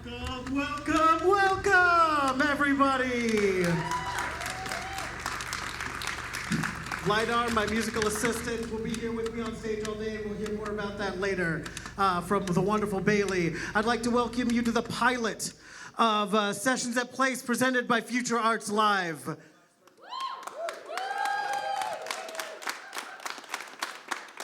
Welcome, welcome, welcome, everybody. LiDAR, my musical assistant, will be here with me on stage all day. We'll hear more about that later from the wonderful Bailey. I'd like to welcome you to the pilot of Sessions at Place presented by Future Arts Live.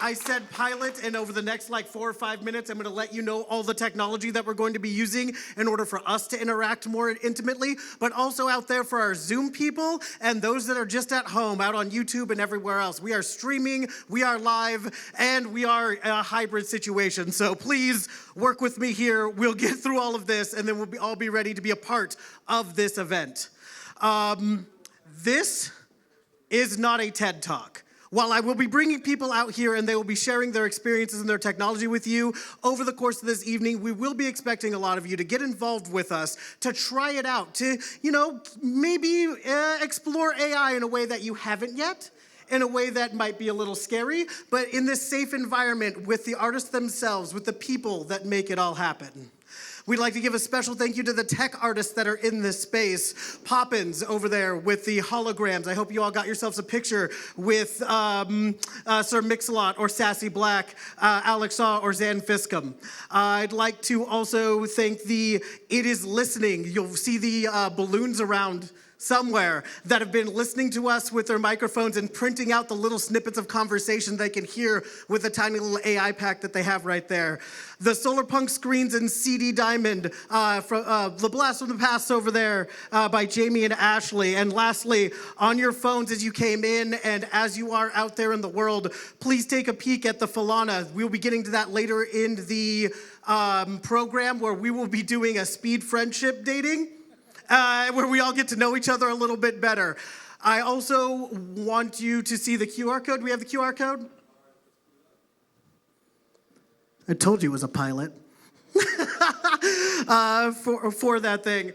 I said pilot, and over the next 4 or 5 minutes, I'm going to let you know all the technology that we're going to be using in order for us to interact more intimately, but also out there for our Zoom people and those that are just at home, out on YouTube and everywhere else. We are streaming, we are live, and we are in a hybrid situation. So please work with me here. We'll get through all of this, and then we'll all be ready to be a part of this event. This is not a TED Talk. While I will be bringing people out here and they will be sharing their experiences and their technology with you, over the course of this evening, we will be expecting a lot of you to get involved with us, to try it out, to, maybe explore AI in a way that you haven't yet, in a way that might be a little scary, but in this safe environment with the artists themselves, with the people that make it all happen. We'd like to give a special thank you to the tech artists that are in this space. Poppins over there with the holograms. I hope you all got yourselves a picture with Sir Mix-a-Lot or Sassy Black, Alex Saw or Zan Fiscum. I'd like to also thank the It Is Listening. You'll see the balloons around somewhere that have been listening to us with their microphones and printing out the little snippets of conversation they can hear with the tiny little AI pack that they have right there. The Solar Punk screens and CD Diamond from The Blast from the Past over there by Jamie and Ashley. And lastly, on your phones as you came in and as you are out there in the world, please take a peek at the FALana. We'll be getting to that later in the program where we will be doing a speed friendship dating. Where we all get to know each other a little bit better. I also want you to see the QR code. Do we have the QR code? I told you it was a pilot. For that thing.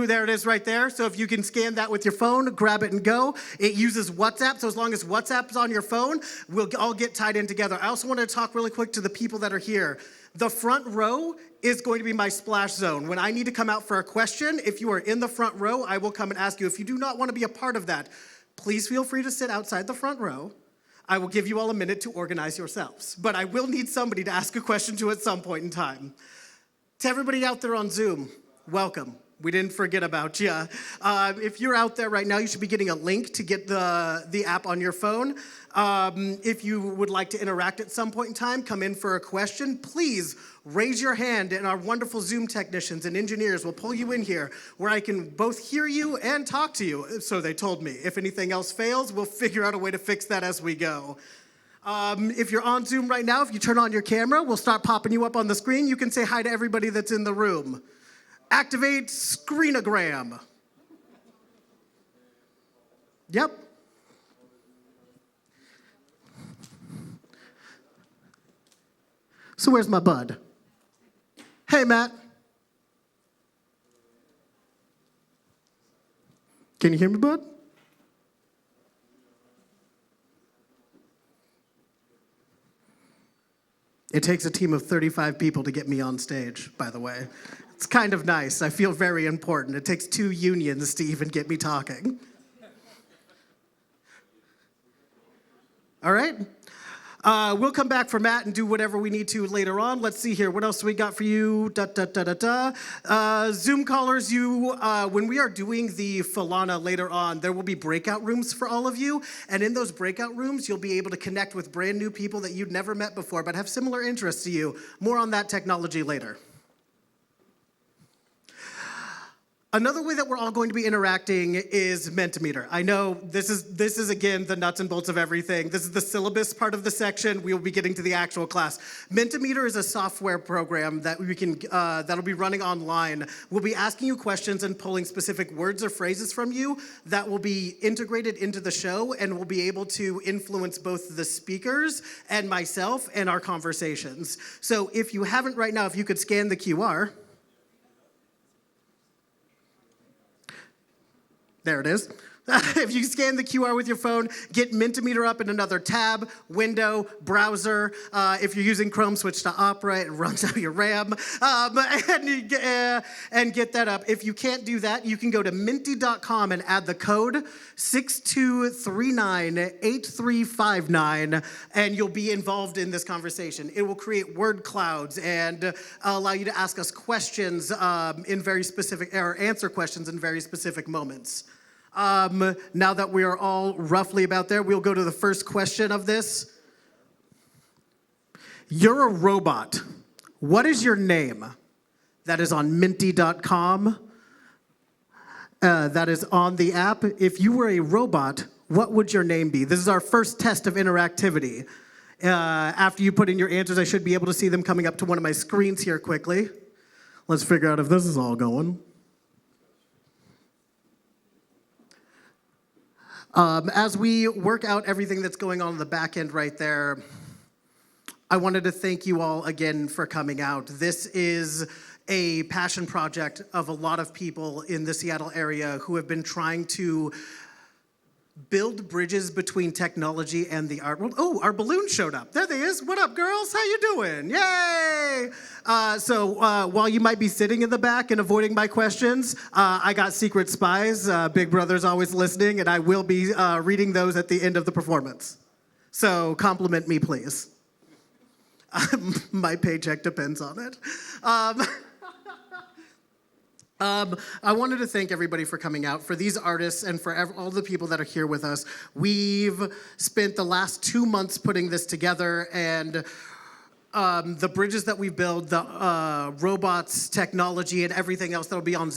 There it is right there. So if you can scan that with your phone, grab it and go. It uses WhatsApp, so as long as WhatsApp's on your phone, we'll all get tied in together. I also want to talk really quick to the people that are here. The front row is going to be my splash zone. When I need to come out for a question, if you are in the front row, I will come and ask you. If you do not want to be a part of that, please feel free to sit outside the front row. I will give you all a minute to organize yourselves. But I will need somebody to ask a question to at some point in time. To everybody out there on Zoom, welcome. We didn't forget about you. If you're out there right now, you should be getting a link to get the app on your phone. If you would like to interact at some point in time, come in for a question, please raise your hand and our wonderful Zoom technicians and engineers will pull you in here where I can both hear you and talk to you. So they told me. If anything else fails, we'll figure out a way to fix that as we go. If you're on Zoom right now, if you turn on your camera, we'll start popping you up on the screen. You can say hi to everybody that's in the room. Activate screenogram. Yep. So where's my bud? Hey, Matt. Can you hear me, bud? It takes a team of 35 people to get me on stage, by the way. It's kind of nice. I feel very important. It takes 2 unions to even get me talking. All right. We'll come back for Matt and do whatever we need to later on. Let's see here. What else we got for you? Zoom callers, when we are doing the FALana later on, there will be breakout rooms for all of you. And in those breakout rooms, you'll be able to connect with brand new people that you'd never met before, but have similar interests to you. More on that technology later. Another way that we're all going to be interacting is Mentimeter. I know this is again the nuts and bolts of everything. This is the syllabus part of the section. We will be getting to the actual class. Mentimeter is a software program that we can that'll be running online. We'll be asking you questions and pulling specific words or phrases from you that will be integrated into the show and will be able to influence both the speakers and myself and our conversations. So if you haven't right now, if you could scan the QR. There it is. If you scan the QR with your phone, get Mentimeter up in another tab, window, browser. If you're using Chrome, switch to Opera. It runs out your RAM. And get that up. If you can't do that, you can go to minty.com and add the code 62398359, and you'll be involved in this conversation. It will create word clouds and allow you to ask us questions in very specific, or answer questions in very specific moments. Now that we are all roughly about there, we'll go to the first question of this. You're a robot. What is your name? That is on minty.com. That is on the app. If you were a robot, what would your name be? This is our first test of interactivity. After you put in your answers, I should be able to see them coming up to one of my screens here quickly. Let's figure out if this is all going. As we work out everything that's going on in the back end right there, I wanted to thank you all again for coming out. This is a passion project of a lot of people in the Seattle area who have been trying to build bridges between technology and the art world. Oh, our balloon showed up. There they is. What up, girls? How you doing? Yay! While you might be sitting in the back and avoiding my questions, I got secret spies. Big Brother's always listening, and I will be reading those at the end of the performance. So compliment me, please. My paycheck depends on it. I wanted to thank everybody for coming out, for these artists and for all the people that are here with us. We've spent the last 2 months putting this together, and the bridges that we've built, the robots, technology, and everything else that'll be on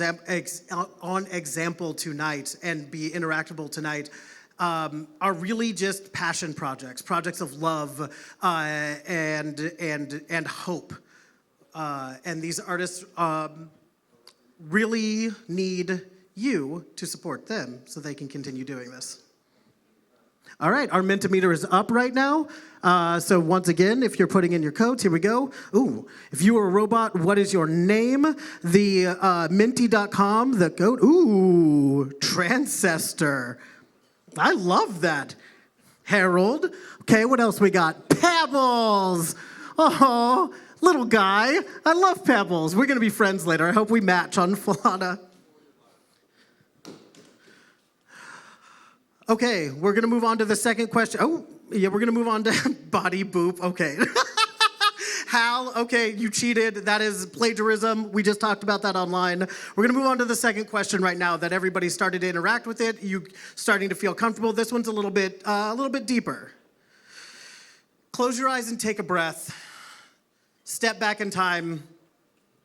example tonight and be interactable tonight are really just passion projects, projects of love and hope. And these artists really need you to support them so they can continue doing this. All right, our Mentimeter is up right now. So once again, if you're putting in your codes, here we go. Ooh, if you were a robot, what is your name? The minty.com, the code, ooh, Transcestor. I love that. Harold. Okay, what else we got? Pebbles. Oh, little guy. I love Pebbles. We're going to be friends later. I hope we match on FALana. Okay, we're going to move on to the second question. Oh, yeah, we're going to move on to body boop. Okay. Hal, okay, you cheated. That is plagiarism. We just talked about that online. We're going to move on to the second question right now that everybody started to interact with it. You starting to feel comfortable. This one's a little bit deeper. Close your eyes and take a breath. Step back in time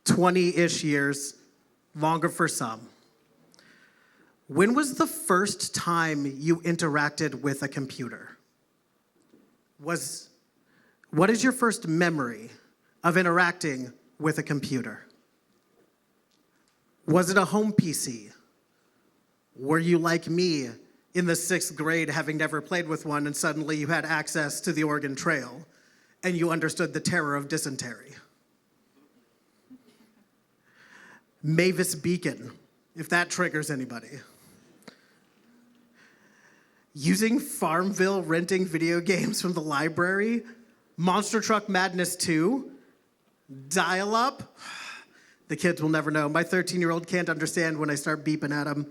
20-ish years, longer for some. When was the first time you interacted with a computer? What is your first memory of interacting with a computer? Was it a home PC? Were you like me in the 6th grade, having never played with one, and suddenly you had access to the Oregon Trail, and you understood the terror of dysentery? Mavis Beacon, if that triggers anybody. Using Farmville, renting video games from the library, Monster Truck Madness 2, dial-up. The kids will never know. My 13-year-old can't understand when I start beeping at him.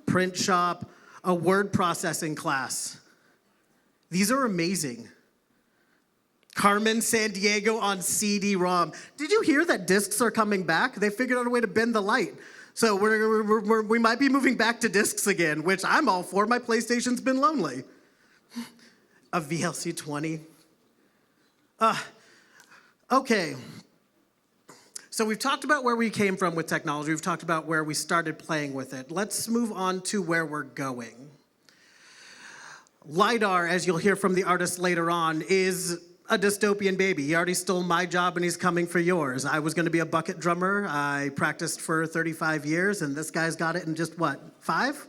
Print shop, a word processing class. These are amazing. Carmen Sandiego on CD-ROM. Did you hear that discs are coming back? They figured out a way to bend the light. So we might be moving back to discs again, which I'm all for. My PlayStation's been lonely. A VLC 20. Okay. So we've talked about where we came from with technology. We've talked about where we started playing with it. Let's move on to where we're going. LiDAR, as you'll hear from the artist later on, is a dystopian baby. He already stole my job and he's coming for yours. I was gonna be a bucket drummer. I practiced for 35 years and this guy's got it in just what, 5?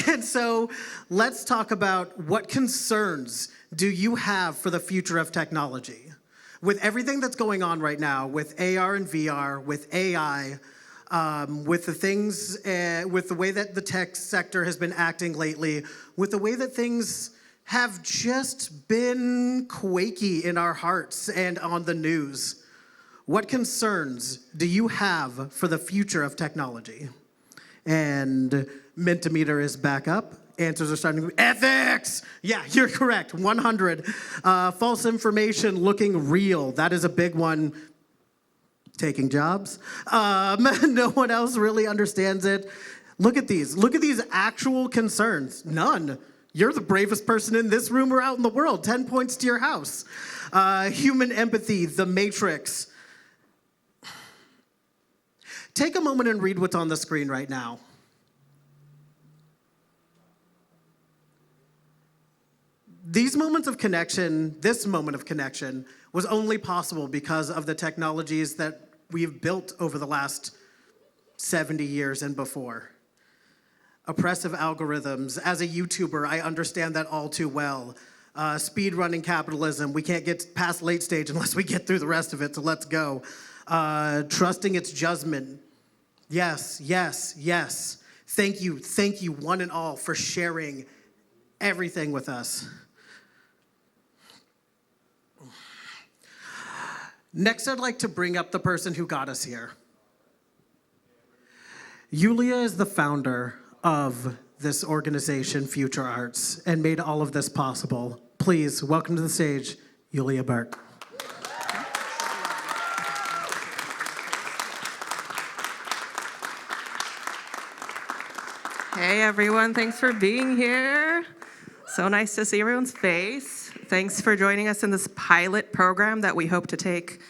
And so let's talk about what concerns do you have for the future of technology? With everything that's going on right now, with AR and VR, with AI, with the things, with the way that the tech sector has been acting lately, with the way that things have just been quaky in our hearts and on the news. What concerns do you have for the future of technology? And Mentimeter is back up. Answers are starting to be ethics. Yeah, you're correct. 100. False information looking real. That is a big one. Taking jobs. No one else really understands it. Look at these. Look at these actual concerns. None. You're the bravest person in this room or out in the world. 10 points to your house. Human empathy, the Matrix. Take a moment and read what's on the screen right now. These moments of connection, this moment of connection, was only possible because of the technologies that we've built over the last 70 years and before. Oppressive algorithms. As a YouTuber, I understand that all too well. Speed-running capitalism. We can't get past late stage unless we get through the rest of it, so let's go. Trusting its judgment. Yes, yes, yes. Thank you, one and all, for sharing everything with us. Next, I'd like to bring up the person who got us here. Yulia is the founder of this organization, Future Arts, and made all of this possible. Please, welcome to the stage, Yulia Burke. Hey everyone, thanks for being here. So nice to see everyone's face. Thanks for joining us in this pilot program that we hope to take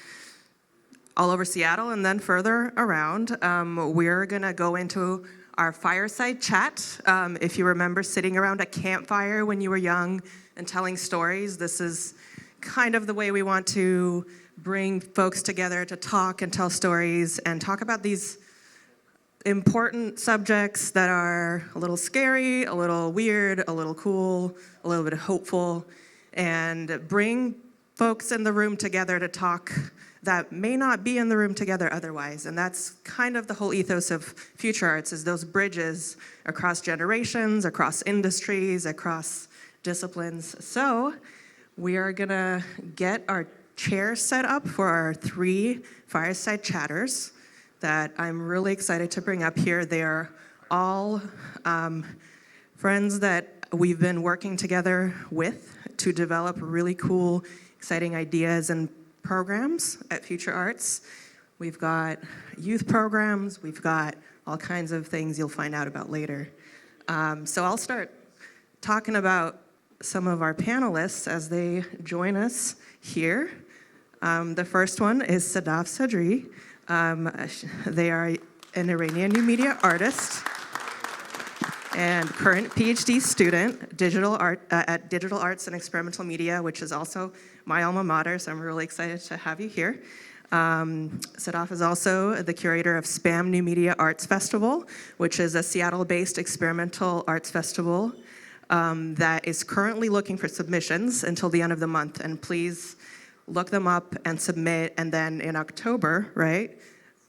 all over Seattle and then further around. We're gonna go into our fireside chat. If you remember sitting around a campfire when you were young and telling stories, this is kind of the way we want to bring folks together to talk and tell stories and talk about these important subjects that are a little scary, a little weird, a little cool, a little bit hopeful, and bring folks in the room together to talk that may not be in the room together otherwise. And that's kind of the whole ethos of Future Arts, is those bridges across generations, across industries, across disciplines. So we are gonna get our chairs set up for our 3 fireside chatters that I'm really excited to bring up here. They are all friends that we've been working together with to develop really cool, exciting ideas and programs at Future Arts. We've got youth programs, we've got all kinds of things you'll find out about later. So I'll start talking about some of our panelists as they join us here. The first one is Sadaf Sadri. They are an Iranian new media artist and current PhD student at Digital Arts and Experimental Media, which is also my alma mater, so I'm really excited to have you here. Sadaf is also the curator of SPAM New Media Arts Festival, which is a Seattle-based experimental arts festival that is currently looking for submissions until the end of the month. And please look them up and submit, and then in October, right,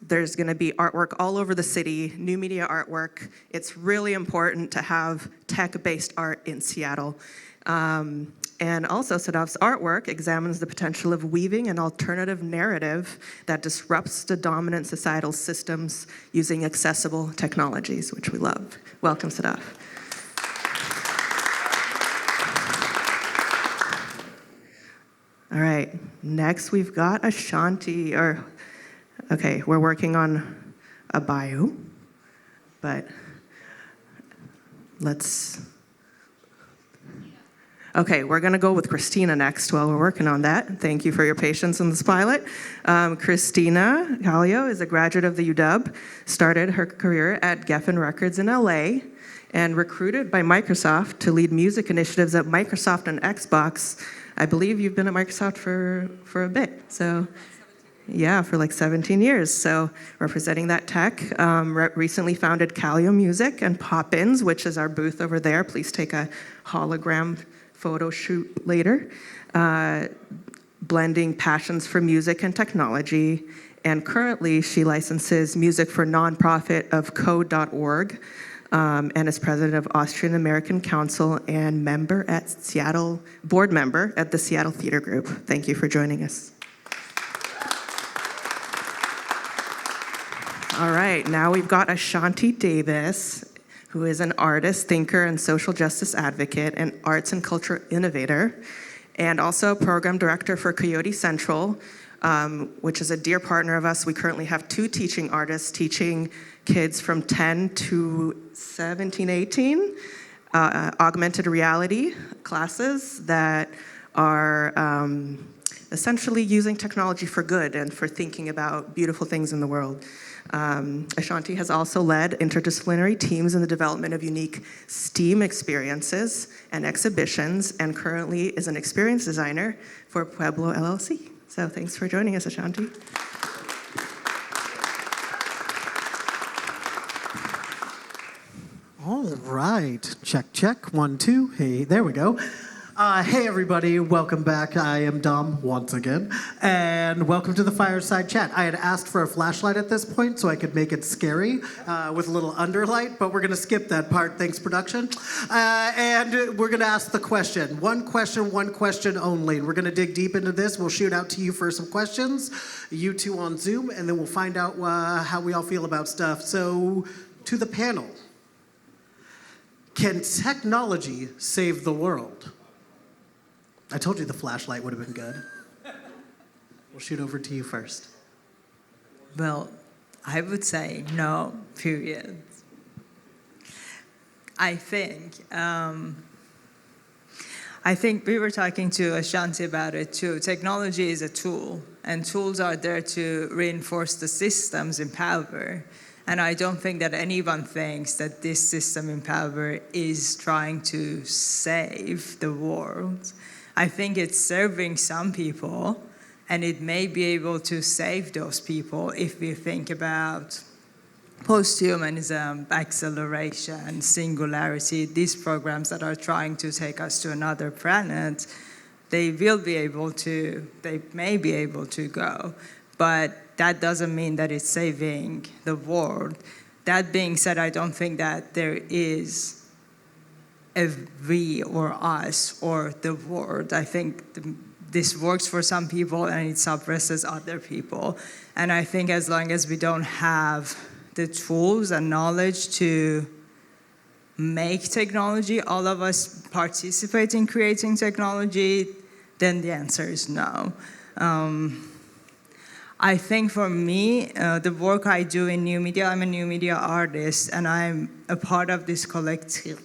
there's gonna be artwork all over the city, new media artwork. It's really important to have tech-based art in Seattle. And also Sadaf's artwork examines the potential of weaving an alternative narrative that disrupts the dominant societal systems using accessible technologies, which we love. Welcome, Sadaf. All right, next we've got Ashanti, okay, we're working on a bio, but okay, we're gonna go with Christina next while we're working on that. Thank you for your patience in this pilot. Christina Callio is a graduate of the UW, started her career at Geffen Records in LA, and recruited by Microsoft to lead music initiatives at Microsoft and Xbox. I believe you've been at Microsoft for a bit, so yeah, for like 17 years. So representing that tech, recently founded Callio Music and Pop-Ins, which is our booth over there. Please take a hologram photo shoot later. blending passions for music and technology. And currently, she licenses music for nonprofit of code.org, and is president of Austrian American Council and board member at the Seattle Theater Group. Thank you for joining us. All right, now we've got Ashanti Davis, who is an artist, thinker, and social justice advocate, and arts and culture innovator, and also program director for Coyote Central, which is a dear partner of us. We currently have 2 teaching artists teaching kids from 10 to 17, 18, augmented reality classes that are essentially using technology for good and for thinking about beautiful things in the world. Ashanti has also led interdisciplinary teams in the development of unique STEAM experiences and exhibitions, and currently is an experience designer for Pueblo LLC. So thanks for joining us, Ashanti. All right, check, check, 1, 2, hey, there we go. Hey everybody, welcome back. I am Dom once again, and welcome to the Fireside Chat. I had asked for a flashlight at this point so I could make it scary with a little underlight, but we're gonna skip that part, thanks production. And we're gonna ask the question. One question only. And we're gonna dig deep into this. We'll shoot out to you for some questions, you two on Zoom, and then we'll find out how we all feel about stuff. So, to the panel. Can technology save the world? I told you the flashlight would have been good. We'll shoot over to you first. Well, I would say no, period. I think we were talking to Ashanti about it too. Technology is a tool, and tools are there to reinforce the systems in power. And I don't think that anyone thinks that this system in power is trying to save the world. I think it's serving some people, and it may be able to save those people if we think about posthumanism, acceleration, singularity, these programs that are trying to take us to another planet. They may be able to go, but that doesn't mean that it's saving the world. That being said, I don't think that there is a we or us or the world. I think this works for some people and it suppresses other people. And I think as long as we don't have the tools and knowledge to make technology, all of us participate in creating technology, then the answer is no. I think for me, the work I do in new media, I'm a new media artist, and I'm a part of this collective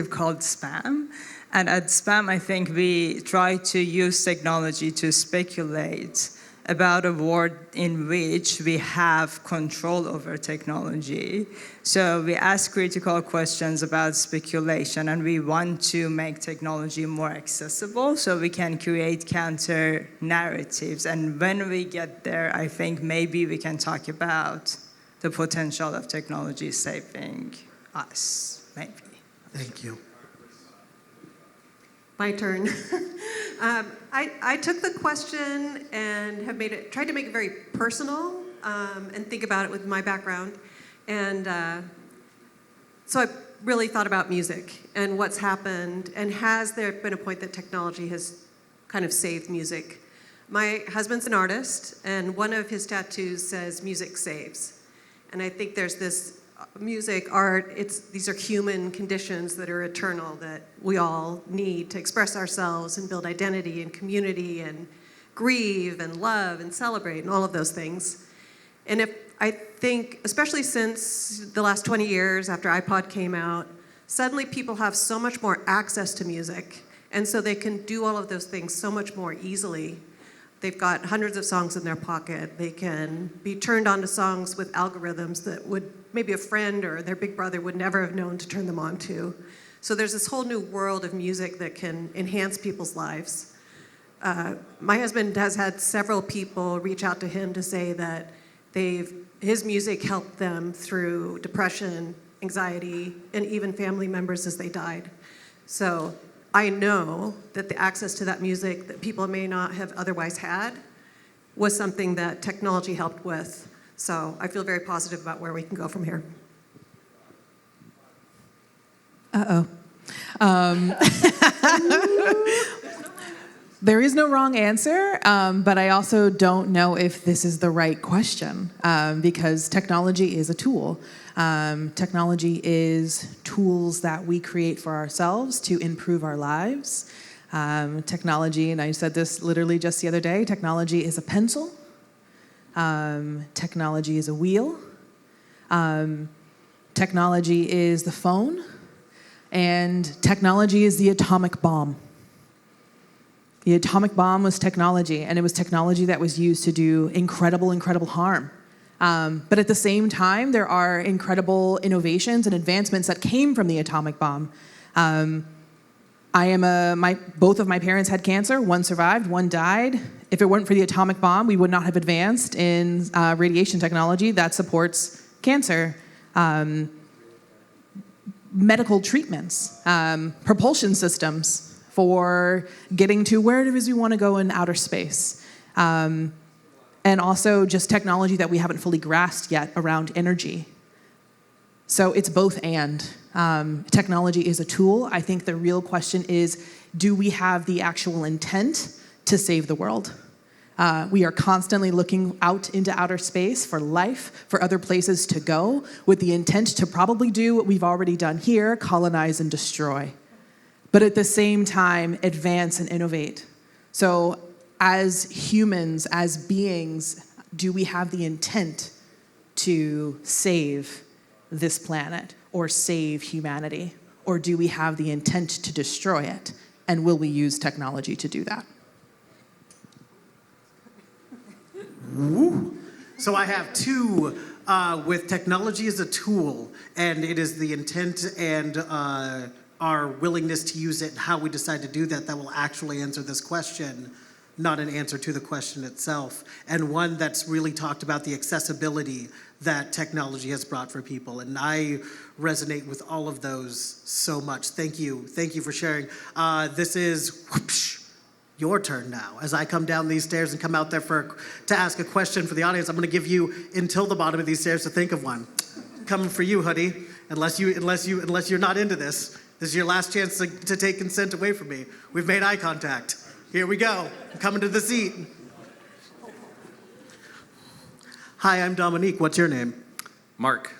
called SPAM. And at SPAM, I think we try to use technology to speculate about a world in which we have control over technology. So we ask critical questions about speculation, and we want to make technology more accessible so we can create counter narratives. And when we get there, I think maybe we can talk about the potential of technology saving us, maybe. Thank you. My turn. I took the question and have tried to make it very personal and think about it with my background. And so I really thought about music and what's happened, and has there been a point that technology has kind of saved music? My husband's an artist, and one of his tattoos says music saves. And I think there's this music, art, these are human conditions that are eternal that we all need to express ourselves and build identity and community and grieve and love and celebrate and all of those things. And I think, especially since the last 20 years after iPod came out, suddenly people have so much more access to music, and so they can do all of those things so much more easily. They've got hundreds of songs in their pocket. They can be turned on to songs with algorithms that would maybe a friend or their big brother would never have known to turn them on to. So there's this whole new world of music that can enhance people's lives. My husband has had several people reach out to him to say that his music helped them through depression, anxiety, and even family members as they died. So I know that the access to that music that people may not have otherwise had was something that technology helped with. So I feel very positive about where we can go from here. Uh-oh. There is no wrong answer, but I also don't know if this is the right question, because technology is a tool. Technology is tools that we create for ourselves to improve our lives. Technology, and I said this literally just the other day, technology is a pencil. Technology is a wheel. Technology is the phone. And technology is the atomic bomb. The atomic bomb was technology, and it was technology that was used to do incredible, incredible harm. But at the same time, there are incredible innovations and advancements that came from the atomic bomb. Both of my parents had cancer. One survived, one died. If it weren't for the atomic bomb, we would not have advanced in radiation technology that supports cancer. Medical treatments, propulsion systems for getting to where it is we want to go in outer space. And also just technology that we haven't fully grasped yet around energy. So it's both and. Technology is a tool. I think the real question is, do we have the actual intent to save the world? We are constantly looking out into outer space for life, for other places to go, with the intent to probably do what we've already done here, colonize and destroy. But at the same time, advance and innovate. So as humans, as beings, do we have the intent to save this planet or save humanity? Or do we have the intent to destroy it? And will we use technology to do that? Woo. So I have two with technology as a tool, and it is the intent and our willingness to use it and how we decide to do that will actually answer this question, not an answer to the question itself. And one that's really talked about the accessibility that technology has brought for people. And I resonate with all of those so much. Thank you. Thank you for sharing. This is your turn now. As I come down these stairs and come out there to ask a question for the audience, I'm going to give you until the bottom of these stairs to think of one. Coming for you, Hoodie. Unless you're not into this. This is your last chance to take consent away from me. We've made eye contact. Here we go. I'm coming to the seat. Hi, I'm Dominique. What's your name? Mark.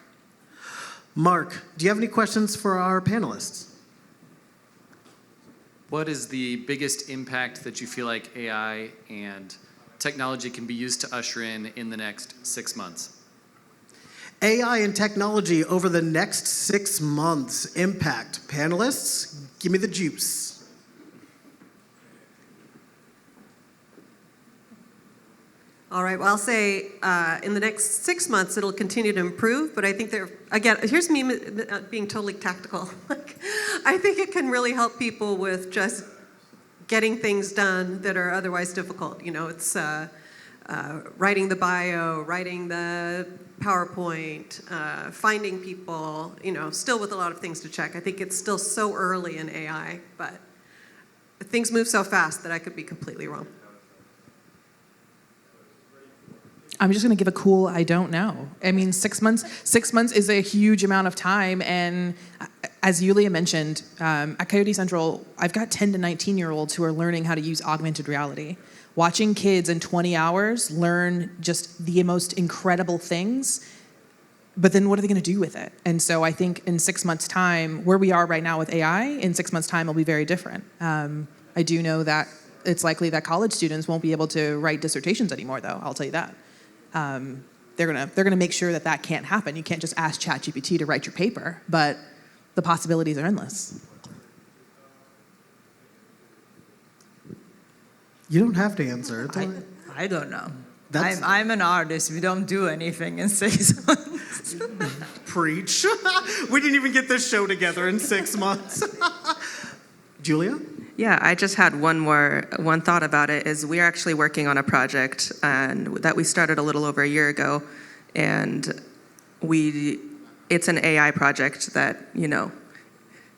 Mark, do you have any questions for our panelists? What is the biggest impact that you feel like AI and technology can be used to usher in the next 6 months? AI and technology over the next 6 months. Impact. Panelists, give me the juice. All right, well, I'll say in the next 6 months, it'll continue to improve, but I think again, here's me being totally tactical. I think it can really help people with just getting things done that are otherwise difficult. You know, it's writing the bio, writing the PowerPoint, finding people, you know, still with a lot of things to check. I think it's still so early in AI, but things move so fast that I could be completely wrong. I'm just going to give a cool I don't know. I mean, 6 months is a huge amount of time. And as Yulia mentioned, at Coyote Central, I've got 10 to 19-year-olds who are learning how to use augmented reality. Watching kids in 20 hours learn just the most incredible things, but then what are they going to do with it? And so I think in 6 months' time, where we are right now with AI, in 6 months' time will be very different. I do know that it's likely that college students won't be able to write dissertations anymore, though, I'll tell you that. They're gonna make sure that can't happen. You can't just ask ChatGPT to write your paper, but the possibilities are endless. You don't have to answer. I don't know. I'm an artist. We don't do anything in 6 months. Preach. We didn't even get this show together in 6 months. Julia? Yeah, I just had one thought about it. Is we're actually working on a project that we started a little over a year ago, and it's an AI project that, you know,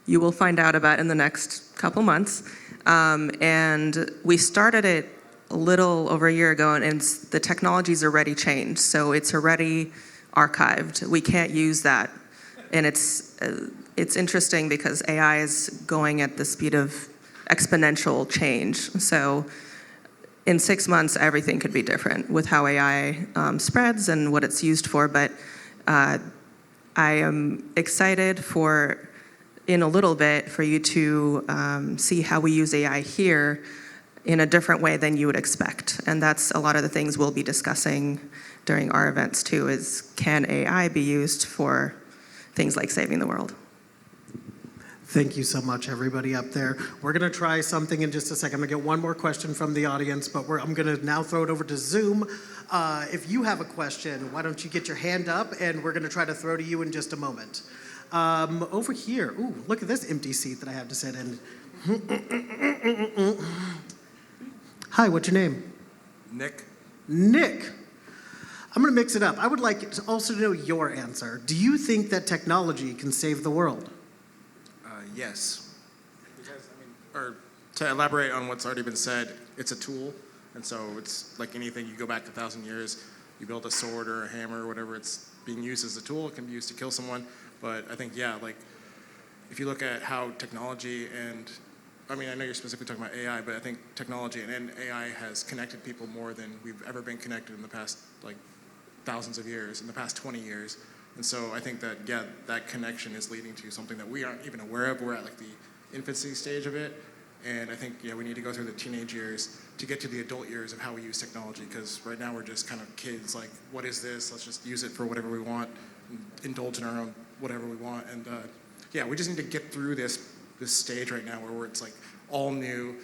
you will find out about in the next couple months. And we started it a little over a year ago, and the technology's already changed, so it's already archived. We can't use that. And it's interesting because AI is going at the speed of exponential change. So in 6 months, everything could be different with how AI spreads and what it's used for. But I am excited for, in a little bit, for you to see how we use AI here in a different way than you would expect. And that's a lot of the things we'll be discussing during our events too, is can AI be used for things like saving the world? Thank you so much, everybody up there. We're going to try something in just a second. I'm going to get one more question from the audience, but I'm going to now throw it over to Zoom. If you have a question, why don't you get your hand up, and we're going to try to throw to you in just a moment. Over here, ooh, look at this empty seat that I have to sit in. Hi, what's your name? Nick. Nick. I'm going to mix it up. I would like to also know your answer. Do you think that technology can save the world? Yes. Because, or to elaborate on what's already been said, it's a tool. And so it's like anything, you go back 1,000 years, you build a sword or a hammer or whatever, it's being used as a tool. It can be used to kill someone. But I think, yeah, like if you look at how technology and, I know you're specifically talking about AI, but I think technology and AI has connected people more than we've ever been connected in the past, like, thousands of years, in the past 20 years. And so I think that, yeah, that connection is leading to something that we aren't even aware of. We're at like the infancy stage of it. And I think, yeah, we need to go through the teenage years to get to the adult years of how we use technology. Because right now we're just kind of kids, like, what is this? Let's just use it for whatever we want, indulge in our own whatever we want. And yeah, we just need to get through this stage right now where it's like all new,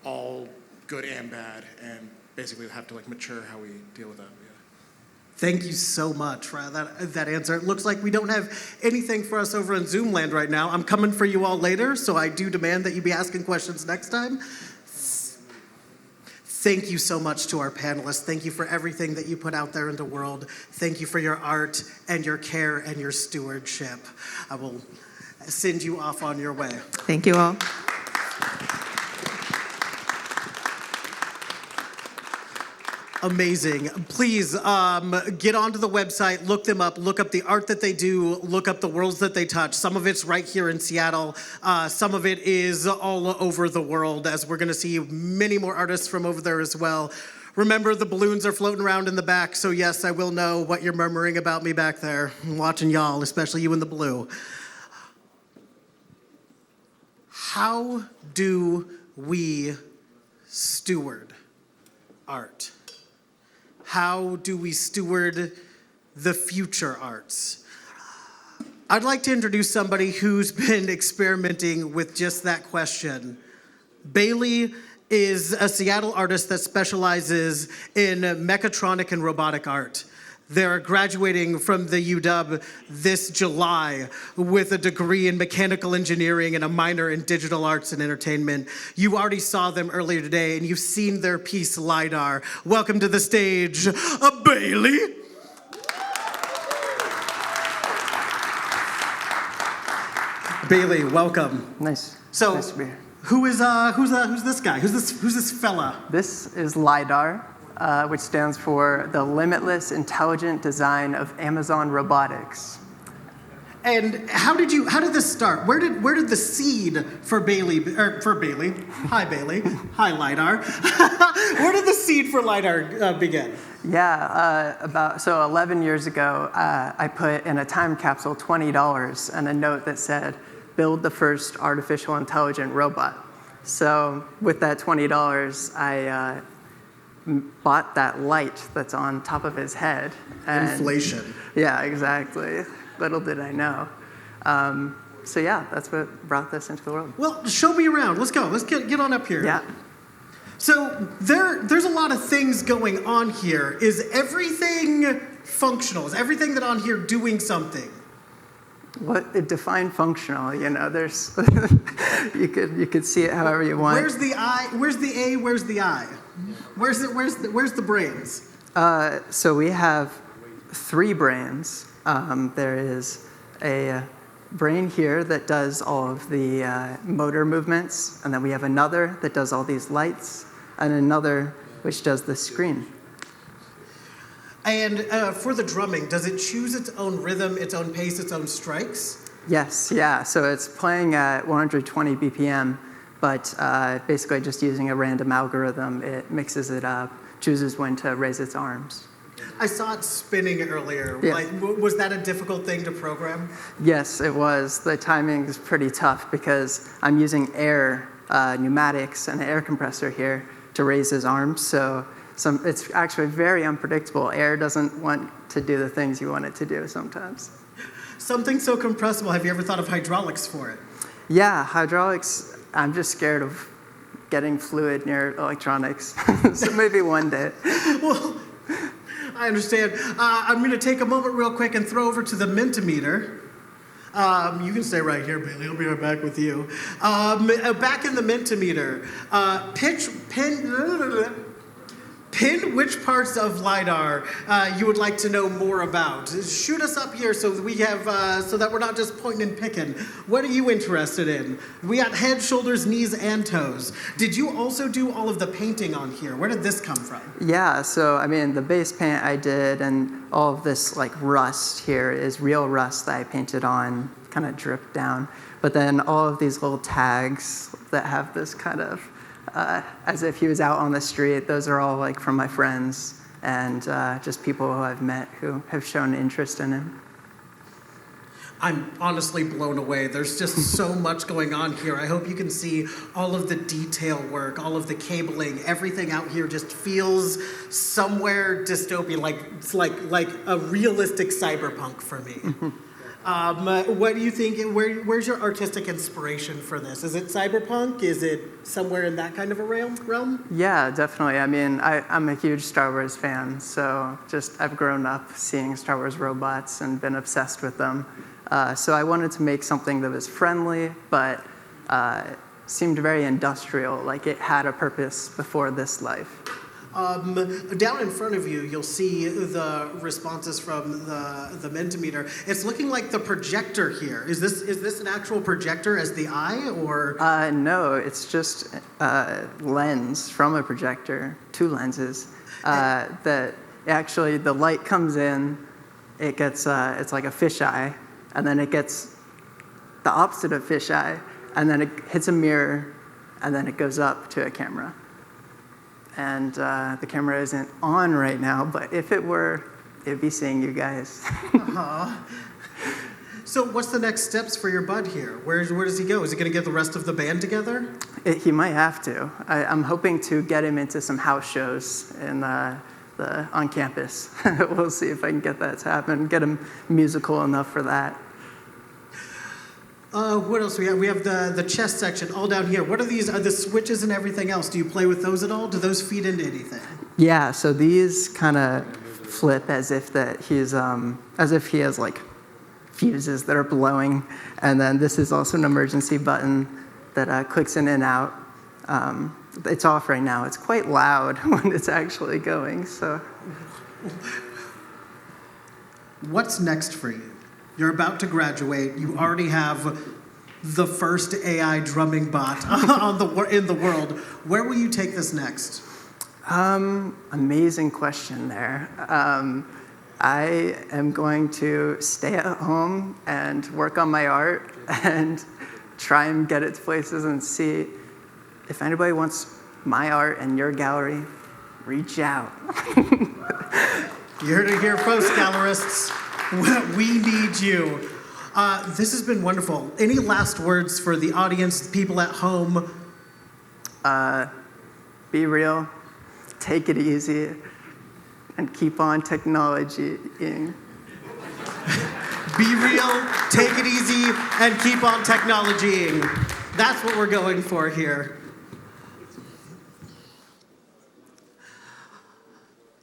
all good and bad, and basically have to like mature how we deal with that. Yeah. Thank you so much for that answer. It looks like we don't have anything for us over in Zoom land right now. I'm coming for you all later, so I do demand that you be asking questions next time. Thank you so much to our panelists. Thank you for everything that you put out there in the world. Thank you for your art and your care and your stewardship. I will send you off on your way. Thank you all. Amazing. Please get onto the website, look them up, look up the art that they do, look up the worlds that they touch. Some of it's right here in Seattle. Some of it is all over the world, as we're going to see many more artists from over there as well. Remember, the balloons are floating around in the back, so yes, I will know what you're murmuring about me back there. I'm watching y'all, especially you in the blue. How do we steward art? How do we steward the future arts? I'd like to introduce somebody who's been experimenting with just that question. Bailey is a Seattle artist that specializes in mechatronic and robotic art. They're graduating from the UW this July with a degree in mechanical engineering and a minor in digital arts and entertainment. You already saw them earlier today, and you've seen their piece, LiDAR. Welcome to the stage, Bailey. Bailey, welcome. Nice. So, nice to be here. who's this guy? Who's this fella? This is LiDAR, which stands for the Limitless Intelligent Design of Amazon Robotics. And how did this start? Where did the seed for Bailey? Hi Bailey. Hi LiDAR. Where did the seed for LiDAR begin? Yeah, so 11 years ago, I put in a time capsule $20 and a note that said, "Build the first artificial intelligent robot." So with that $20, I bought that light that's on top of his head. And Inflation. yeah, exactly. Little did I know. So yeah, that's what brought this into the world. Well, show me around. Let's go. Let's get on up here. Yeah. So there's a lot of things going on here. Is everything functional? Is everything that on here doing something? What define functional? You know, there's you could see it however you want. Where's the eye? Where's the A? Where's the I? Where's the brains? So we have 3 brains. There is a brain here that does all of the motor movements, and then we have another that does all these lights, and another which does the screen. And for the drumming, does it choose its own rhythm, its own pace, its own strikes? Yes, yeah, so it's playing at 120 BPM, but basically just using a random algorithm, it mixes it up, chooses when to raise its arms. I saw it spinning earlier. Yeah. Like, was that a difficult thing to program? Yes, it was. The timing is pretty tough because I'm using air, pneumatics, and an air compressor here to raise his arms, so it's actually very unpredictable. Air doesn't want to do the things you want it to do sometimes. Something so compressible, have you ever thought of hydraulics for it? Yeah, hydraulics, I'm just scared of getting fluid near electronics. So maybe one day. Well, I understand. I'm going to take a moment real quick and throw over to the Mentimeter. You can stay right here, Bailey. I'll be right back with you. Back in the Mentimeter, pin which parts of LiDAR you would like to know more about. Shoot us up here so that we have, so that we're not just pointing and picking. What are you interested in? We got head, shoulders, knees, and toes. Did you also do all of the painting on here? Where did this come from? Yeah, so I mean, the base paint I did and all of this like rust here is real rust that I painted on, kind of dripped down. But then all of these little tags that have this kind of as if he was out on the street. Those are all like from my friends and just people who I've met who have shown interest in him. I'm honestly blown away. There's just so much going on here. I hope you can see all of the detail work, all of the cabling, everything out here just feels somewhere dystopian, like a realistic cyberpunk for me. What do you think, where's your artistic inspiration for this? Is it cyberpunk? Is it somewhere in that kind of a realm? Yeah, definitely. I mean, I'm a huge Star Wars fan, so I've grown up seeing Star Wars robots and been obsessed with them. So I wanted to make something that was friendly, but seemed very industrial, like it had a purpose before this life. Down in front of you, you'll see the responses from the Mentimeter. It's looking like the projector here. Is this an actual projector as the eye, or? No, it's just a lens from a projector, two lenses. That actually the light comes in, it gets it's like a fisheye, and then it gets the opposite of fisheye, and then it hits a mirror, and then it goes up to a camera. And the camera isn't on right now, but if it were, it'd be seeing you guys. So what's the next steps for your bud here? Where does he go? Is he going to get the rest of the band together? He might have to. I'm hoping to get him into some house shows on campus. We'll see if I can get that to happen, get him musical enough for that. What else we have? We have the chest section all down here. What are these? Are the switches and everything else? Do you play with those at all? Do those feed into anything? Yeah, so these kind of flip as if he has like fuses that are blowing, and then this is also an emergency button that clicks in and out. It's off right now. It's quite loud when it's actually going. So, what's next for you? You're about to graduate. You already have the first AI drumming bot in the world. Where will you take this next? Amazing question there. I am going to stay at home and work on my art and try and get it to places and see if anybody wants my art in your gallery, reach out. You heard it here first, gallerists. We need you. This has been wonderful. Any last words for the audience, people at home? Be real, take it easy, and keep on technologying. Be real, take it easy, and keep on technologying. That's what we're going for here.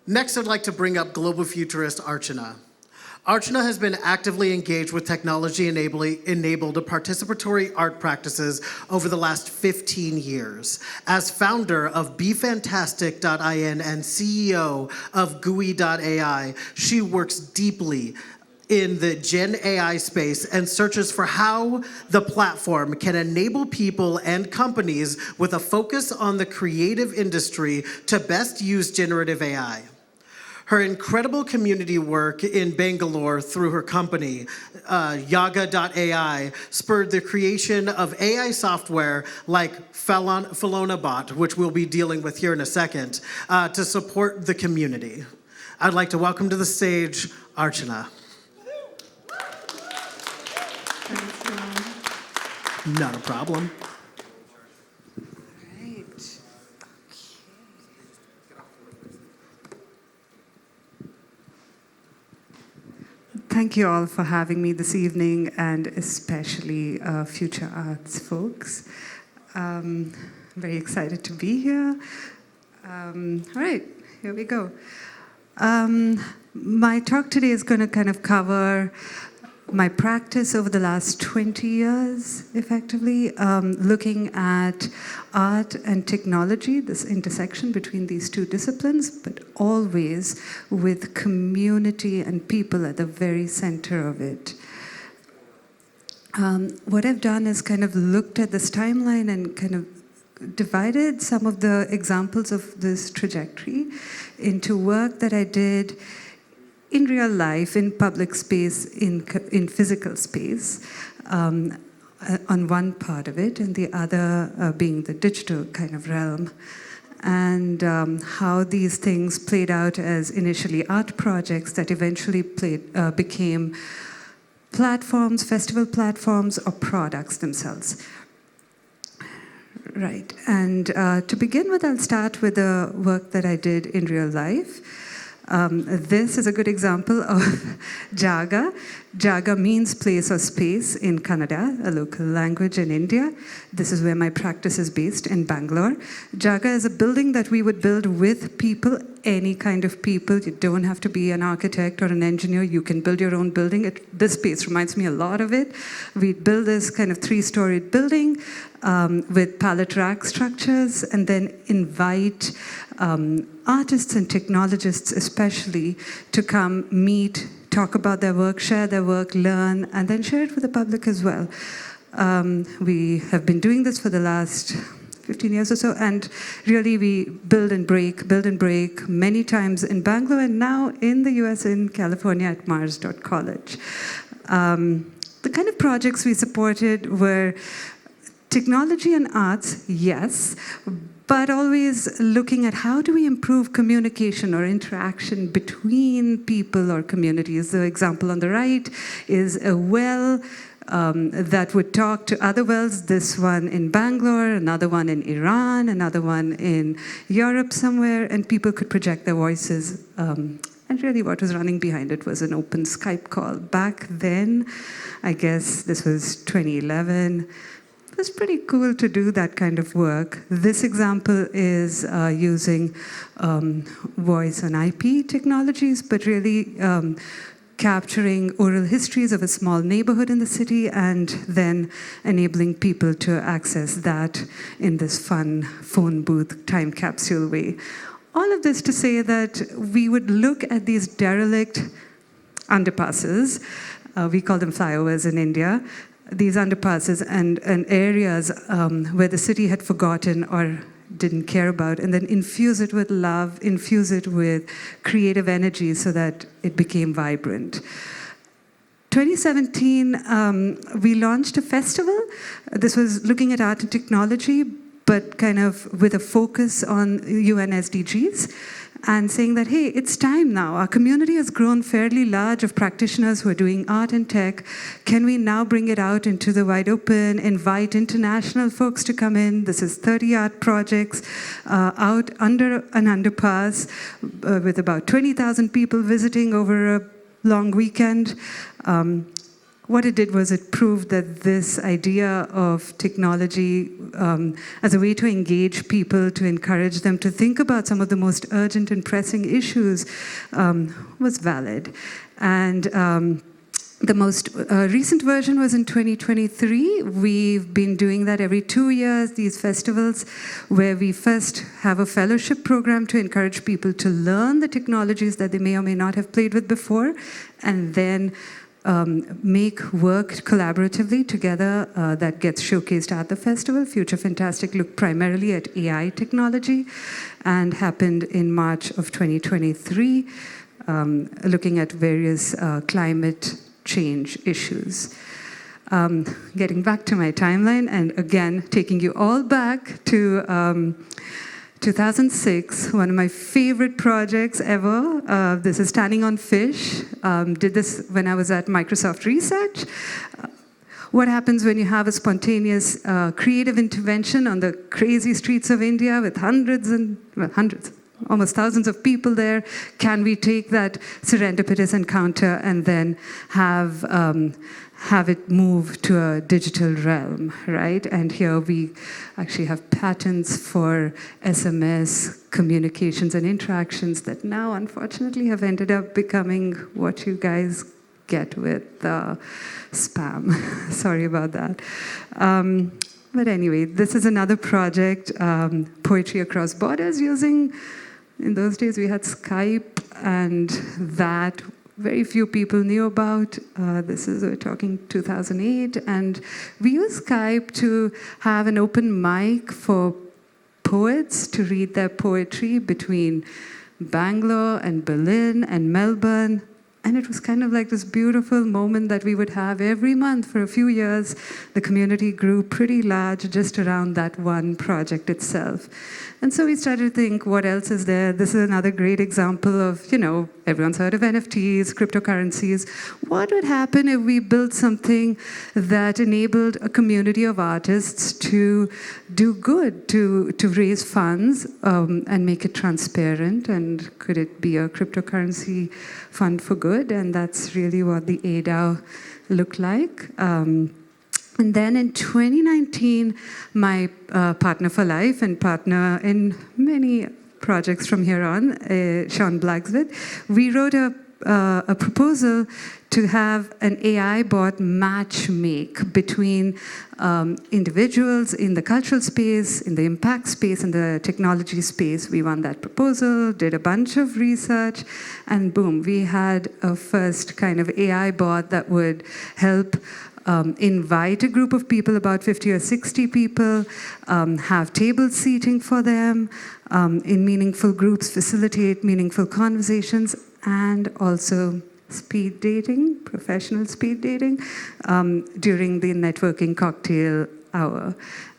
Next, I'd like to bring up global futurist ARCHANA. ARCHANA has been actively engaged with technology-enabled participatory art practices over the last 15 years. As founder of BeFantastic.in and CEO of GUI.ai, she works deeply in the Gen AI space and searches for how the platform can enable people and companies with a focus on the creative industry to best use generative AI. Her incredible community work in Bangalore through her company, Yaga.ai, spurred the creation of AI software like FALana Bot, which we'll be dealing with here in a second, to support the community. I'd like to welcome to the stage ARCHANA. Not a problem. Thank you all for having me this evening, and especially Future Arts folks. Very excited to be here. All right, here we go. My talk today is going to kind of cover my practice over the last 20 years, effectively, looking at art and technology, this intersection between these two disciplines, but always with community and people at the very center of it. What I've done is kind of looked at this timeline and kind of divided some of the examples of this trajectory into work that I did in real life, in public space, in physical space, on one part of it, and the other being the digital kind of realm. And how these things played out as initially art projects that eventually became platforms, festival platforms, or products themselves. Right, and to begin with, I'll start with the work that I did in real life. This is a good example of Jaga. Jaga means place or space in Kannada, a local language in India. This is where my practice is based, in Bangalore. Jaga is a building that we would build with people, any kind of people. You don't have to be an architect or an engineer. You can build your own building. This space reminds me a lot of it. We build this kind of 3-storied building with pallet rack structures, and then invite artists and technologists especially to come meet, talk about their work, share their work, learn, and then share it with the public as well. We have been doing this for the last 15 years or so, and really we build and break many times in Bangalore, and now in the US, in California at Mars.College. The kind of projects we supported were technology and arts, yes, but always looking at how do we improve communication or interaction between people or communities. The example on the right is a well that would talk to other wells, this one in Bangalore, another one in Iran, another one in Europe somewhere, and people could project their voices. And really what was running behind it was an open Skype call. Back then, I guess this was 2011, it was pretty cool to do that kind of work. This example is using voice and IP technologies, but really capturing oral histories of a small neighborhood in the city and then enabling people to access that in this fun phone booth time capsule way. All of this to say that we would look at these derelict underpasses, we call them flyovers in India, these underpasses and areas where the city had forgotten or didn't care about, and then infuse it with love, infuse it with creative energy so that it became vibrant. 2017, we launched a festival. This was looking at art and technology, but kind of with a focus on UN SDGs, and saying that, hey, it's time now. Our community has grown fairly large of practitioners who are doing art and tech. Can we now bring it out into the wide open, invite international folks to come in? This is 30 art projects out under an underpass with about 20,000 people visiting over a long weekend. What it did was it proved that this idea of technology as a way to engage people, to encourage them to think about some of the most urgent and pressing issues was valid. And The most recent version was in 2023. We've been doing that every 2 years, these festivals, where we first have a fellowship program to encourage people to learn the technologies that they may or may not have played with before, and then make work collaboratively together that gets showcased at the festival. Future Fantastic looked primarily at AI technology and happened in March of 2023, looking at various climate change issues. Getting back to my timeline, and again, taking you all back to 2006, one of my favorite projects ever. This is Standing on Fish. Did this when I was at Microsoft Research. What happens when you have a spontaneous creative intervention on the crazy streets of India with hundreds, almost thousands of people there? Can we take that serendipitous encounter and then have it move to a digital realm, right? And here we actually have patents for SMS communications and interactions that now, unfortunately, have ended up becoming what you guys get with spam. Sorry about that. But anyway, this is another project, Poetry Across Borders, using, in those days we had Skype, and that very few people knew about. We're talking 2008, and we use Skype to have an open mic for poets to read their poetry between Bangalore and Berlin and Melbourne. And it was kind of like this beautiful moment that we would have every month for a few years. The community grew pretty large just around that one project itself. And so we started to think, what else is there? This is another great example of, everyone's heard of NFTs, cryptocurrencies. What would happen if we built something that enabled a community of artists to do good, to raise funds and make it transparent? And could it be a cryptocurrency fund for good? And that's really what the ADAO looked like. And then in 2019, my partner for life and partner in many projects from here on, Sean Blagsvit, we wrote a proposal to have an AI bot match make between individuals in the cultural space, in the impact space, and the technology space. We won that proposal, did a bunch of research, and boom, we had a first kind of AI bot that would help invite a group of people, about 50 or 60 people, have table seating for them, in meaningful groups, facilitate meaningful conversations, and also speed dating, professional speed dating, during the networking cocktail hour.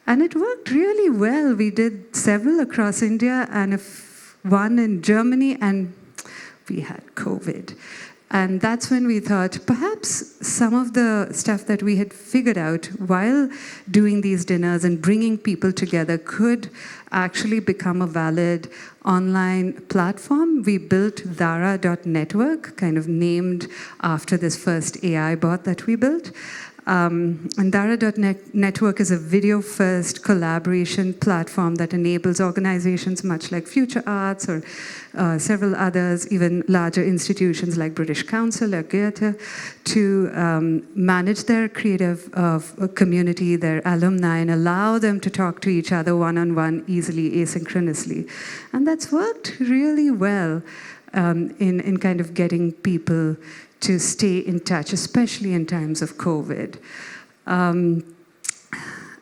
And it worked really well. We did several across India and one in Germany, and we had COVID. And that's when we thought perhaps some of the stuff that we had figured out while doing these dinners and bringing people together could actually become a valid online platform. We built Dara.network, kind of named after this first AI bot that we built. And Dara.network is a video-first collaboration platform that enables organizations much like Future Arts or several others, even larger institutions like British Council or Goethe, to manage their creative community, their alumni, and allow them to talk to each other one-on-one, easily, asynchronously. And that's worked really well in kind of getting people to stay in touch, especially in times of COVID. And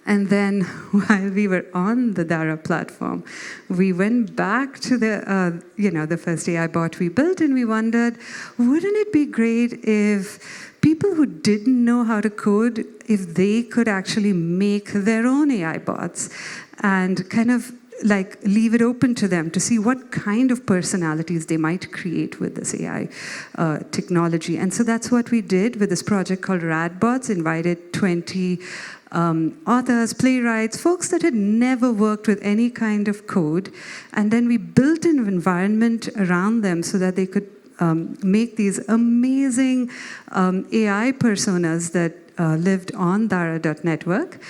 then while we were on the Dara platform, we went back to the first AI bot we built, and we wondered, wouldn't it be great if people who didn't know how to code, if they could actually make their own AI bots and kind of like leave it open to them to see what kind of personalities they might create with this AI technology. And so that's what we did with this project called RadBots, invited 20 authors, playwrights, folks that had never worked with any kind of code. And then we built an environment around them so that they could make these amazing AI personas that lived on Dara.network,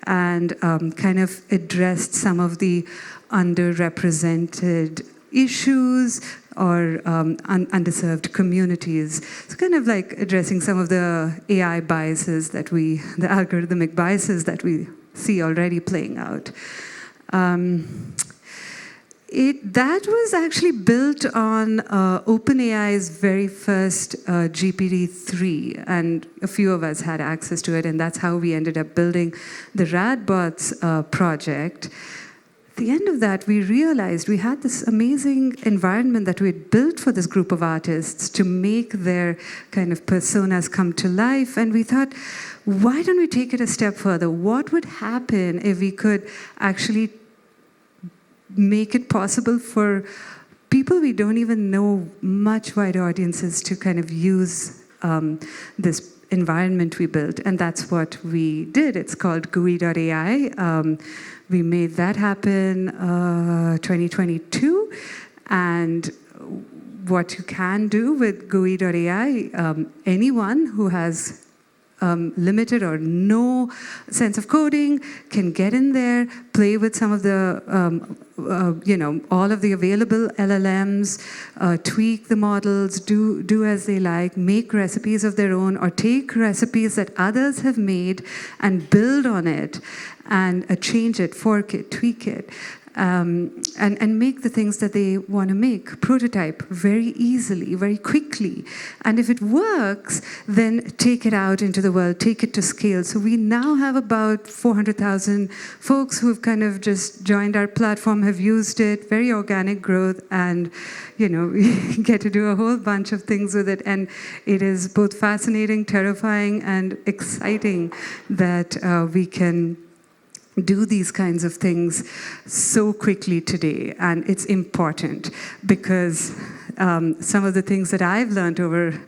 and kind of addressed some of the underrepresented issues or underserved communities. So kind of like addressing some of the AI biases the algorithmic biases that we see already playing out. That was actually built on OpenAI's very first GPT-3, and a few of us had access to it, and that's how we ended up building the RadBots project. At the end of that, we realized we had this amazing environment that we had built for this group of artists to make their kind of personas come to life, and we thought, why don't we take it a step further? What would happen if we could actually make it possible for people we don't even know, much wider audiences, to kind of use this environment we built? And that's what we did. It's called GUI.ai. We made that happen 2022. And what you can do with GUI.ai, anyone who has limited or no sense of coding can get in there, play with some of the, all of the available LLMs, tweak the models, do as they like, make recipes of their own, or take recipes that others have made and build on it and change it, fork it, tweak it. And make the things that they want to make, prototype very easily, very quickly. And if it works, then take it out into the world, take it to scale. So we now have about 400,000 folks who've kind of just joined our platform, have used it, very organic growth, and we get to do a whole bunch of things with it. And it is both fascinating, terrifying, and exciting that we can do these kinds of things so quickly today. And it's important because some of the things that I've learned over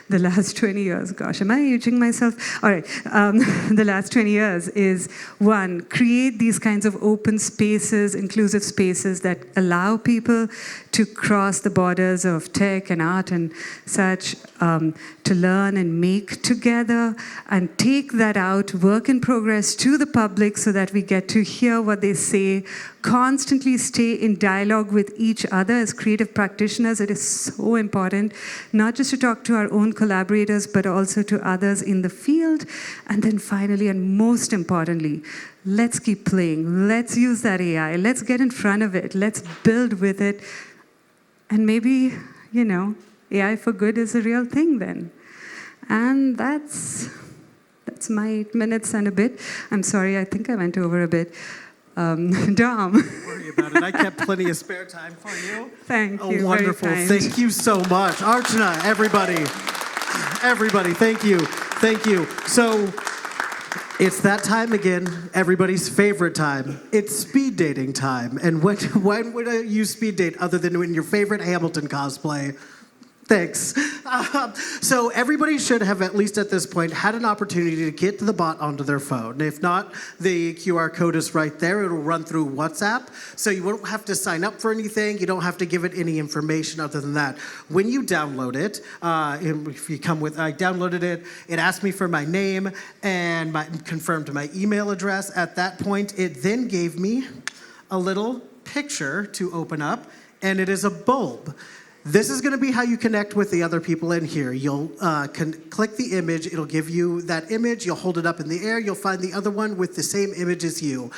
the last 20 years, gosh, am I aging myself? All right, the last 20 years is, one, create these kinds of open spaces, inclusive spaces that allow people to cross the borders of tech and art and such, to learn and make together, and take that out, work in progress, to the public so that we get to hear what they say, constantly stay in dialogue with each other as creative practitioners. It is so important, not just to talk to our own collaborators, but also to others in the field. And then finally, and most importantly, let's keep playing. Let's use that AI. Let's get in front of it. Let's build with it. And maybe, AI for good is a real thing then. And that's my 8 minutes and a bit. I'm sorry, I think I went over a bit. Dom. Don't worry about it. I kept plenty of spare time for you. Thank you. Wonderful. Very kind. Thank you so much. Archana, everybody. Everybody, thank you. Thank you. So it's that time again, everybody's favorite time. It's speed dating time. And when would you speed date other than in your favorite Hamilton cosplay? Thanks. So everybody should have, at least at this point, had an opportunity to get the bot onto their phone. If not, the QR code is right there. It'll run through WhatsApp. So you won't have to sign up for anything. You don't have to give it any information other than that. When you download it, if you come with, I downloaded it, it asked me for my name and confirmed my email address. At that point, it then gave me a little picture to open up, and it is a bulb. This is going to be how you connect with the other people in here. You'll click the image. It'll give you that image. You'll hold it up in the air. You'll find the other one with the same image as you.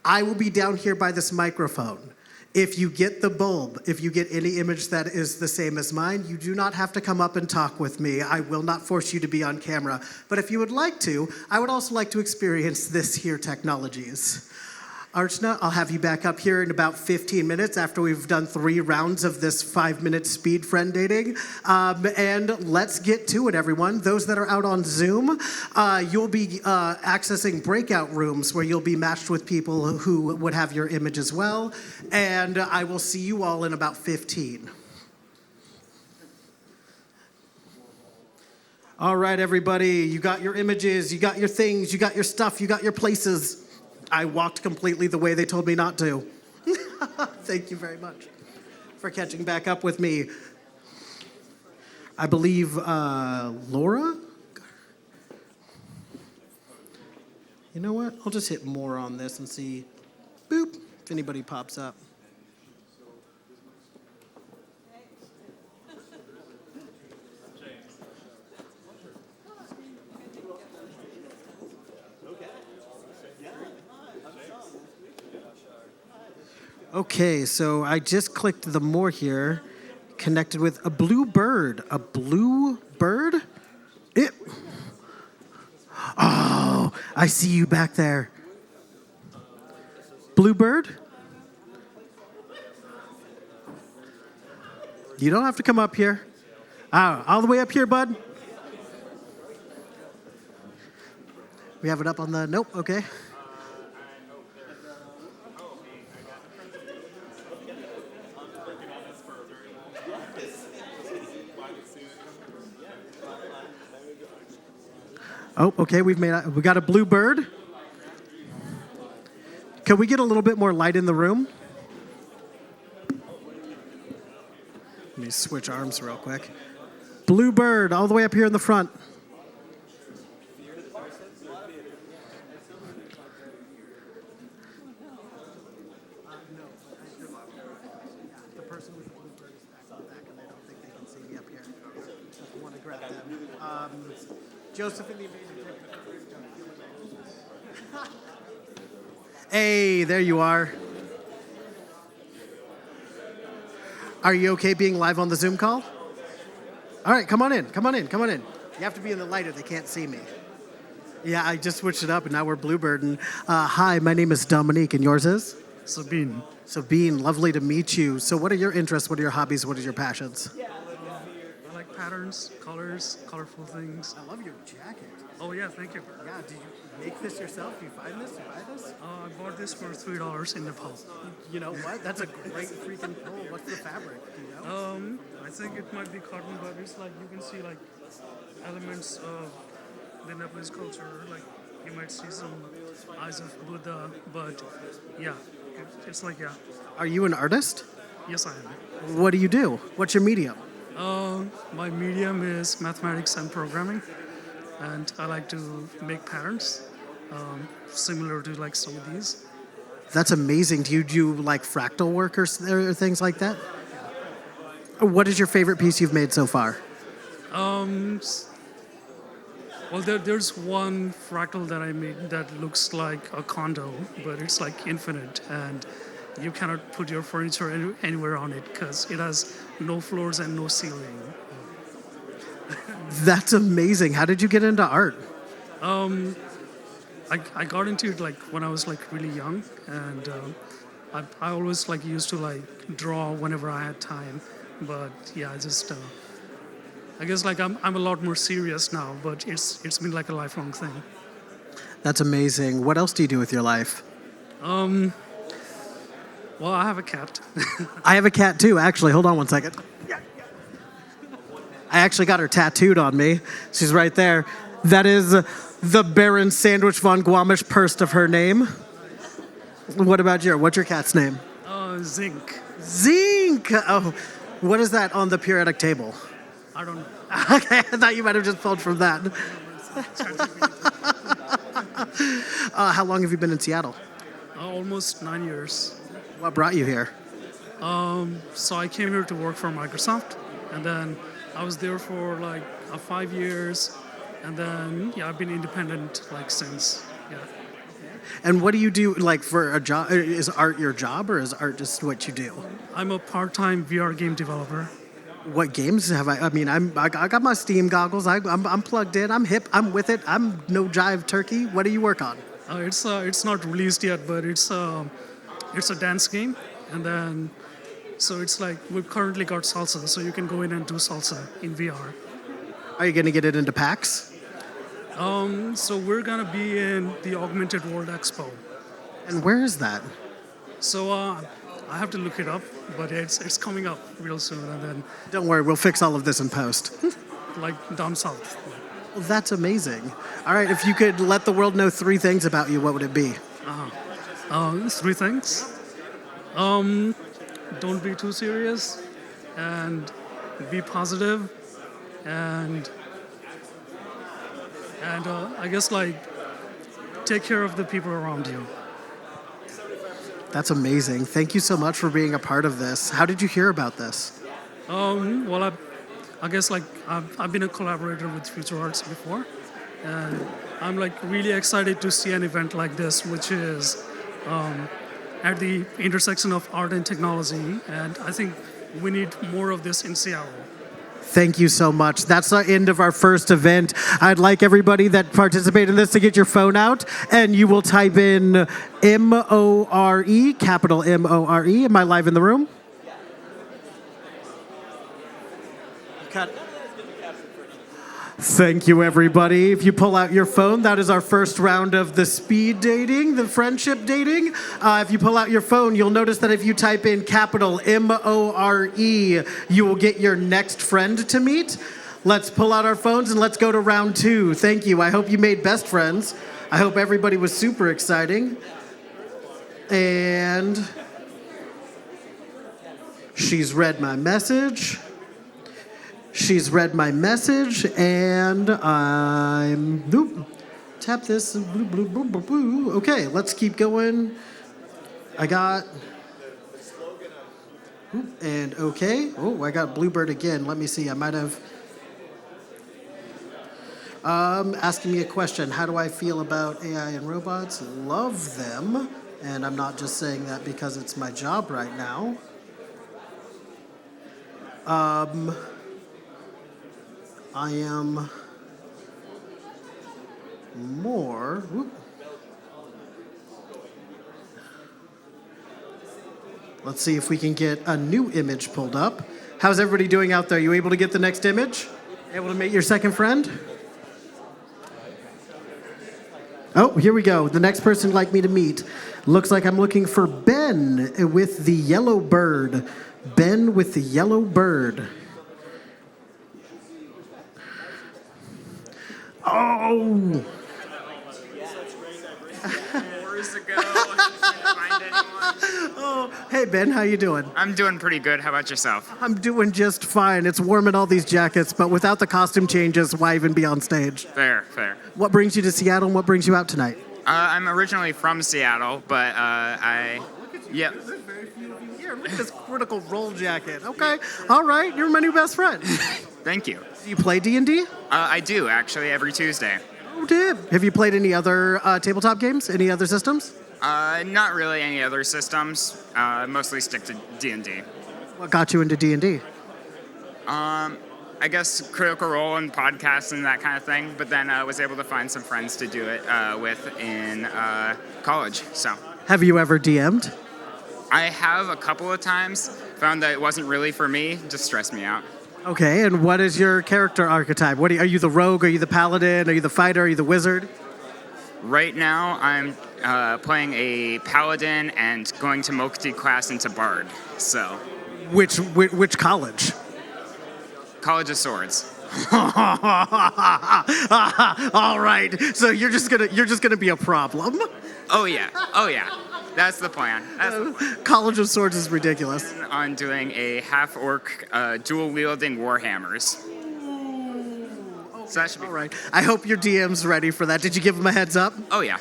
I will be down here by this microphone. If you get the bulb, if you get any image that is the same as mine, you do not have to come up and talk with me. I will not force you to be on camera. But if you would like to, I would also like to experience this here technologies. Archana, I'll have you back up here in about 15 minutes after we've done 3 rounds of this 5-minute speed friend dating. And let's get to it, everyone. Those that are out on Zoom, you'll be accessing breakout rooms where you'll be matched with people who would have your image as well. And I will see you all in about 15. All right, everybody, you got your images, you got your things, you got your stuff, you got your places. I walked completely the way they told me not to. Thank you very much for catching back up with me. I believe Laura? You know what? I'll just hit more on this and see, boop, if anybody pops up. Okay, so I just clicked the more here, connected with a blue bird. A blue bird? It. Oh, I see you back there. Blue bird? You don't have to come up here. All the way up here, bud. We have it up on the, nope, okay. Oh, okay, we got a blue bird. Can we get a little bit more light in the room? Let me switch arms real quick. Blue bird, all the way up here in the front. The person with the blue bird is back on back, and they don't think they can see me up here. I want to grab them. Joseph in the amazing. Hey, there you are. Are you okay being live on the Zoom call? All right, come on in, come on in, come on in. You have to be in the light or they can't see me. Yeah, I just switched it up and now we're Bluebird. And hi, my name is Dominique and yours is? Sabine. Sabine, lovely to meet you. So what are your interests, what are your hobbies, what are your passions? I like patterns, colors, colorful things. I love your jacket. Oh yeah, thank you. Yeah, did you make this yourself? You find this? You buy this? I bought this for $3 in Nepal. You know what? That's a great freaking pull. What's the fabric? Do you know? I think it might be cotton, but it's like you can see like elements of the Nepalese culture. Like you might see some eyes of Buddha, but yeah, it's like yeah. Are you an artist? Yes, I am. What do you do? What's your medium? My medium is mathematics and programming, and I like to make patterns, similar to like some of these. That's amazing. Do you do like fractal work or things like that? What is your favorite piece you've made so far? Well, there's one fractal that I made that looks like a condo, but it's like infinite, and you cannot put your furniture anywhere on it because it has no floors and no ceiling. That's amazing. How did you get into art? I got into it like when I was like really young, and I always like used to like draw whenever I had time. But yeah, I guess like I'm a lot more serious now, but it's been like a lifelong thing. That's amazing. What else do you do with your life? Well, I have a cat. I have a cat too, actually. Hold on one second. I actually got her tattooed on me. She's right there. That is the Baron Sandwich von Guamish Purst of her name. What about what's your cat's name? Zinc. Zinc! Oh, what is that on the periodic table? I don't know. Okay, I thought you might have just pulled from that. How long have you been in Seattle? Almost 9 years. What brought you here? So I came here to work for Microsoft, and then I was there for like 5 years, and then yeah, I've been independent like since. Yeah. And what do you do like for a job? Is art your job or is art just what you do? I'm a part-time VR game developer. What games have I mean, I got my Steam goggles. I'm plugged in. I'm hip. I'm with it. I'm no jive turkey. What do you work on? It's not released yet, but it's a dance game, and then so it's like we've currently got salsa, so you can go in and do salsa in VR. Are you gonna get it into PAX? So we're gonna be in the Augmented World Expo. And where is that? So I have to look it up, but it's coming up real soon, and then Don't worry, we'll fix all of this in post. like down south. Well, that's amazing. All right, if you could let the world know 3 things about you, what would it be? 3 things. Don't be too serious, and be positive, and I guess like take care of the people around you. That's amazing. Thank you so much for being a part of this. How did you hear about this? Well, I guess like I've been a collaborator with Future Arts before, and I'm like really excited to see an event like this, which is at the intersection of art and technology, and I think we need more of this in Seattle. Thank you so much. That's the end of our first event. I'd like everybody that participated in this to get your phone out, and you will type in M-O-R-E, capital M-O-R-E. Am I live in the room? Cut. Thank you, everybody. If you pull out your phone, that is our first round of the speed dating, the friendship dating. If you pull out your phone, you'll notice that if you type in capital M-O-R-E, you will get your next friend to meet. Let's pull out our phones and let's go to round 2. Thank you. I hope you made best friends. I hope everybody was super exciting. And she's read my message. She's read my message, and I'm, tap this, okay, let's keep going. I got, and okay, I got Bluebird again. Let me see, I might have, asking me a question. How do I feel about AI and robots? Love them, and I'm not just saying that because it's my job right now. I am more. Let's see if we can get a new image pulled up. How's everybody doing out there? You able to get the next image? Able to meet your second friend? Oh, here we go. The next person you'd like me to meet. Looks like I'm looking for Ben with the yellow bird. Ben with the yellow bird. Oh! Hours ago, I can't find anyone. Oh, hey Ben, how you doing? I'm doing pretty good. How about yourself? I'm doing just fine. It's warm in all these jackets, but without the costume changes, why even be on stage? Fair, fair. What brings you to Seattle and what brings you out tonight? I'm originally from Seattle, but yep. There's very few of you here. Look at this critical role jacket. Okay, all right, you're my new best friend. Thank you. Do you play D&D? I do, actually, every Tuesday. Oh, did. Have you played any other tabletop games? Any other systems? Not really any other systems. Mostly stick to D&D. What got you into D&D? I guess Critical Role and podcasts and that kind of thing, but then I was able to find some friends to do it with in college, so. Have you ever DM'd? I have a couple of times. Found that it wasn't really for me, just stressed me out. Okay, and what is your character archetype? Are you the rogue? Are you the paladin? Are you the fighter? Are you the wizard? Right now, I'm playing a paladin and going to multi-class into bard. So, Which college? College of Swords. All right, so you're just gonna be a problem. Oh yeah. That's the plan. College of Swords is ridiculous. On doing a half-orc dual-wielding warhammers. So that should be all right. I hope your DM's ready for that. Did you give him a heads up? Oh yeah.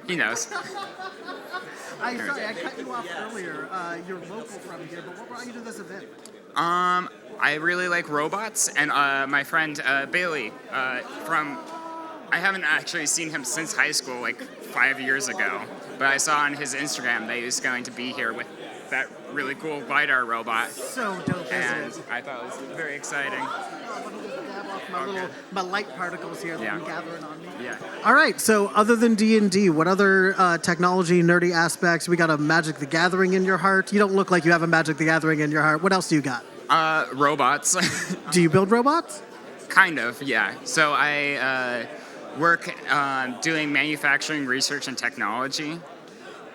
He knows. Sorry, I cut you off earlier. You're local from here, but what brought you to this event? I really like robots, and my friend Bailey I haven't actually seen him since high school, like 5 years ago, but I saw on his Instagram that he was going to be here with that really cool LiDAR robot. So dope, and isn't it? I thought it was very exciting. My light particles here that I'm gathering on me. Yeah. All right, so other than D&D, what other technology, nerdy aspects? We got a Magic the Gathering in your heart. You don't look like you have a Magic the Gathering in your heart. What else do you got? Robots. Do you build robots? Kind of, yeah. So I work doing manufacturing research and technology.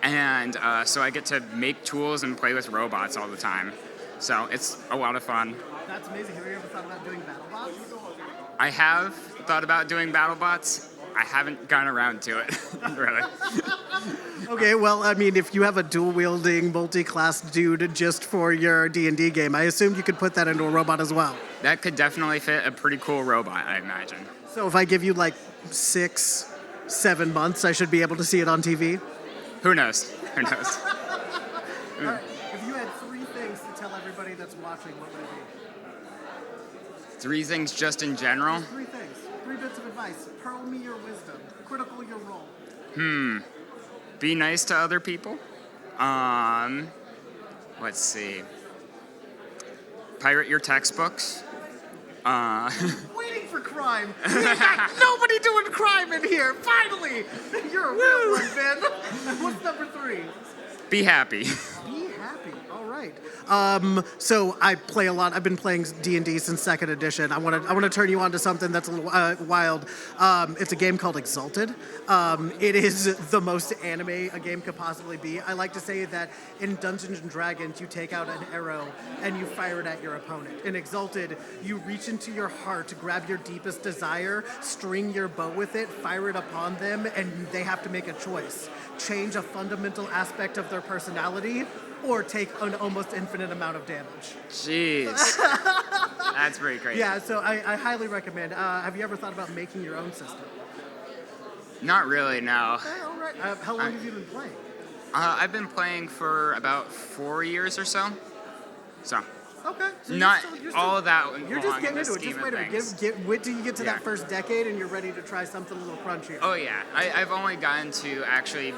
And so I get to make tools and play with robots all the time. So it's a lot of fun. That's amazing. Have you ever thought about doing BattleBots? I have thought about doing BattleBots. I haven't gotten around to it, really. Okay, well, I mean, if you have a dual-wielding, multi-class dude just for your D&D game, I assumed you could put that into a robot as well. That could definitely fit a pretty cool robot, I imagine. So if I give you like 6, 7 months, I should be able to see it on TV? Who knows? Who knows? All right. If you had 3 things to tell everybody that's watching, what would it be? 3 things just in general? 3 things. 3 bits of advice. Pearl me your wisdom. Critical your role. Be nice to other people. Let's see. Pirate your textbooks. Waiting for crime. We ain't got nobody doing crime in here. Finally, you're a real one, Ben. What's number 3? Be happy. Be happy. All right. So I play a lot. I've been playing D&D since 2nd edition. I want to turn you on to something that's a little wild. It's a game called Exalted. It is the most anime a game could possibly be. I like to say that in Dungeons and Dragons, you take out an arrow and you fire it at your opponent. In Exalted, you reach into your heart, grab your deepest desire, string your bow with it, fire it upon them, and they have to make a choice. Change a fundamental aspect of their personality or take an almost infinite amount of damage. Jeez. That's pretty crazy. Yeah, so I highly recommend. Have you ever thought about making your own system? Not really, no. All right. How long have you been playing? I've been playing for about 4 years or so. So, Okay. So not you're all of that You're long just in getting the into it. scheme Just of wait a minute. things. Wait till you get to Yeah. that first decade and you're ready to try something a little crunchier. Oh yeah, I've only gotten to actually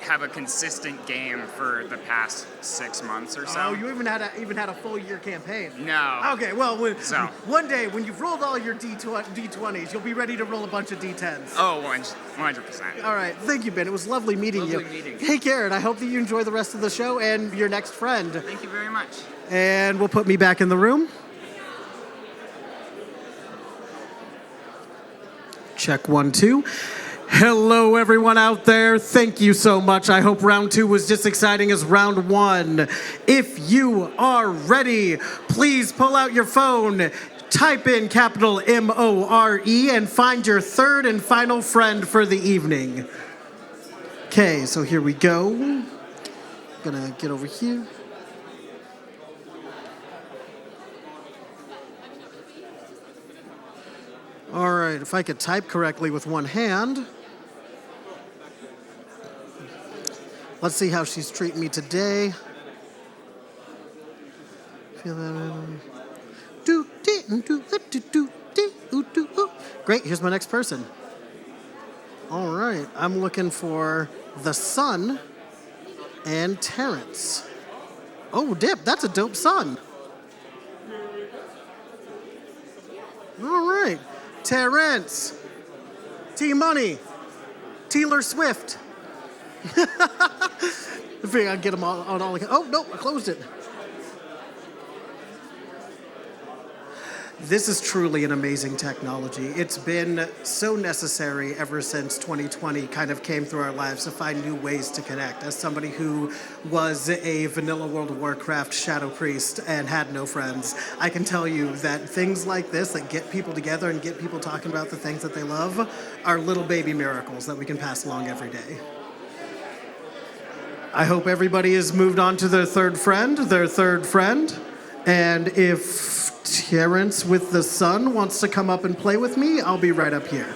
have a consistent game for the past 6 months or so. Oh, you even had a full year campaign. No. Okay, well, So. one day when you've rolled all your D20s, you'll be ready to roll a bunch of D10s. Oh, 100%. All right, thank you, Ben. It was lovely meeting you. Lovely meeting. Hey, Karen, I hope that you enjoy the rest of the show and your next friend. Thank you very much. And we'll put me back in the room. Check 1, 2. Hello, everyone out there. Thank you so much. I hope round 2 was just exciting as round 1. If you are ready, please pull out your phone, type in capital MORE, and find your third and final friend for the evening. Okay, so here we go. Gonna get over here. All right, if I could type correctly with one hand. Let's see how she's treating me today. Feel that. Great, here's my next person. All right, I'm looking for the Sun and Terrence. Oh, Dip, that's a dope son. All right, Terrence, T-Money, Taylor Swift. I figure I'd get them all on all. Oh, no, I closed it. This is truly an amazing technology. It's been so necessary ever since 2020 kind of came through our lives to find new ways to connect. As somebody who was a vanilla World of Warcraft shadow priest and had no friends, I can tell you that things like this that get people together and get people talking about the things that they love are little baby miracles that we can pass along every day. I hope everybody has moved on to their third friend. And if Terrence with the Sun wants to come up and play with me, I'll be right up here.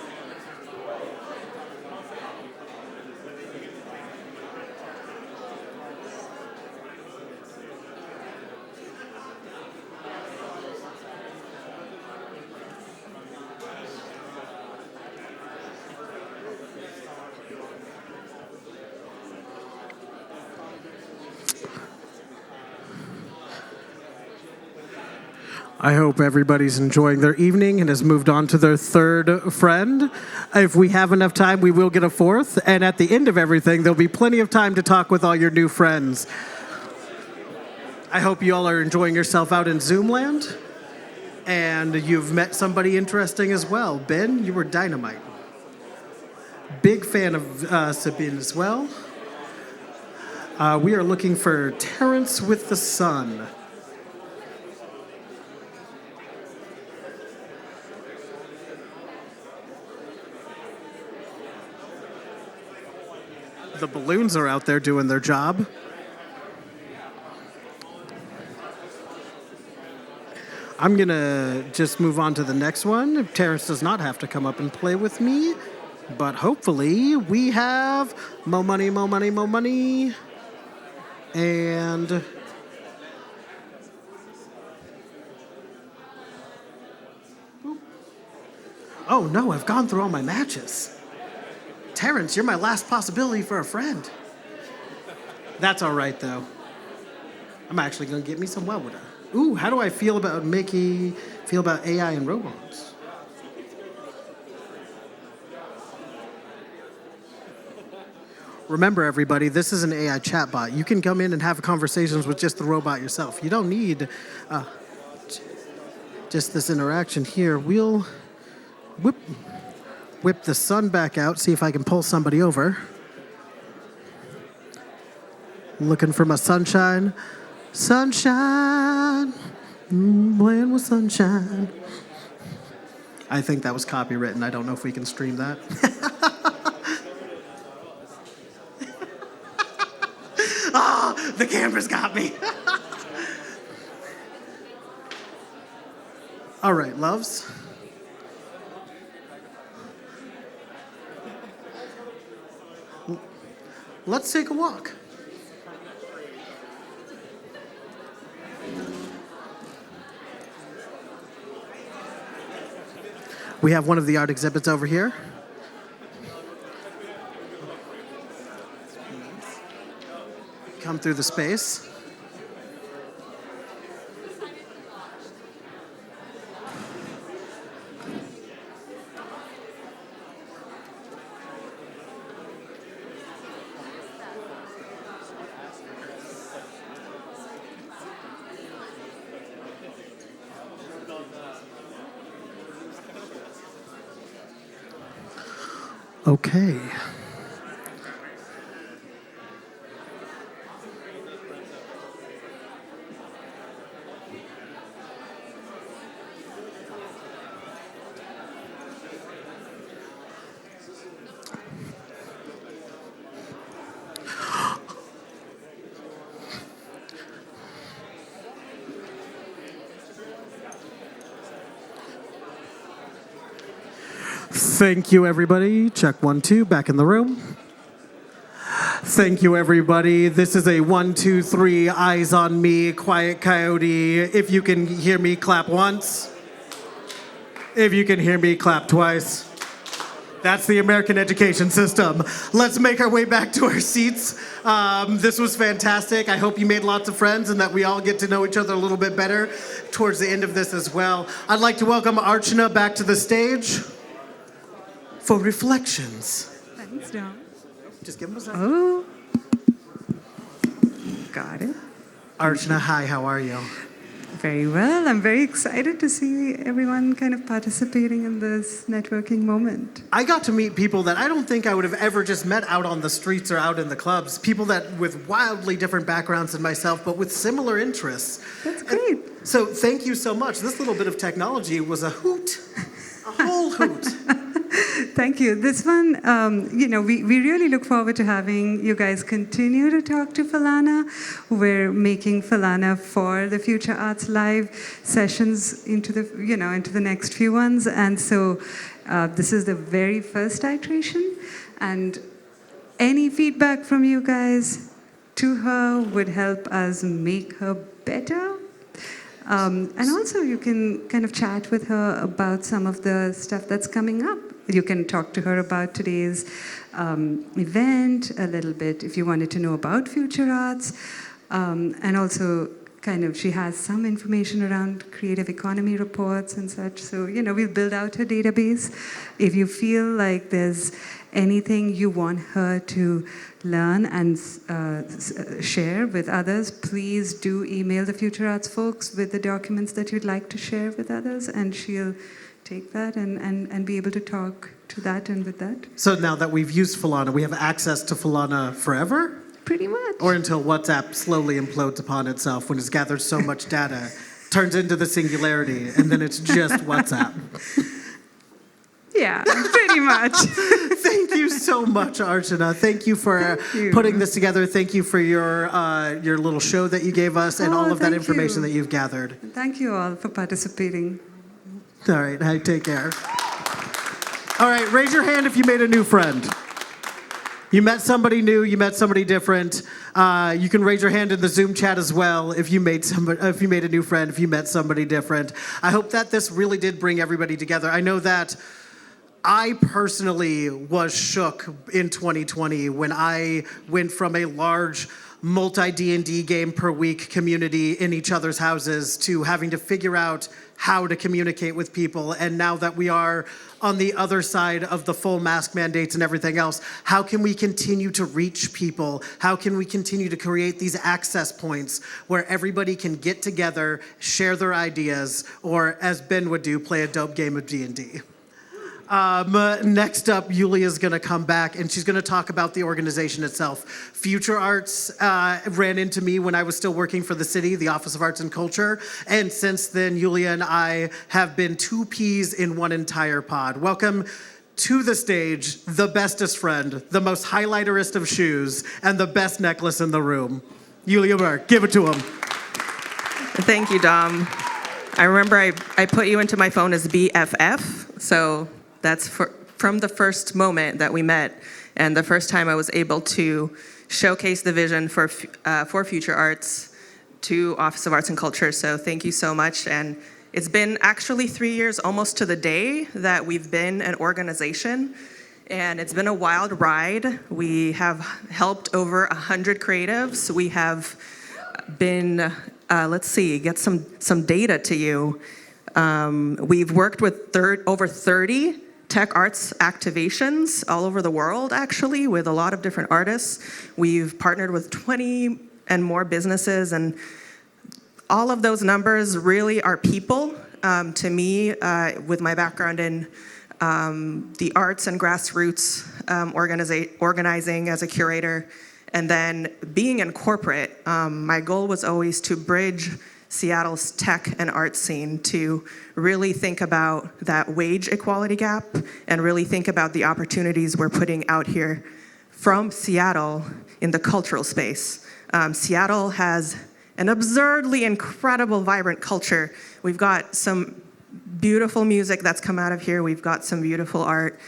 I hope everybody's enjoying their evening and has moved on to their third friend. If we have enough time, we will get a fourth. And at the end of everything, there'll be plenty of time to talk with all your new friends. I hope you all are enjoying yourself out in Zoomland. And you've met somebody interesting as well. Ben, you were dynamite. Big fan of Sabine as well. We are looking for Terrence with the Sun. The balloons are out there doing their job. I'm gonna just move on to the next one. Terrence does not have to come up and play with me, but hopefully we have mo money, and oh no, I've gone through all my matches. Terrence, you're my last possibility for a friend. That's all right, though. I'm actually going to get me some water. Ooh, how do I feel about AI and robots? Remember, everybody, this is an AI chatbot. You can come in and have conversations with just the robot yourself. You don't need just this interaction here. We'll whip the sun back out, see if I can pull somebody over. I'm looking for my sunshine. Sunshine, playing with sunshine. I think that was copywritten. I don't know if we can stream that. Oh, the camera's got me. All right, loves. Let's take a walk. We have one of the art exhibits over here. Come through the space. Okay. Thank you, everybody. Check 1, 2, back in the room. Thank you, everybody. This is a 1, 2, 3, eyes on me, quiet coyote. If you can hear me, clap once. If you can hear me, clap twice. That's the American education system. Let's make our way back to our seats. This was fantastic. I hope you made lots of friends and that we all get to know each other a little bit better towards the end of this as well. I'd like to welcome ARCHANA back to the stage for reflections. Thanks, John. Just give him a second. Oh, got it. ARCHANA, hi, how are you? Very well. I'm very excited to see everyone kind of participating in this networking moment. I got to meet people that I don't think I would have ever just met out on the streets or out in the clubs. People that with wildly different backgrounds than myself, but with similar interests. That's great. So thank you so much. This little bit of technology was a hoot, a whole hoot. Thank you. This one, we really look forward to having you guys continue to talk to FALana. We're making FALana for the Future Arts Live sessions into the next few ones. And so this is the very first iteration. And any feedback from you guys to her would help us make her better. And also you can kind of chat with her about some of the stuff that's coming up. You can talk to her about today's event a little bit if you wanted to know about Future Arts. And also kind of she has some information around creative economy reports and such. So, we'll build out her database. If you feel like there's anything you want her to learn and share with others, please do email the Future Arts folks with the documents that you'd like to share with others, and she'll take that and be able to talk to that and with that. So now that we've used FALana, we have access to FALana forever? Pretty much. Or until WhatsApp slowly implodes upon itself when it's gathered so much data, turns into the singularity, and then it's just WhatsApp. Yeah, pretty much. Thank you so much, Archana. Thank you for putting this together. Thank you for your little show that you gave us and all of that information that you've gathered. Thank you all for participating. All right, hey, take care. All right, raise your hand if you made a new friend. You met somebody new, you met somebody different. You can raise your hand in the Zoom chat as well if you made a new friend, if you met somebody different. I hope that this really did bring everybody together. I know that I personally was shook in 2020 when I went from a large multi-D&D game per week community in each other's houses to having to figure out how to communicate with people. And now that we are on the other side of the full mask mandates and everything else, how can we continue to reach people? How can we continue to create these access points where everybody can get together, share their ideas, or as Ben would do, play a dope game of D&D? Next up, Yulia's gonna come back and she's gonna talk about the organization itself. Future Arts ran into me when I was still working for the city, the Office of Arts and Culture, and since then, Yulia and I have been two peas in one entire pod. Welcome to the stage, the bestest friend, the most highlighterist of shoes, and the best necklace in the room. Yulia Berg, give it to him. Thank you, Dom. I remember I put you into my phone as BFF, so that's from the first moment that we met and the first time I was able to showcase the vision for Future Arts to Office of Arts and Culture. So thank you so much. And it's been actually 3 years almost to the day that we've been an organization. And it's been a wild ride. We have helped over 100 creatives. We have been, let's see, get some data to you. We've worked with over 30 tech arts activations all over the world, actually, with a lot of different artists. We've partnered with 20 and more businesses, and all of those numbers really are people. To me, with my background in the arts and grassroots organizing as a curator, and then being in corporate, my goal was always to bridge Seattle's tech and art scene to really think about that wage equality gap and really think about the opportunities we're putting out here from Seattle in the cultural space. Seattle has an absurdly incredible, vibrant culture. We've got some beautiful music that's come out of here. We've got some beautiful art.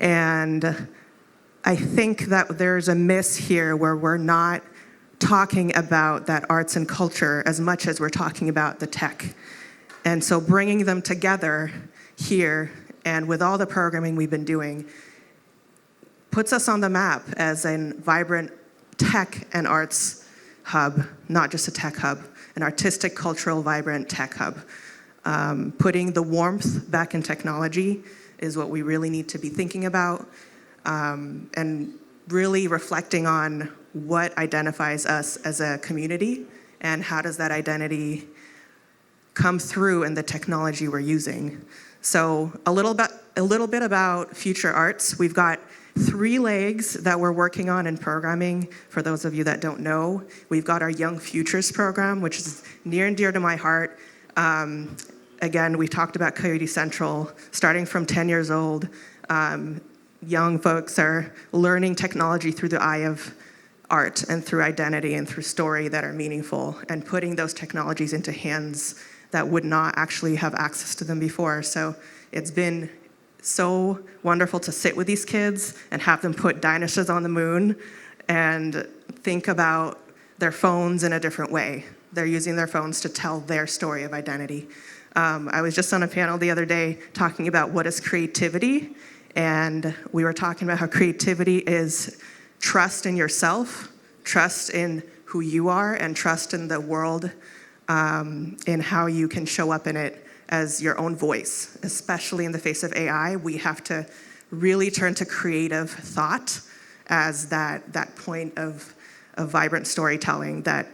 And I think that there's a miss here where we're not talking about that arts and culture as much as we're talking about the tech. And so bringing them together here and with all the programming we've been doing puts us on the map as a vibrant tech and arts hub, not just a tech hub, an artistic, cultural, vibrant tech hub. Putting the warmth back in technology is what we really need to be thinking about, and really reflecting on what identifies us as a community and how does that identity come through in the technology we're using. So a little bit about Future Arts. We've got 3 legs that we're working on in programming. For those of you that don't know, we've got our Young Futures program, which is near and dear to my heart. Again, we talked about Coyote Central, starting from 10 years old. Young folks are learning technology through the eye of art and through identity and through story that are meaningful, and putting those technologies into hands that would not actually have access to them before. So it's been so wonderful to sit with these kids and have them put dinosaurs on the moon and think about their phones in a different way. They're using their phones to tell their story of identity. I was just on a panel the other day talking about what is creativity, and we were talking about how creativity is trust in yourself, trust in who you are, and trust in the world, in how you can show up in it as your own voice. Especially in the face of AI, we have to really turn to creative thought as that point of vibrant storytelling that,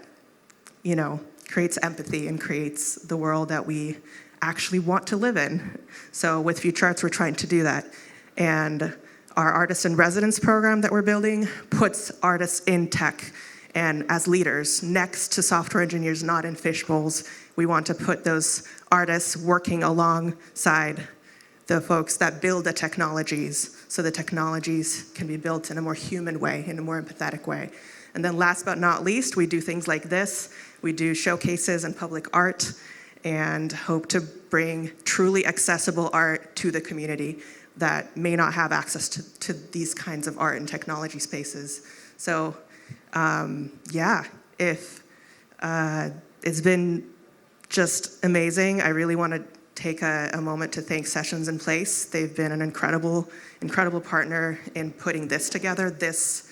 you know, creates empathy and creates the world that we actually want to live in. So with Future Arts, we're trying to do that. And our Artist in Residence program that we're building puts artists in tech and as leaders next to software engineers, not in fishbowls. We want to put those artists working alongside the folks that build the technologies, so the technologies can be built in a more human way, in a more empathetic way. And then last but not least, we do things like this. We do showcases and public art and hope to bring truly accessible art to the community that may not have access to these kinds of art and technology spaces. So yeah, it's been just amazing. I really want to take a moment to thank Sessions in Place. They've been an incredible partner in putting this together. This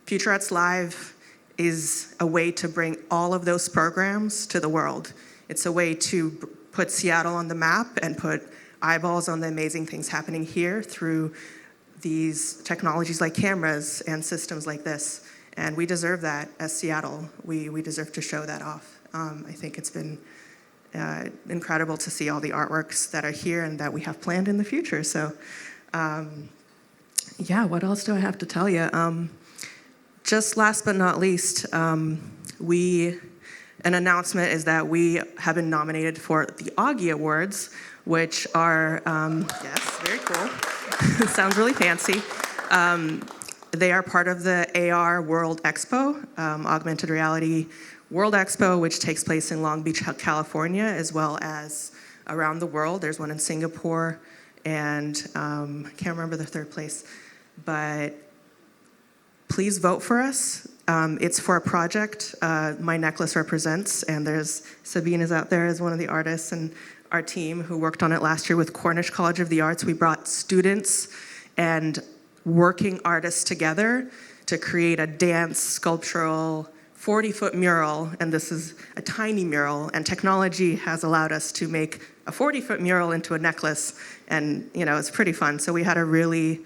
Future Arts Live is a way to bring all of those programs to the world. It's a way to put Seattle on the map and put eyeballs on the amazing things happening here through these technologies like cameras and systems like this. And we deserve that as Seattle. We deserve to show that off. I think it's been incredible to see all the artworks that are here and that we have planned in the future. So yeah, what else do I have to tell you? Just last but not least, an announcement is that we have been nominated for the Augie Awards, which are, yes, very cool. Sounds really fancy. They are part of the AR World Expo, Augmented Reality World Expo, which takes place in Long Beach, California, as well as around the world. There's one in Singapore, and I can't remember the third place. But please vote for us. It's for a project My Necklace represents, and there's Sabine is out there as one of the artists, and our team who worked on it last year with Cornish College of the Arts. We brought students and working artists together to create a dance, sculptural, 40-foot mural, and this is a tiny mural, and technology has allowed us to make a 40-foot mural into a necklace, and it's pretty fun. So we had a really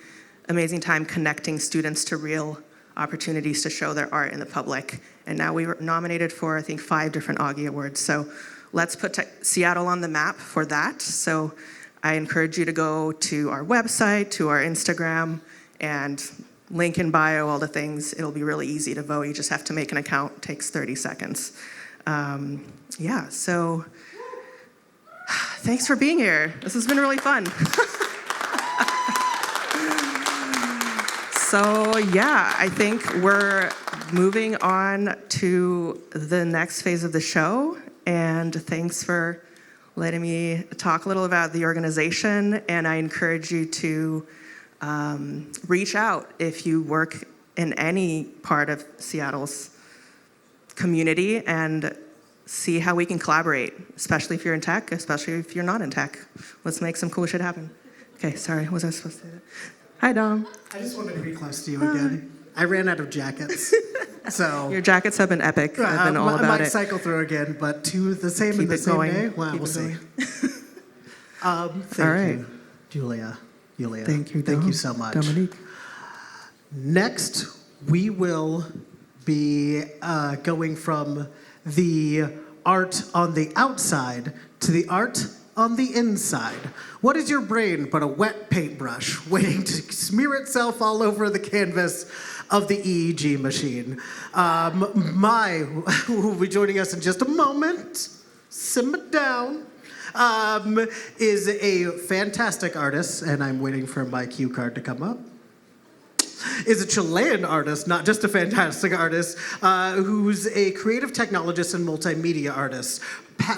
amazing time connecting students to real opportunities to show their art in the public. And now we were nominated for, I think, 5 different Augie Awards. So let's put Seattle on the map for that. So I encourage you to go to our website, to our Instagram, and link in bio, all the things. It'll be really easy to vote. You just have to make an account. It takes 30 seconds. Yeah, so thanks for being here. This has been really fun. So yeah, I think we're moving on to the next phase of the show. And thanks for letting me talk a little about the organization. And I encourage you to reach out if you work in any part of Seattle's community and see how we can collaborate, especially if you're in tech, especially if you're not in tech. Let's make some cool shit happen. Okay, sorry, was I supposed to do that? Hi, Dom. I just wanted to be close to you again. I ran out of jackets, so. Your jackets have been epic. I've been all I about might it. cycle through again, but two the same in the same day? Well, we'll see. Thank you, Julia. Thank you, Thank you so much. Dominique. Next, we will be going from the art on the outside to the art on the inside. What is your brain but a wet paintbrush waiting to smear itself all over the canvas of the EEG machine? Who will be joining us in just a moment, simmer down, is a fantastic artist, and I'm waiting for my cue card to come up. Is a Chilean artist, not just a fantastic artist, who's a creative technologist and multimedia artist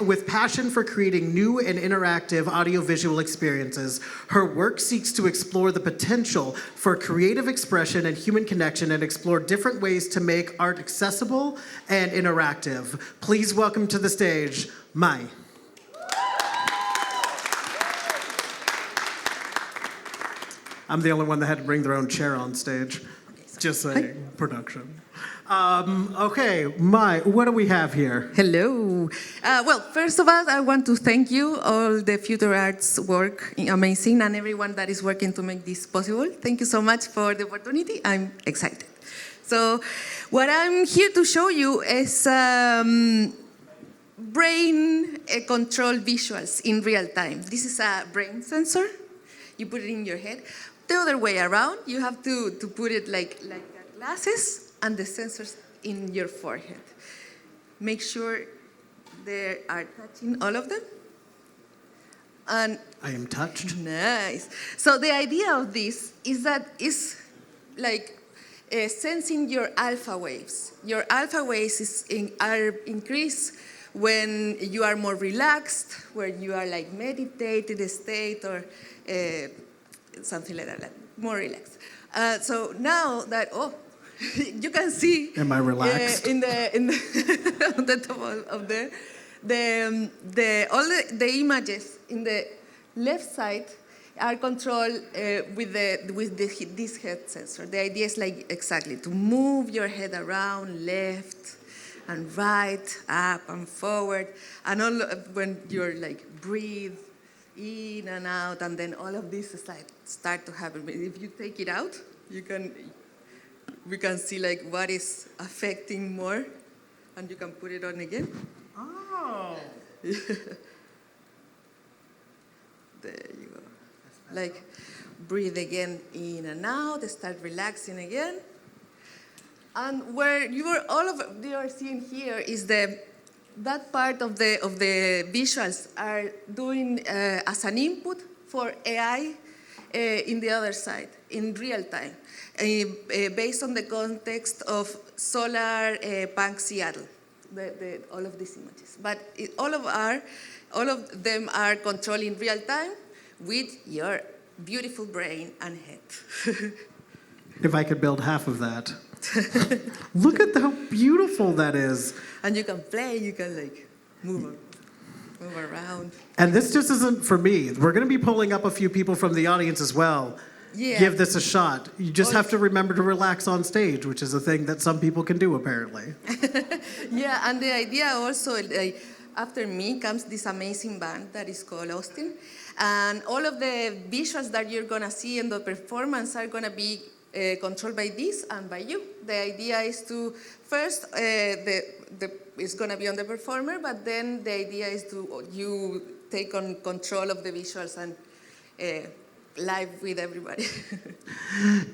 with passion for creating new and interactive audiovisual experiences. Her work seeks to explore the potential for creative expression and human connection and explore different ways to make art accessible and interactive. Please welcome to the stage, Mai. I'm the only one that had to bring their own chair on stage. Just saying, production. Okay, Mai, what do we have here? Hello. Well, first of all, I want to thank you, all the Future Arts work, amazing, and everyone that is working to make this possible. Thank you so much for the opportunity. I'm excited. So, what I'm here to show you is brain control visuals in real time. This is a brain sensor. You put it in your head. The other way around, you have to put it like glasses and the sensors in your forehead. Make sure they are touching all of them. And I am touched. Nice. So the idea of this is that it's like sensing your alpha waves. Your alpha waves are increased when you are more relaxed, where you are like meditated state or something like that, like more relaxed. So now that you can see. Am I relaxed? In the on the top of all the images in the left side are controlled with this head sensor. The idea is like exactly to move your head around, left and right, up and forward, and all when you're like breathe in and out, and then all of this is like start to happen. If you take it out, we can see like what is affecting more, and you can put it on again. Oh. There you go. Like breathe again in and out, start relaxing again. And where you are seeing here is that part of the visuals are doing as an input for AI in the other side, in real time, based on the context of Solar Punk Seattle, all of these images. But all of them are controlled in real time with your beautiful brain and head. If I could build half of that. Look at how beautiful that is. And you can play, you can like move around. And this just isn't for me. We're going to be pulling up a few people from the audience as well. Yeah. Give this a shot. You just have to remember to relax on stage, which is a thing that some people can do apparently. Yeah, and the idea also, like, after me comes this amazing band that is called AUSTEN. And all of the visuals that you're going to see in the performance are going to be controlled by this and by you. The idea is to, first, it's going to be on the performer, but then the idea is to you take on control of the visuals and live with everybody.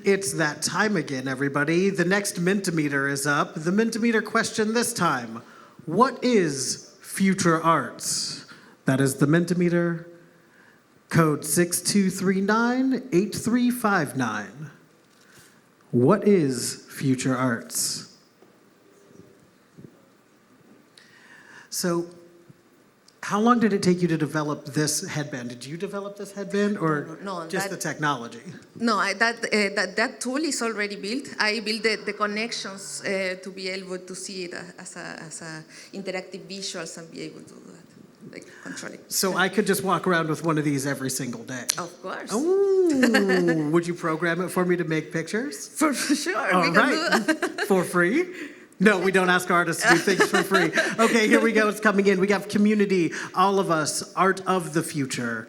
It's that time again, everybody. The next Mentimeter is up. The Mentimeter question this time: what is future arts? That is the Mentimeter, code 6239-8359. What is future arts? So, how long did it take you to develop this headband? Did you develop this headband, or No, just the technology? No, that tool is already built. I built the connections to be able to see it as a interactive visuals and be able to do that, like control it. So I could just walk around with one of these every single day? Of course. Oh, would you program it for me to make pictures? For sure. All we can right. do that. For free? No, we don't ask artists to do things for free. Okay, here we go. It's coming in. We have community, all of us, art of the future.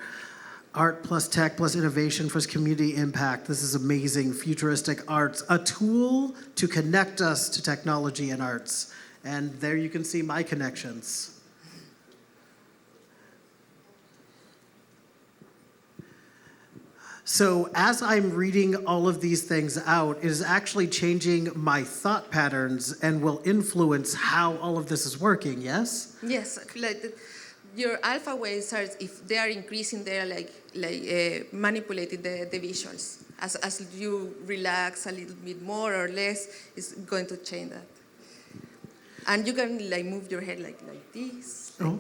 Art plus tech plus innovation plus community impact. This is amazing. Futuristic arts, a tool to connect us to technology and arts. And there you can see my connections. So as I'm reading all of these things out, it is actually changing my thought patterns and will influence how all of this is working, yes? Yes, like your alpha waves are, if they are increasing, they are like manipulating the visuals. As you relax a little bit more or less, it's going to change that. And you can like move your head like this. Oh,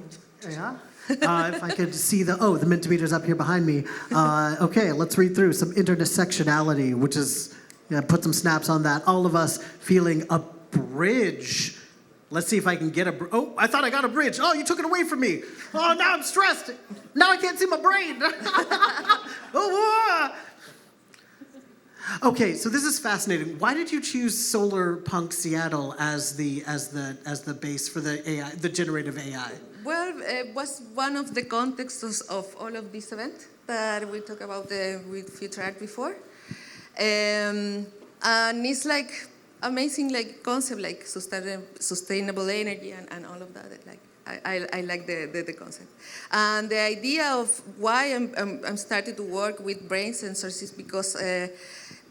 yeah. If I could see the Mentimeter's up here behind me. Okay, let's read through some intersectionality, which is, put some snaps on that. All of us feeling a bridge. Let's see if I can get I thought I got a bridge. Oh, you took it away from me. Oh, now I'm stressed. Now I can't see my brain. Okay, so this is fascinating. Why did you choose Solar Punk Seattle as the base for the AI, the generative AI? Well, it was one of the contexts of all of this event that we talked about with Future Art before. And it's like amazing like concept, like sustainable energy and all of that. Like I like the concept. And the idea of why I'm starting to work with brain sensors is because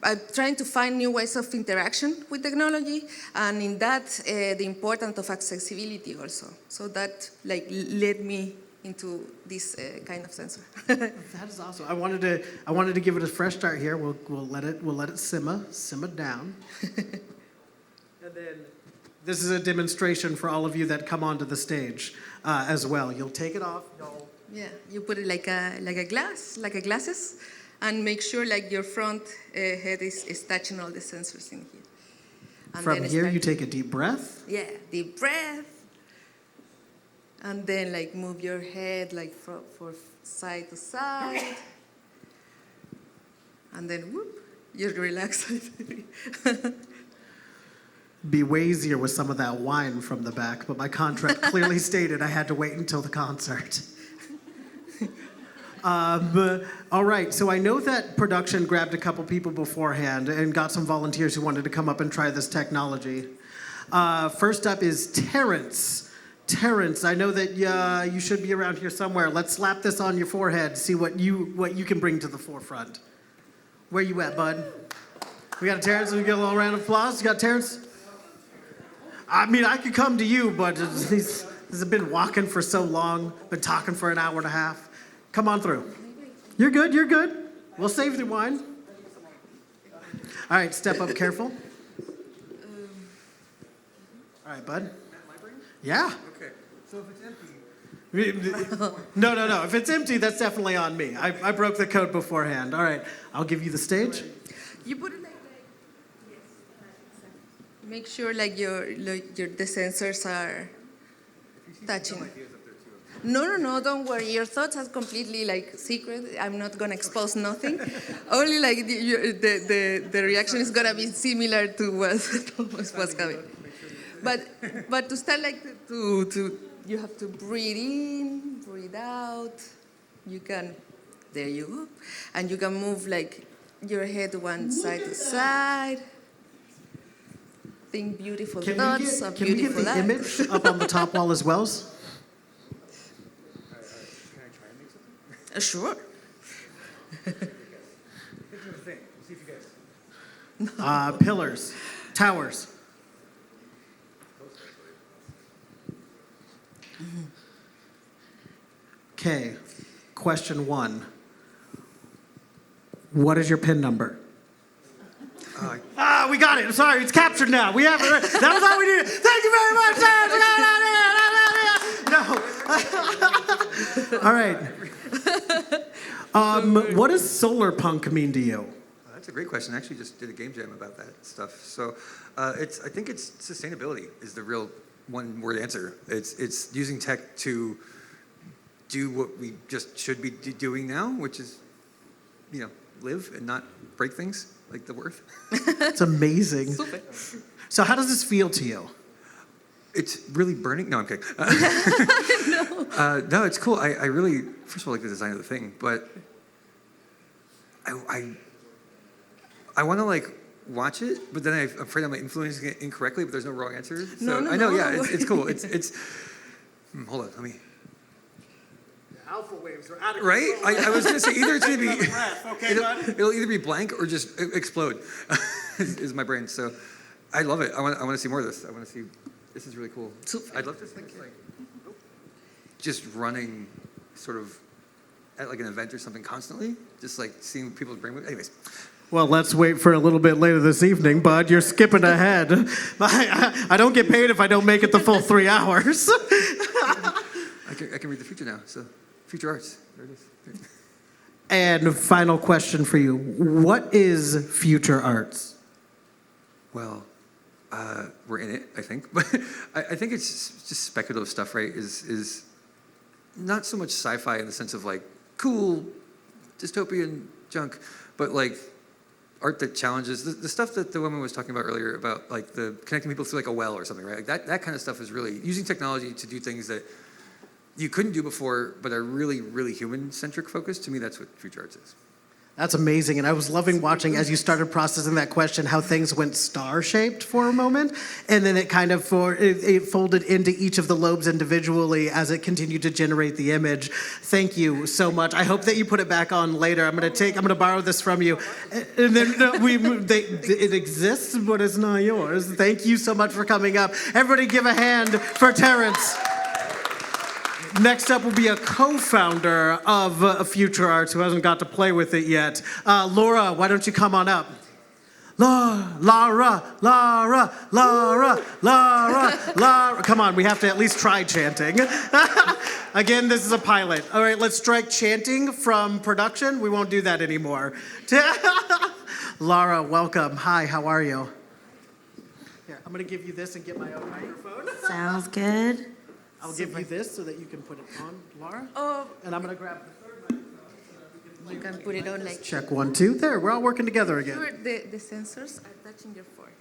I'm trying to find new ways of interaction with technology, and in that, the importance of accessibility also. So that like led me into this kind of sensor. That is awesome. I wanted to give it a fresh start here. We'll let it simmer down. And then this is a demonstration for all of you that come onto the stage as well. You'll take it off. Yeah, you put it like a glasses, and make sure like your front head is touching all the sensors in here. And From here, you take a deep breath. Yeah, deep breath. And then like move your head like for side to side. and then whoop, you're relaxed. Be wazier with some of that wine from the back, but my contract clearly stated I had to wait until the concert. All right, so I know that production grabbed a couple people beforehand and got some volunteers who wanted to come up and try this technology. First up is Terrence. Terrence, I know that you should be around here somewhere. Let's slap this on your forehead, see what you can bring to the forefront. Where you at, bud? We got a Terrence, we get a little round of applause. You got Terrence? I mean, I could come to you, but he's been walking for so long, been talking for an hour and a half. Come on through. You're good, you're good. We'll save the wine. All right, step up careful. All right, bud. Yeah. Okay, so if it's empty. No. If it's empty, that's definitely on me. I broke the code beforehand. All right, I'll give you the stage. You put it like yes. Make sure the sensors are touching. No, don't worry. Your thoughts are completely secret. I'm not gonna expose nothing. Only the reaction is gonna be similar to what was coming. But to start you have to breathe in, breathe out. There you go. And you can move your head one side to side. Think beautiful thoughts of Can we get beautiful the eyes. image up on the top wall as well? Sure. Pillars, towers. Okay, question 1. What is your PIN number? We got it. I'm sorry, it's captured now. We have it. That was all we needed. Thank you very much. No. All right. What does solar punk mean to you? That's a great question. I actually just did a game jam about that stuff. So I think it's sustainability is the real one-word answer. It's using tech to do what we just should be doing now, which is, live and not break things like the earth. It's amazing. So how does this feel to you? It's really burning. No, I'm kidding. No, it's cool. I really, first of all, like the design of the thing, but I want to watch it, but then I'm afraid I'm influencing it incorrectly. But there's no wrong answer. So I know, yeah, it's cool. It's. Hold on, let me. Alpha waves are out of right? I was gonna say either it's gonna be. Okay, it'll either be blank or just explode. is my brain. So I love it. I want to see more of this. I want to see. This is really cool. I'd love to think just running sort of at an event or something constantly, just seeing people's brainwaves. Anyways. Well, let's wait for a little bit later this evening, bud. You're skipping ahead. I don't get paid if I don't make it the full 3 hours. I can read the future now. So, future arts. There it is. And final question for you. What is future arts? Well, we're in it, I think. But I think it's just speculative stuff, right? Is not so much sci-fi in the sense of cool dystopian junk, but art that challenges the stuff that the woman was talking about earlier about the connecting people through a well or something, right? That kind of stuff is really using technology to do things that you couldn't do before, but are really, really human-centric focused. To me, that's what future arts is. That's amazing, and I was loving watching as you started processing that question how things went star-shaped for a moment, and then it kind of it folded into each of the lobes individually as it continued to generate the image. Thank you so much. I hope that you put it back on later. I'm gonna borrow this from you, and then it exists, but it's not yours. Thank you so much for coming up. Everybody, give a hand for Terrence. Next up will be a co-founder of Future Arts who hasn't got to play with it yet. Laura, why don't you come on up? Laura. Come on, we have to at least try chanting. Again, this is a pilot. All right, let's strike chanting from production. We won't do that anymore. Laura, welcome. Hi, how are you? Here, I'm going to give you this and get my own microphone. Sounds good. I'll give you this so that you can put it on, Laura. Oh. And I'm going to grab the third microphone so that we can You can put it on like. Check 1, 2. There, we're all working together again. Sure, the sensors are touching your forehead.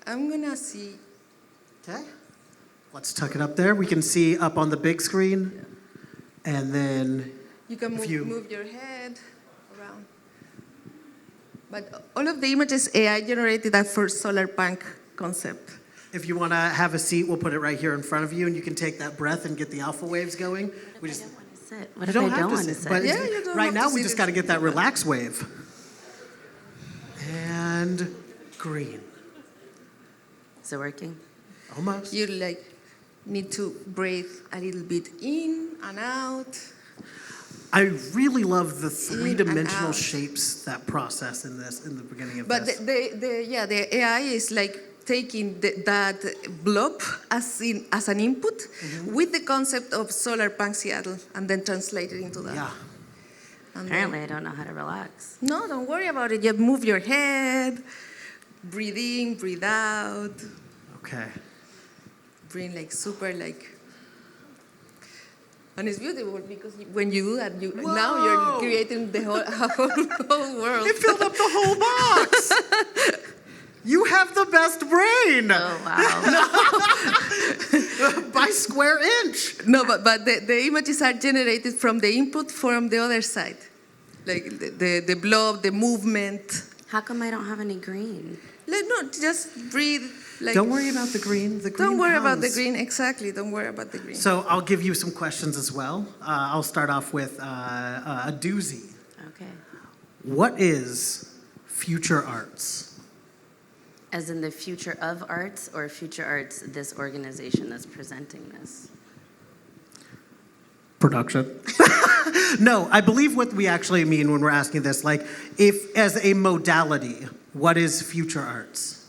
I'm gonna see. Okay. Let's tuck it up there. We can see up on the big screen. And then You can if move, you- move your head around. But all of the images AI generated are for solar punk concept. if you want to have a seat, we'll put it right here in front of you, and you can take that breath and get the alpha waves going. We just, What you if don't I have don't to want to sit, sit? but Yeah, you don't right have now to we sit, just it's got to get that relax wave. And green. Is it working? Almost. You like need to breathe a little bit in and out. I really love the and three-dimensional out. shapes that process in this in the beginning of But this. the AI is like taking that blob as an input Mm-hmm. with the concept of solar punk Seattle and then translate it into that. Yeah. And Apparently, then- I don't know how to relax. No, don't worry about it. Just move your head, breathe in, breathe out, Okay. breathe like super like. And it's beautiful because when you do that, now you're Whoa! creating the whole world. It filled up the whole box. You have the best brain Oh, wow. by square inch. No, but the images are generated from the input from the other side. Like the blob, the movement. How come I don't have any green? Like, no, just breathe. Like, Don't worry about the green. The green Don't worry about the comes. green, exactly. Don't worry about the green. So I'll give you some questions as well. I'll start off with a doozy. Okay. What is future arts? As in the future of arts or future arts, this organization that's presenting this? Production. No, I believe what we actually mean when we're asking this, like, if as a modality, what is future arts?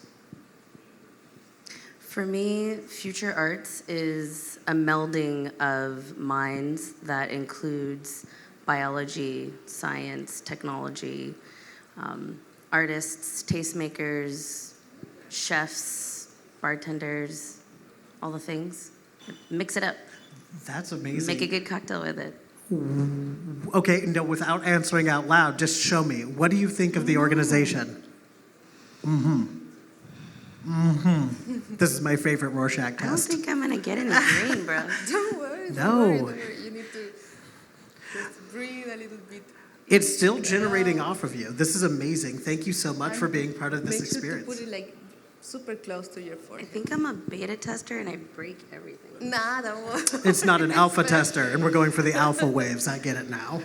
For me, future arts is a melding of minds that includes biology, science, technology, artists, tastemakers, chefs, bartenders, all the things. Mix it up. That's amazing. Make a good cocktail with it. Okay, no, without answering out loud, just show me. What do you think of the organization? This is my favorite Rorschach I don't test. think I'm gonna get any green, bro. Don't worry. No. Don't worry, don't worry. You need to just breathe a little bit. It's still generating off of you. This is amazing. Thank you so much for being part of this Make sure to experience. put it like super close to your I forehead. think I'm a beta tester and I break everything. Nah, don't worry. It's not an alpha tester, and we're going for the alpha waves. I get it now.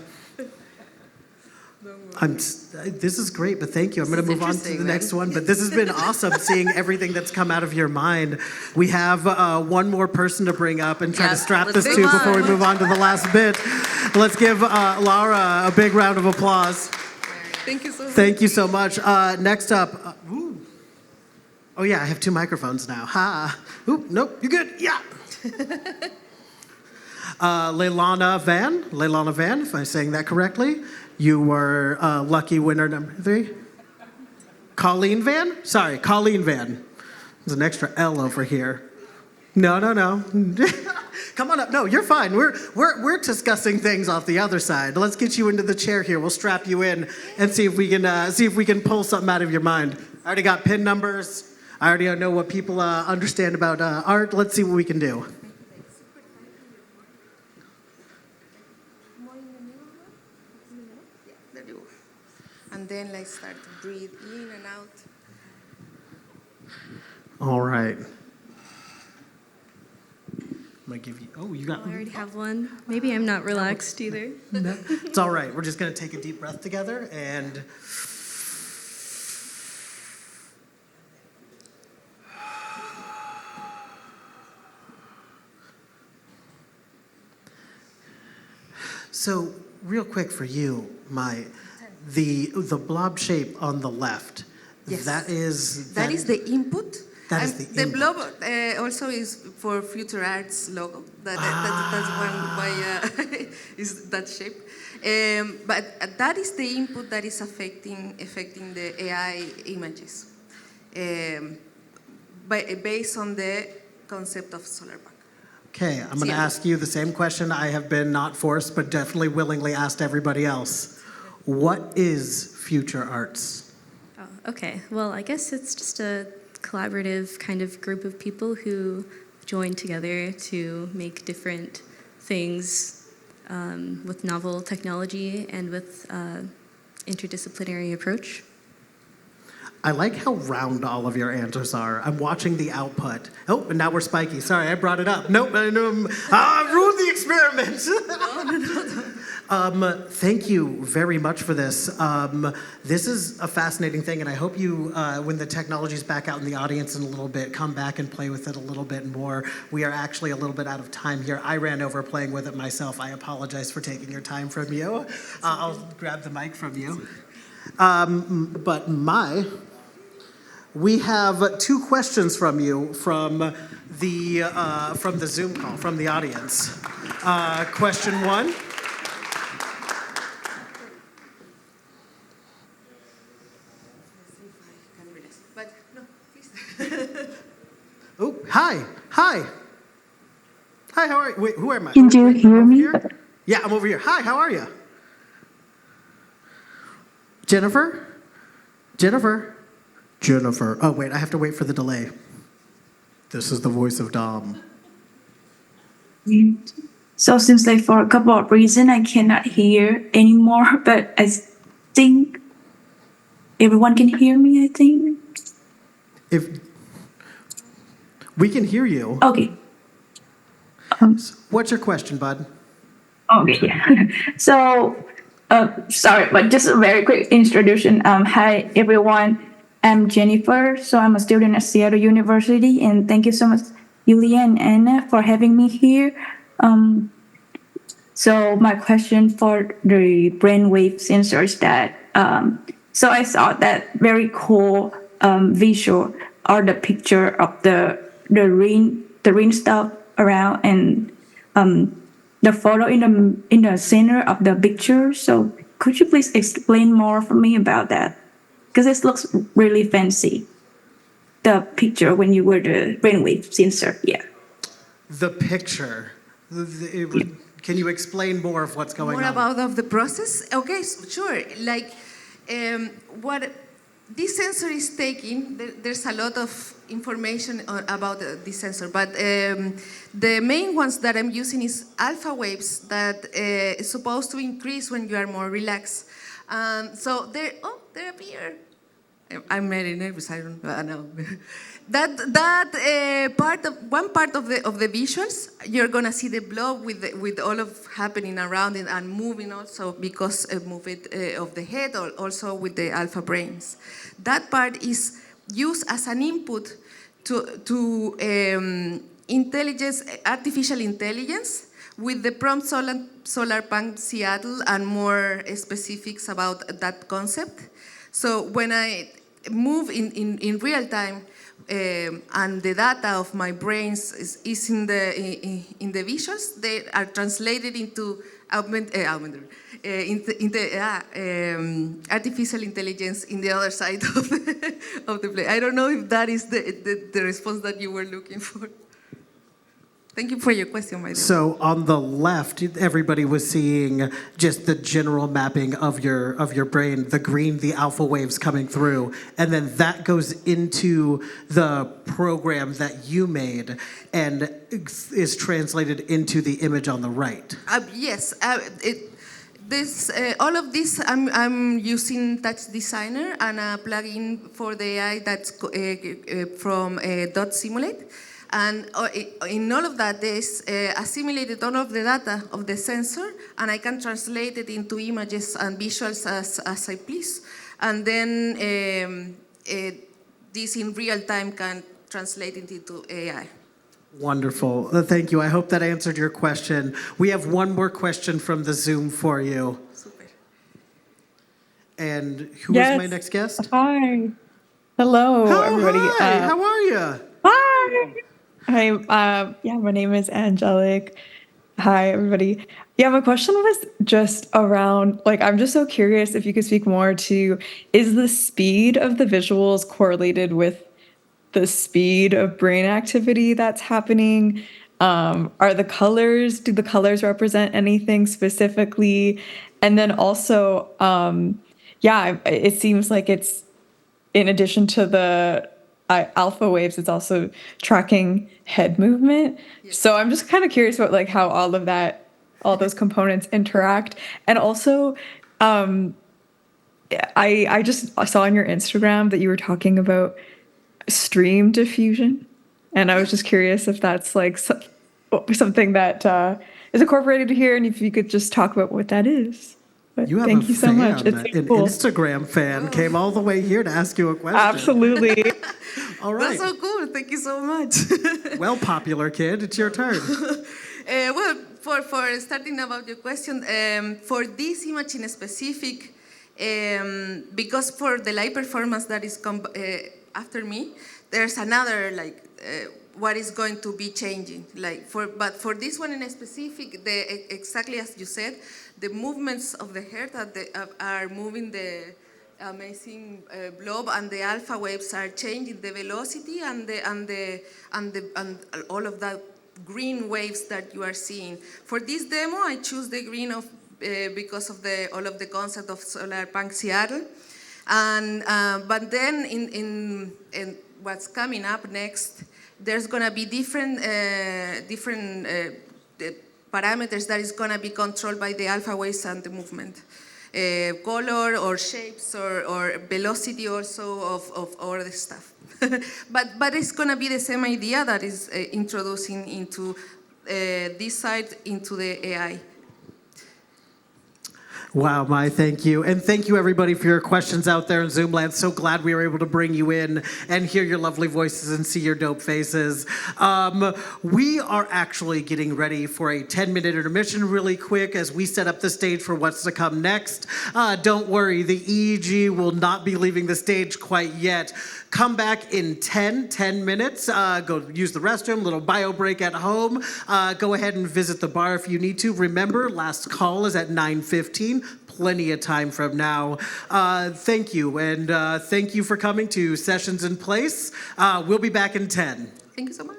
This is great, but thank you. I'm going to This is move on to interesting, the man. next one, but this has been awesome seeing everything that's come out of your mind. We have one more person to bring up and try to Yeah, strap let's this move to before we on. move on to the last bit. Let's give Laura a big round of applause. Thank you so much. Thank you so much. Next up, oh yeah, I have two microphones now. Ha. Ooh, nope, you're good. Yeah. Leilana Van, if I'm saying that correctly. You were lucky winner number 3. Colleen Van? Sorry, Colleen Van. There's an extra L over here. No. Come on up. No, you're fine. We're discussing things off the other side. Let's get you into the chair here. We'll strap you in and see if we can pull something out of your mind. I already got pin numbers. I already know what people understand about art. Let's see what we can do. There you go. And then like start to breathe in and out. All right. I'm gonna give you. Oh, you got. I already have one. Maybe I'm not relaxed either. No, it's all right. We're just gonna take a deep breath together and. So, real quick for you, the blob shape on the left. Yes. That is. That is the input. That is the input. blob also is for Future Arts logo. That's why is that shape. But that is the input that is affecting the AI images, based on the concept of solar punk. Okay, I'm going to ask you the same question I have been not forced, but definitely willingly asked everybody else. What is Future Arts? Oh, okay. Well, I guess it's just a collaborative kind of group of people who join together to make different things with novel technology and with interdisciplinary approach. I like how round all of your answers are. I'm watching the output. Oh, and now we're spiky. Sorry, I brought it up. Nope, I ruined the experiment. Thank you very much for this. This is a fascinating thing, and I hope you, when the technology's back out in the audience in a little bit, come back and play with it a little bit more. We are actually a little bit out of time here. I ran over playing with it myself. I apologize for taking your time from you. I'll grab the mic from you. We have 2 questions from you from the Zoom call, from the audience. Question 1. Oh, hi. Hi, how are you? Wait, who am I? Can you hear me? Yeah, I'm over here. Hi, how are you? Jennifer? Oh, wait, I have to wait for the delay. This is the voice of Dom. So seems like for a couple of reasons I cannot hear anymore, but I think everyone can hear me, I think. If we can hear you. Okay. What's your question, bud? Okay, yeah. So, sorry, but just a very quick introduction. Hi, everyone. I'm Jennifer. So I'm a student at Seattle University, and thank you so much, Yulia and Anna, for having me here. So my question for the brainwave sensor is that, so I saw that very cool visual or the picture of the ring stuff around, and the photo in the center of the picture. So could you please explain more for me about that? Because this looks really fancy. The picture when you were the brainwave sensor, yeah. The picture. Can you explain more of what's going on? More about of the process? Okay, sure. Like what this sensor is taking, there's a lot of information about this sensor, but the main ones that I'm using is alpha waves that is supposed to increase when you are more relaxed. So they appear. I'm very nervous. I don't know. One part of the visuals, you're gonna see the blob with all of happening around it and moving also because of movement of the head, or also with the alpha brains. That part is used as an input to artificial intelligence, with the prompt Solar Punk Seattle and more specifics about that concept. So when I move in real time, and the data of my brains is in the visuals, they are translated into artificial intelligence in the other side of the play. I don't know if that is the response that you were looking for. Thank you for your question, by the way. So on the left, everybody was seeing just the general mapping of your brain, the green, the alpha waves coming through, and then that goes into the program that you made and is translated into the image on the right. Yes. All of this, I'm using Touch Designer and a plugin for the AI that's from Dot Simulate. And in all of that, there's assimilated all of the data of the sensor, and I can translate it into images and visuals as I please. And then this in real time can translate it into AI. Wonderful. Thank you. I hope that answered your question. We have one more question from the Zoom for you. Super. And who is my next guest? Hi. Hello, everybody. Hi. How are you? Hi. Hi. Yeah, my name is Angelic. Hi, everybody. Yeah, my question was just around, like, I'm just so curious if you could speak more to, is the speed of the visuals correlated with the speed of brain activity that's happening? Are the colors, do the colors represent anything specifically? And then also, it seems like it's, in addition to the alpha waves, it's also tracking head movement. So I'm just kind of curious about like how all those components interact. And also, I just saw on your Instagram that you were talking about stream diffusion. And I was just curious if that's like something that is incorporated here, and if you could just talk about what that is. But You have thank a you so fan, much. It's an cool. Instagram fan, came all the way here to ask you a question. Absolutely. All right. That's so cool. Thank you so much. Well, popular kid, it's your turn. Well, for starting about your question, for this image in specific, because for the live performance that is after me, there's another what is going to be changing. But for this one in specific, exactly as you said, the movements of the head that are moving the amazing blob, and the alpha waves are changing the velocity and all of that green waves that you are seeing. For this demo, I choose the green because of all of the concept of Solar Punk Seattle. And but then in what's coming up next, there's gonna be different parameters that is gonna be controlled by the alpha waves and the movement. Color or shapes or velocity also of all the stuff. but it's gonna be the same idea that is introducing into this side into the AI. Wow, Mai, thank you. And thank you, everybody, for your questions out there in Zoom land. So glad we were able to bring you in and hear your lovely voices and see your dope faces. We are actually getting ready for a 10-minute intermission really quick as we set up the stage for what's to come next. Don't worry, the EEG will not be leaving the stage quite yet. Come back in 10 minutes. Go use the restroom, little bio break at home. Go ahead and visit the bar if you need to. Remember, last call is at 9:15. Plenty of time from now. Thank you, and thank you for coming to Sessions in Place. We'll be back in 10. Thank you so much.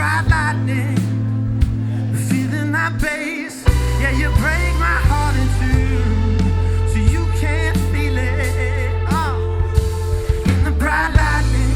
bright lightning, feeling that bass. Yeah, you break my heart in two, so you can't feel it. In the bright lightning.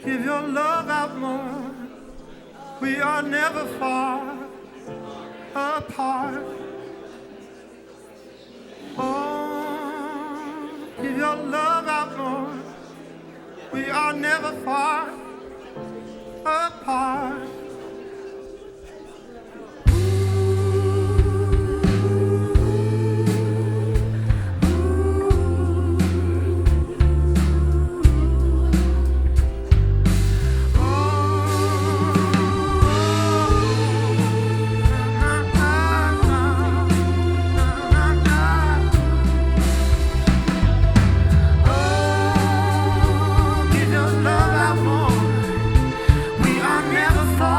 Give your love out more. We are never far apart. Oh, give your love out more. We are never far apart. Give your love out more. We are never far.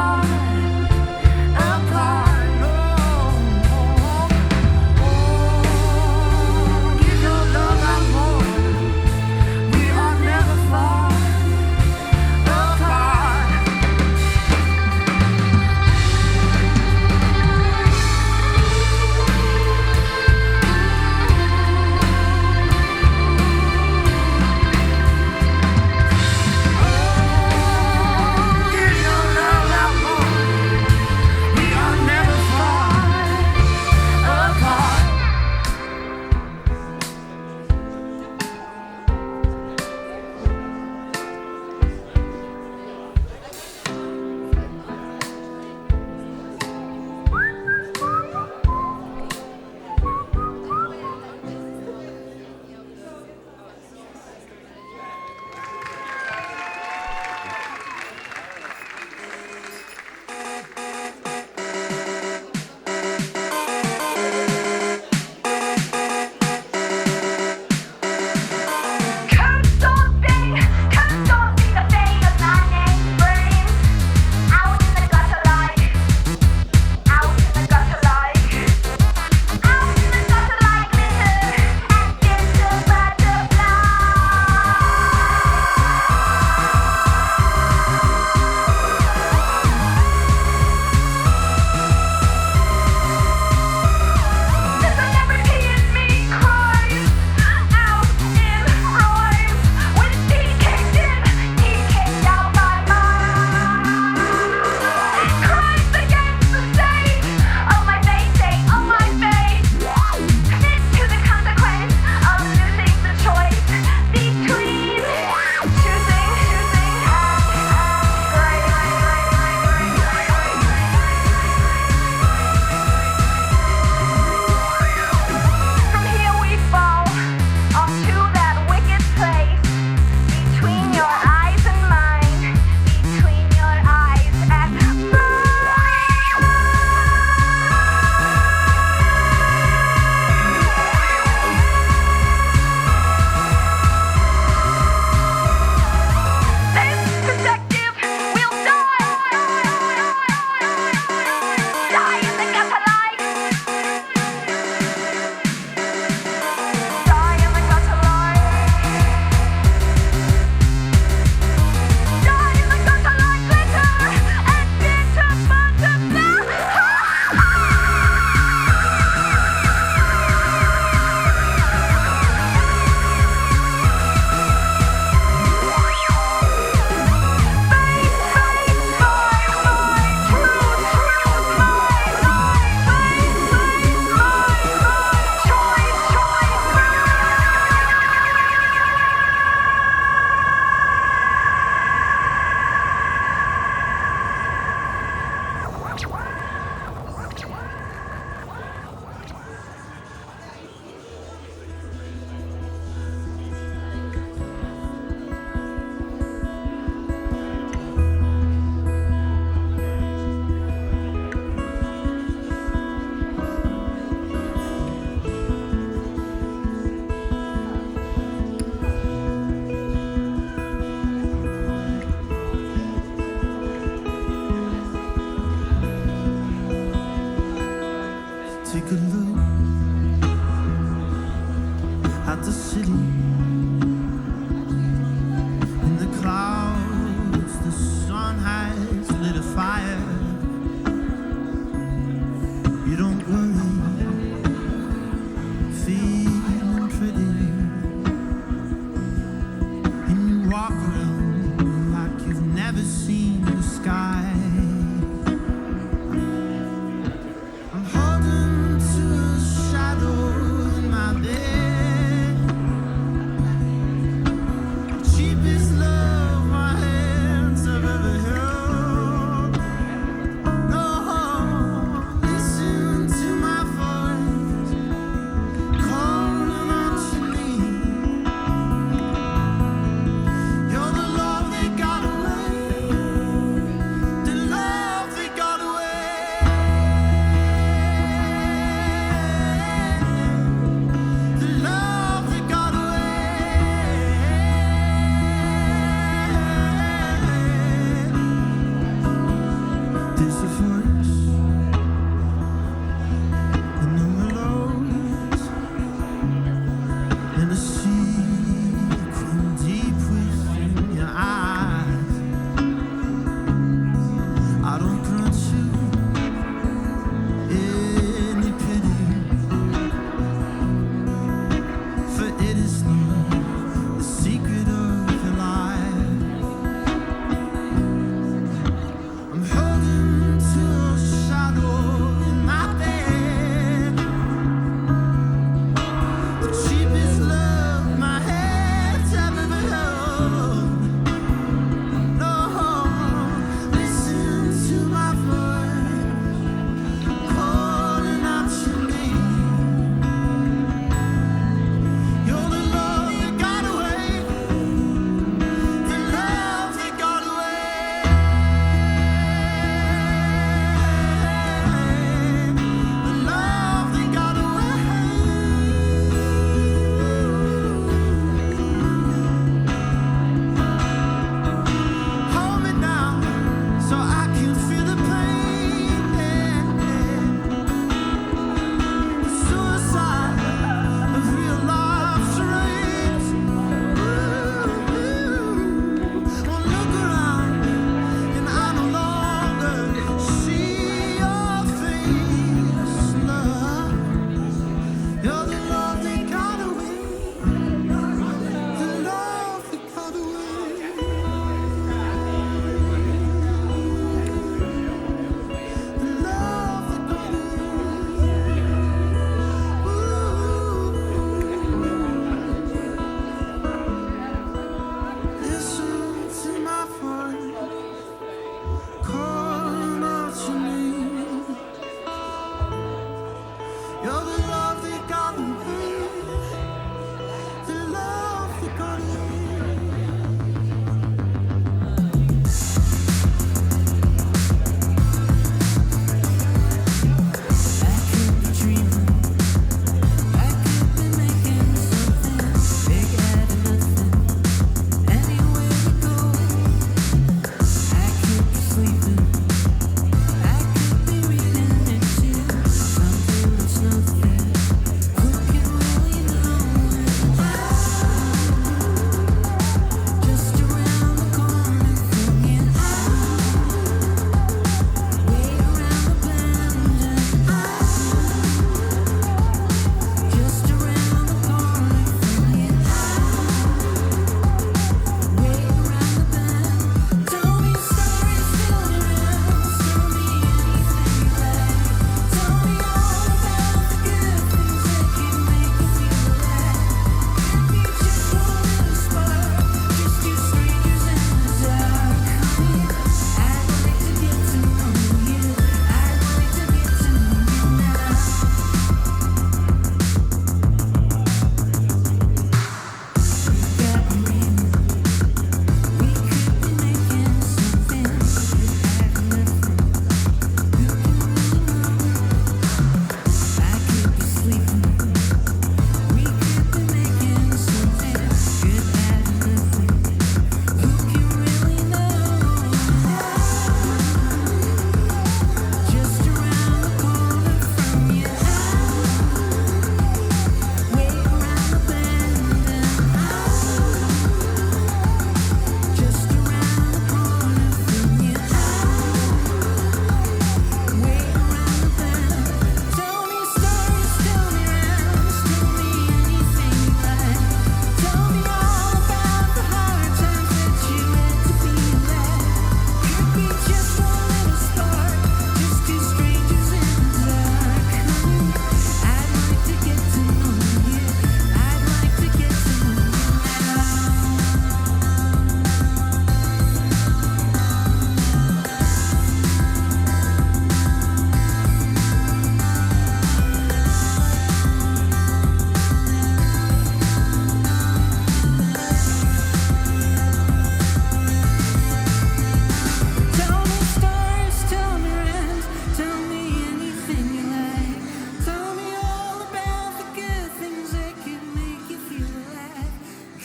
never seen the sky. I'm holding to a shadow in my bed. Cheapest love my hands have ever held. No, listen to my voice calling out to me. You're the love that got away.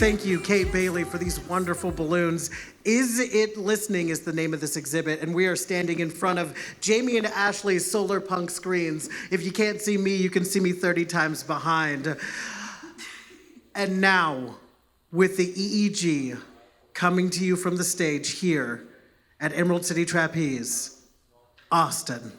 Thank you, Kate Bailey, for these wonderful balloons. Is It Listening is the name of this exhibit, and we are standing in front of Jamie and Ashley's solar punk screens. If you can't see me, you can see me 30 times behind. And now, with the EEG coming to you from the stage here at Emerald City Trapeze, AUSTEN.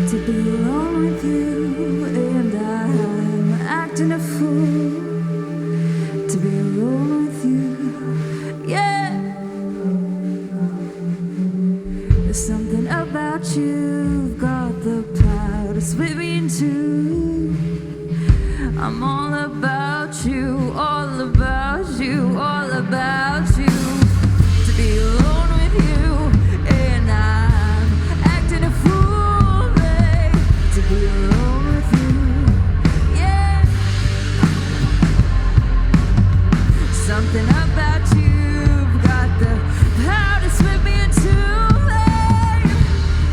To be alone with you, and I'm acting a fool. To be alone with you, yeah. There's something about you, got the power to split me in two. I'm all about you, all about you, all about you. To be alone with you, and I'm acting a fool. To be alone with you, yeah. Something about you got the power to split me in two.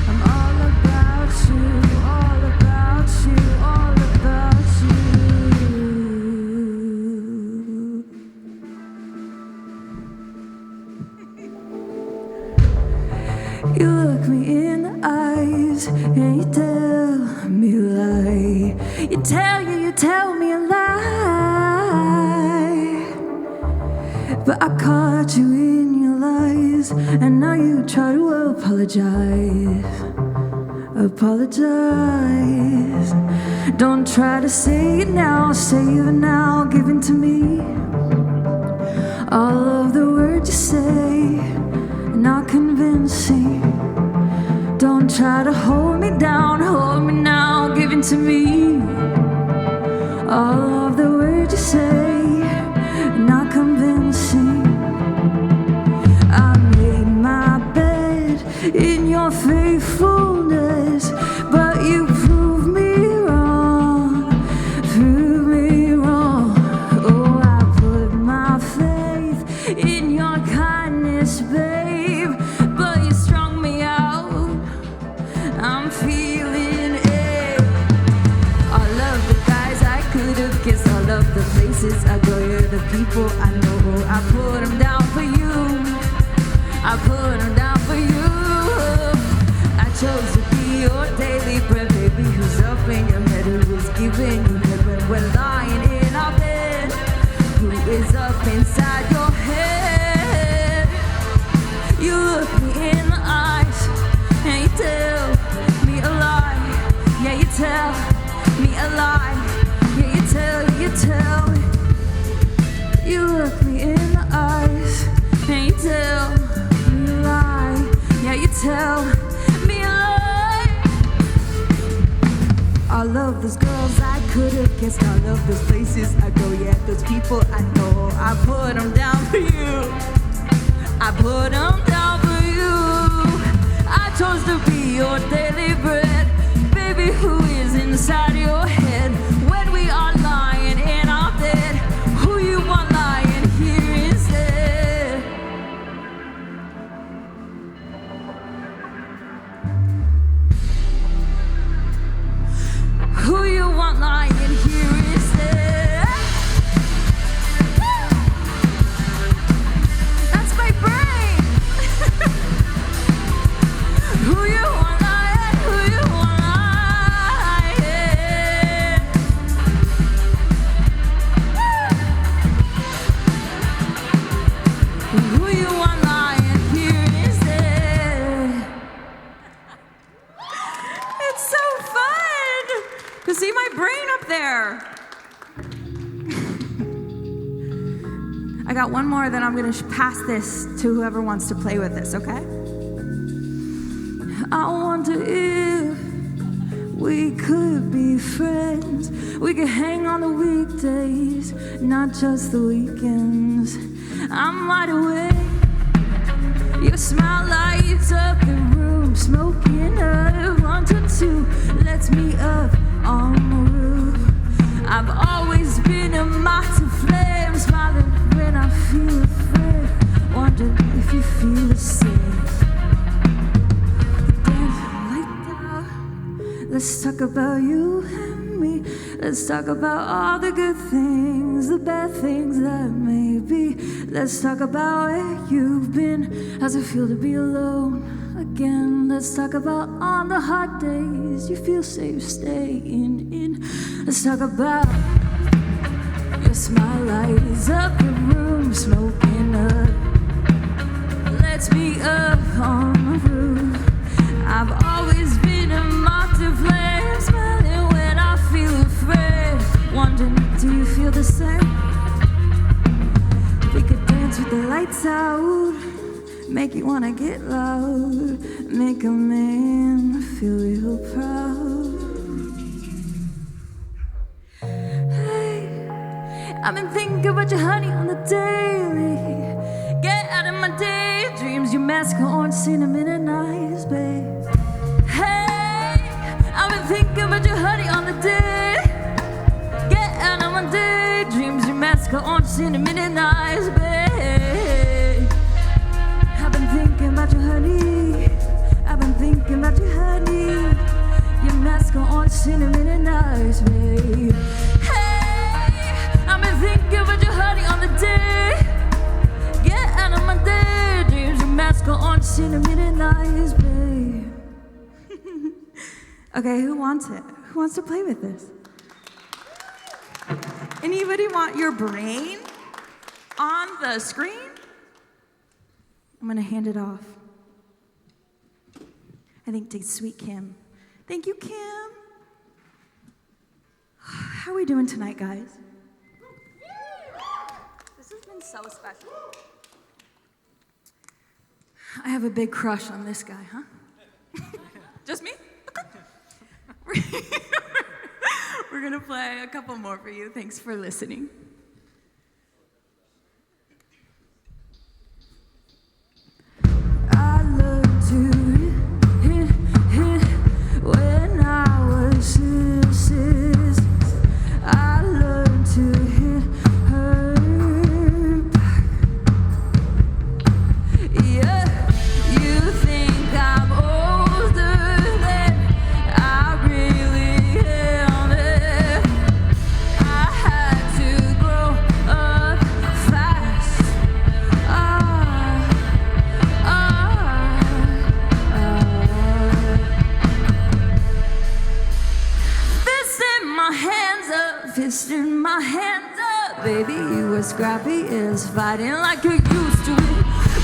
I'm all about you, all about you, all about you. You look me in the eyes and you tell me a lie. You tell me a lie. But I caught you in your lies, and now you try to apologize. Apologize. Don't try to say it now, save it now, give it to me. All of the words you say, not convincing. Don't try to hold me down, hold me now, give it to me. All of the words you say, not convincing. I made my bed in your faithfulness, but you proved me wrong, proved me wrong. Oh, I put my faith in your kindness, babe, but you strung me out. I'm feeling it. All of the guys I could have kissed, all of the places I go, you're the people I know. I put them down for you. I put them down for you. I chose to be your daily bread, baby. Who's up in your head? Who is giving you head when we're lying in our bed? Who is up inside your head? You look me in the eyes and you tell me a lie. Yeah, you tell me a lie. Yeah, you tell. You look me in the eyes and you tell me a lie. Yeah, you tell me a lie. All of those girls I could have kissed, all of those places I go, yeah, those people I know. I put them down for you. I put them down for you. I chose to be your daily bread. Baby, who is inside your head? When we are lying in our bed, who you want lying here instead? Who you want lying here instead? That's my brain. Who you want lying? Who you want lying? Who you want lying here instead? It's so fun to see my brain up there. I got one more, then I'm gonna pass this to whoever wants to play with this, okay? I wonder if we could be friends. We could hang on the weekdays, not just the weekends. I'm wide awake. Your smile lights up the room, smoking up 1 to 2. Let's meet up on the roof. I've always been a moth to flame, smiling when I feel afraid. Wonder if you feel the same. Dancing like that. Let's talk about you and me. Let's talk about all the good things, the bad things that may be. Let's talk about where you've been. How's it feel to be alone again? Let's talk about on the hot days you feel safe staying in. Let's talk about your smile lights up the room, smoking up. Let's be up on the roof. I've always been a moth to flame, smiling when I feel afraid. Wondering, do you feel the same? We could dance with the lights out, make you wanna get loud, make a man feel real proud. Hey, I've been thinking about you, honey, on the daily. Get out of my daydreams, your mask on, cinnamon and ice, babe. Hey, I've been thinking about you, honey, on the day. Get out of my daydreams, your mask on, cinnamon and ice, babe. I've been thinking about you, honey. I've been thinking about you, honey. Your mask on, cinnamon and ice, babe. Hey, I've been thinking about you, honey, on the day. Get out of my daydreams, your mask on, cinnamon and ice, babe. Okay, who wants it? Who wants to play with this? Anybody want your brain on the screen? I'm gonna hand it off. I think to Sweet Kim. Thank you, Kim. How are we doing tonight, guys? This has been so special. I have a big crush on this guy, huh? Just me? We're gonna play a couple more for you. Thanks for listening. I learned to hit when I was 6. I learned to hit her back. Yeah, you think I'm older than I really am. I had to grow up fast. Fist in my hands up, fist in my hands up. Baby, you were scrappy as fighting like you used to.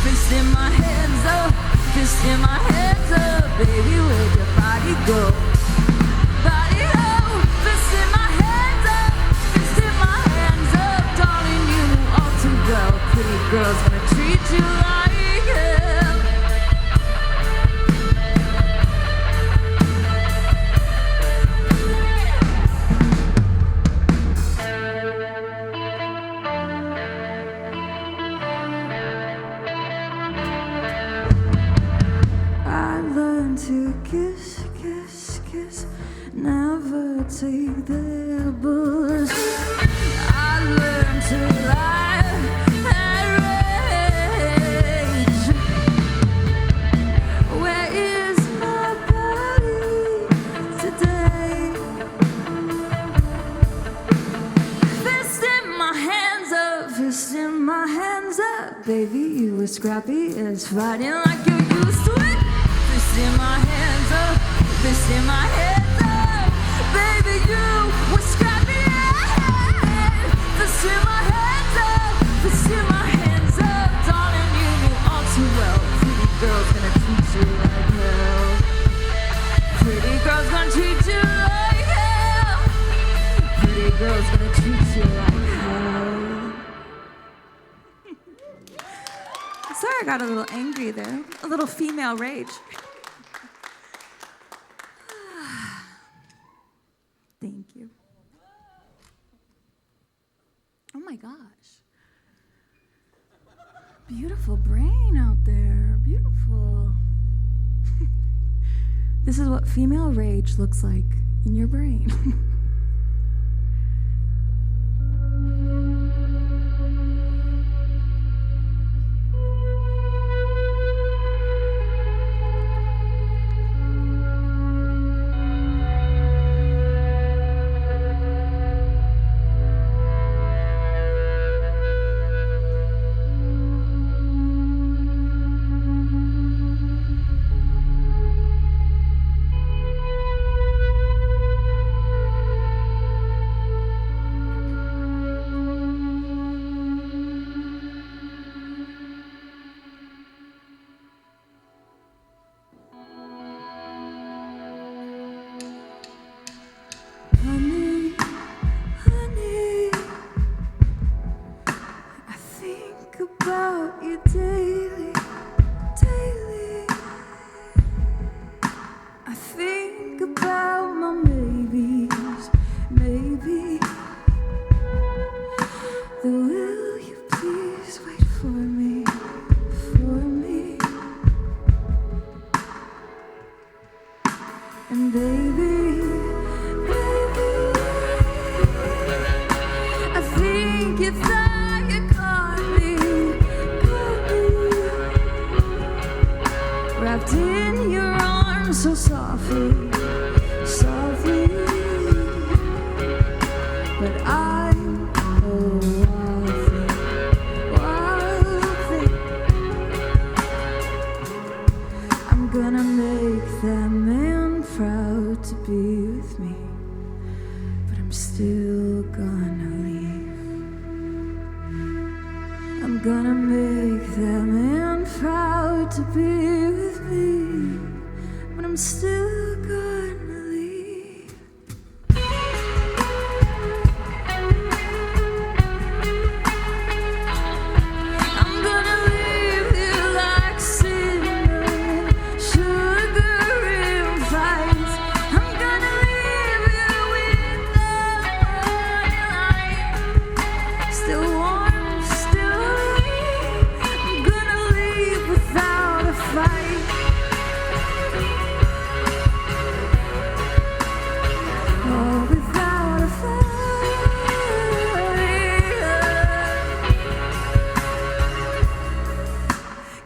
Fist in my hands up, fist in my hands up. Baby, where'd your body go? Body up, fist in my hands up, fist in my hands up. Darling, you knew all too well. Pretty girl's gonna treat you like hell. I learned to kiss, kiss, kiss, never take their bullets. I learned to lie and rage. Where is my body today? Fist in my hands up, fist in my hands up. Baby, you were scrappy as fighting like you used to it. Fist in my hands up, fist in my hands up. Baby, you were scrappy as fist in my hands up, fist in my hands up. Darling, you knew all too well. Pretty girl's gonna treat you like hell. Pretty girl's gonna treat you like hell. Pretty girl's gonna treat you like hell. Sorry, I got a little angry there. A little female rage. Thank you. Oh my gosh. Beautiful brain out there. Beautiful. This is what female rage looks like in your brain. about you daily, daily. I think about my maybes, maybe. Though will you please wait for me, for me? And baby, baby, I think you thought you caught me, wrapped in your arms so softly, softly. But I'm a wild thing. I'm gonna make that man proud to be with me, but I'm still gonna leave. I'm gonna make that man proud to be with me, but I'm still gonna leave. I'm gonna leave you like cinnamon, sugar and spice. I'm gonna leave you with the morning light, still warm, still light. I'm gonna leave without a fight. Oh, without a fight.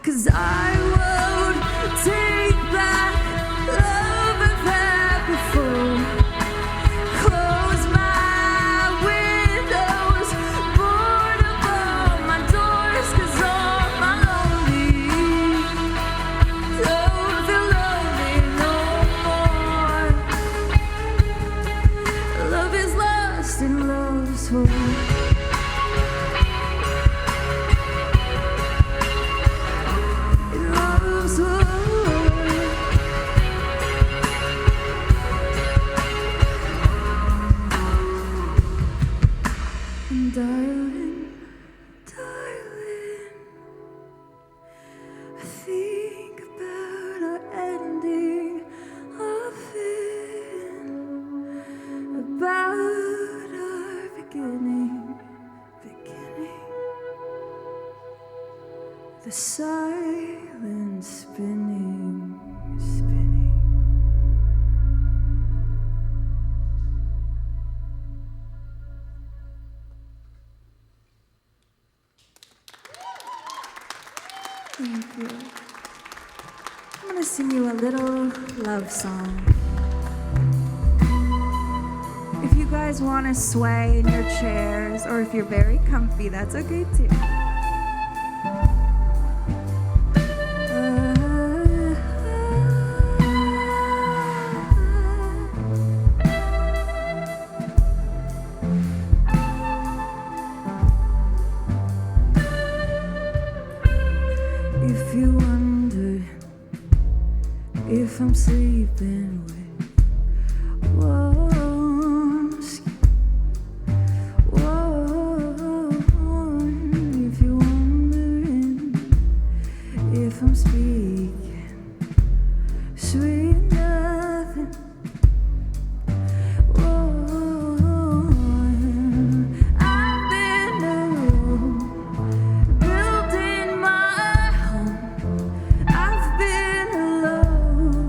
'Cause I won't take back love I've had before. Close my windows, board up all my doors, 'cause all my lonely don't feel lonely no more. Love is lost and love's whole. Love's whole. And darling, darling, I think about our ending of it, about our beginning, beginning. The silence spinning, spinning. Thank you. I'm gonna sing you a little love song. If you guys want to sway in your chairs, or if you're very comfy, that's okay too. If you wonder if I'm sleeping with warm skin, warm. If you're wondering if I'm speaking sweet nothing, I've been alone, building my home. I've been alone.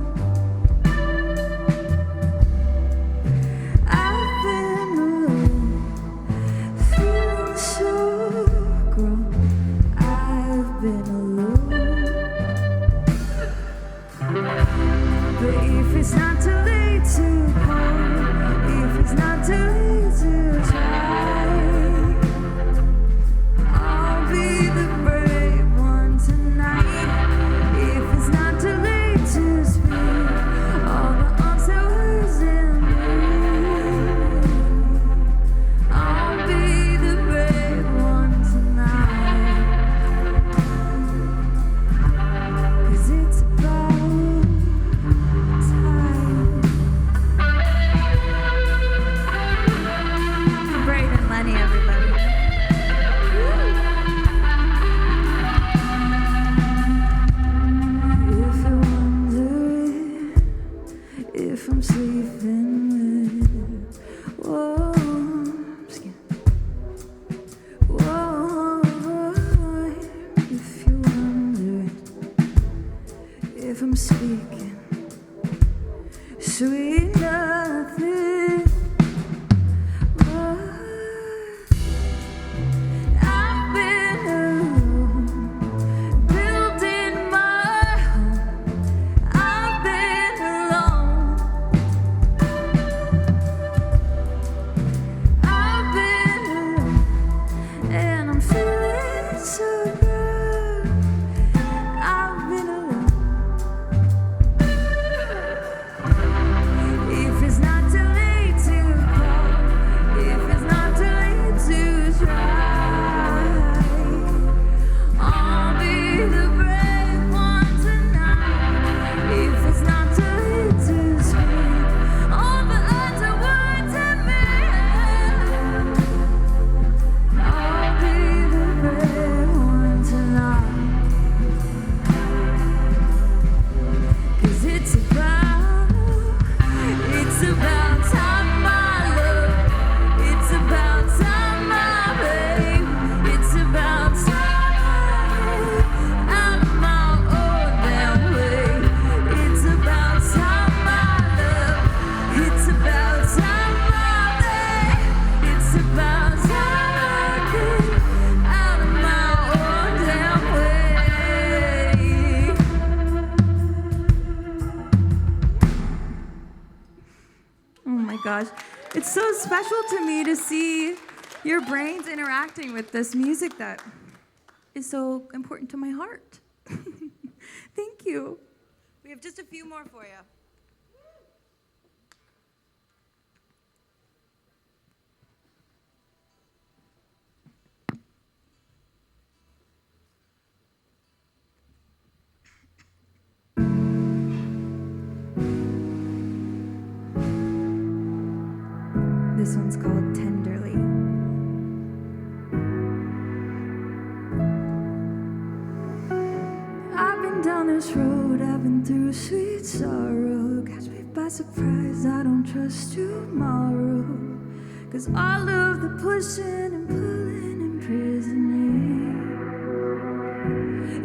gosh. It's so special to me to see your brains interacting with this music that is so important to my heart. Thank you. We have just a few more for you. This one's called Tenderly. I've been down this road, I've been through sweet sorrow. Catch me by surprise, I don't trust tomorrow. 'Cause all of the pushing and pulling imprison me.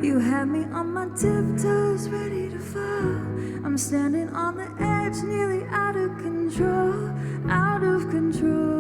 You had me on my tiptoes, ready to fall. I'm standing on the edge, nearly out of control, out of control.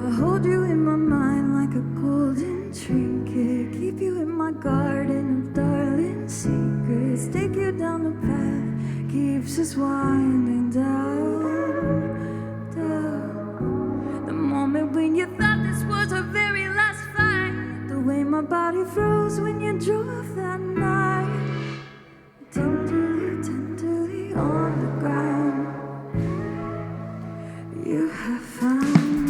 I hold you in my mind like a golden trinket, keep you in my garden of darling secrets, take you down the path, keeps us winding down, down. The moment when you thought this was our very last fight, the way my body froze when you drove that night. Tenderly, tenderly on the ground, you have found me.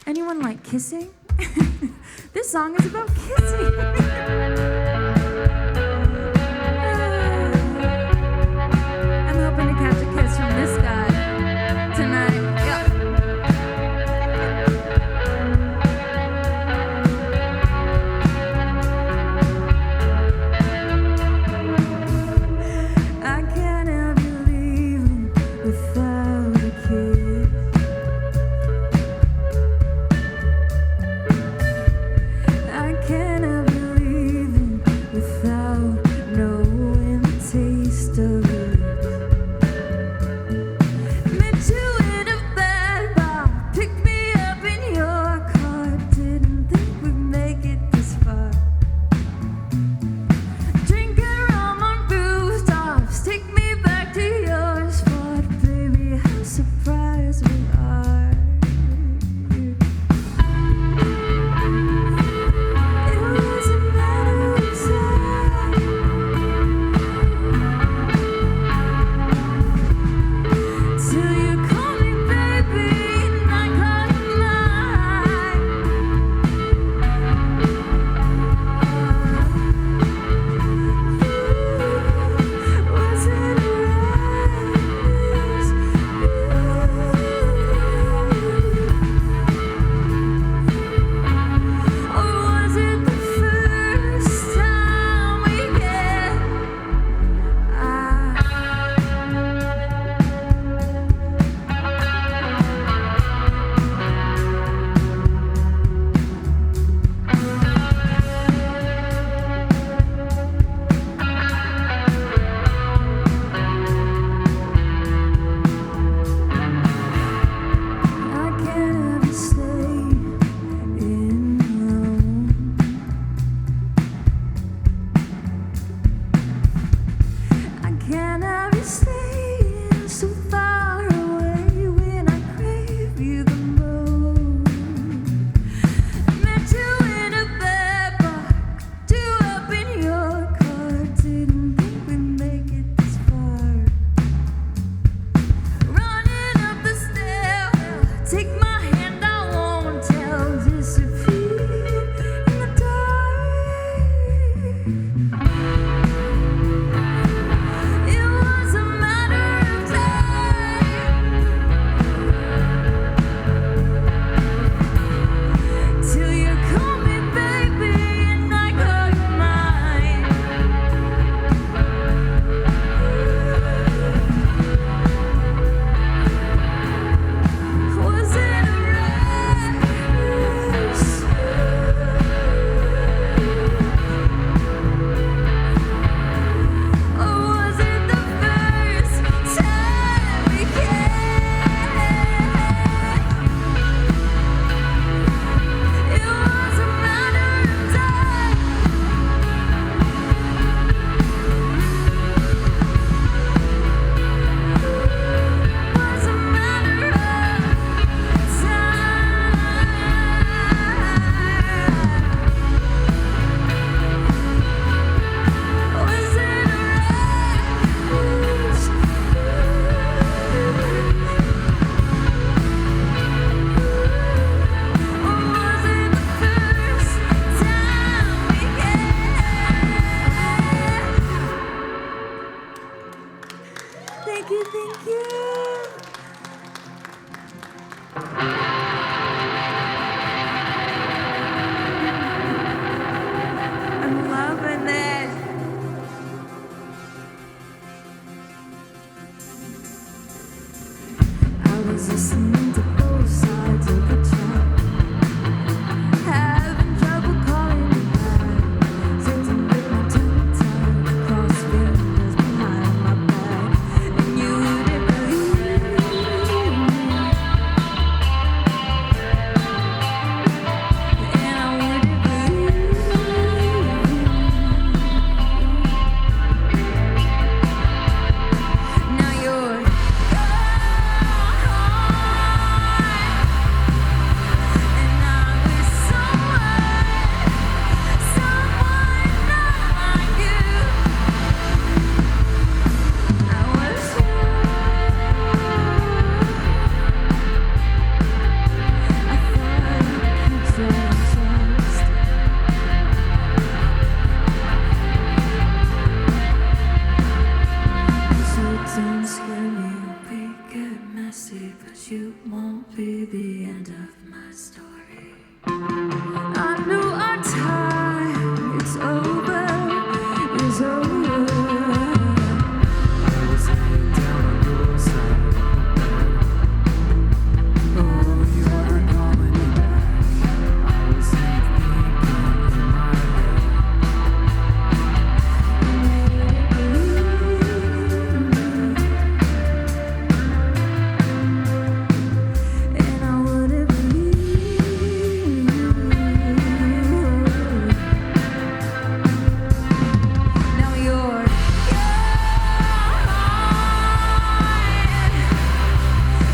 Anyone like kissing? This song is about kissing. I'm hoping to catch a kiss from this guy tonight. Yep. I can't ever leave him without a kiss. I can't ever leave him was listening to both sides of the track. Having trouble calling you back. Sitting with my tongue tied, crossed fingers behind my back. And you wouldn't believe me. And I wouldn't believe you. Now you're don't scare me, we get messy, but you won't be the end of my story. I knew our time, it's over, it's over. I was hanging down on your side. Oh, you weren't calling me back. I was thinking in my and I wouldn't believe you. Now you're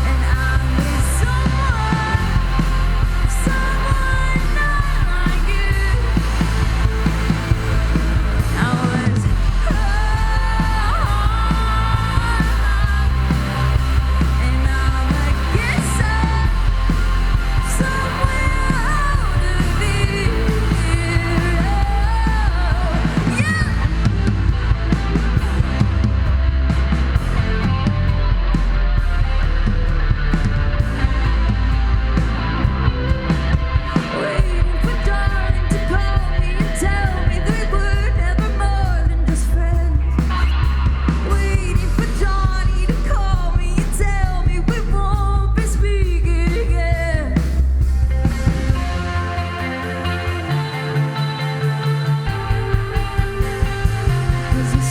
and I'm with someone not like you. I was and I'm against somewhere out of here. Waiting for darling to call me and tell me that we're never more than just friends. Waiting for Johnny to call me and tell me we won't be speaking again. 'Cause you're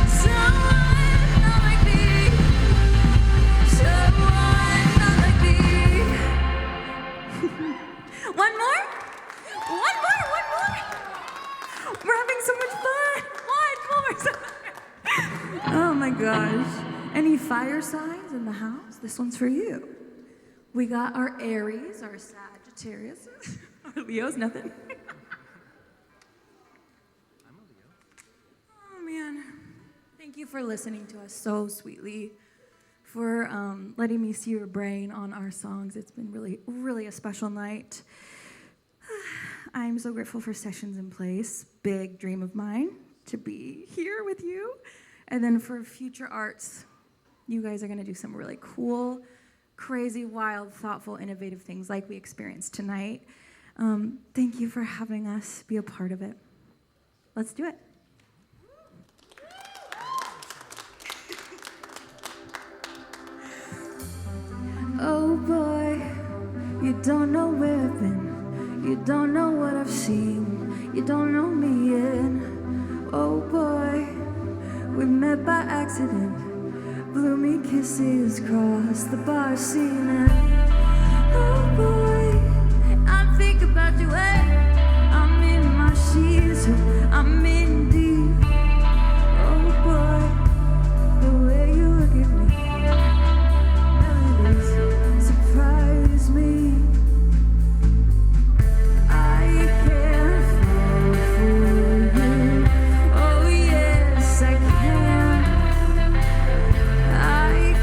someone not like me, someone not like me. One more? We're having so much fun. One more. Oh my gosh. Any fire signs in the house? This one's for you. We got our Aries, our Sagittarius, our Leos, nothing. Oh man. Thank you for listening to us so sweetly, for letting me see your brain on our songs. It's been really, really a special night. I'm so grateful for Sessions in Place, big dream of mine to be here with you. And then for Future Arts, you guys are gonna do some really cool, crazy, wild, thoughtful, innovative things like we experienced tonight. Thank you for having us be a part of it. Let's do it. Oh boy, you don't know where I've been, you don't know what I've seen, you don't know me yet. Oh boy, we met by accident, blew me kisses across the bar scene. And oh boy, I think about you when I'm in my sheets, I'm in deep. Oh boy, the way you look at me, melodies surprise me. I can't fall for you. Oh yes, I can. I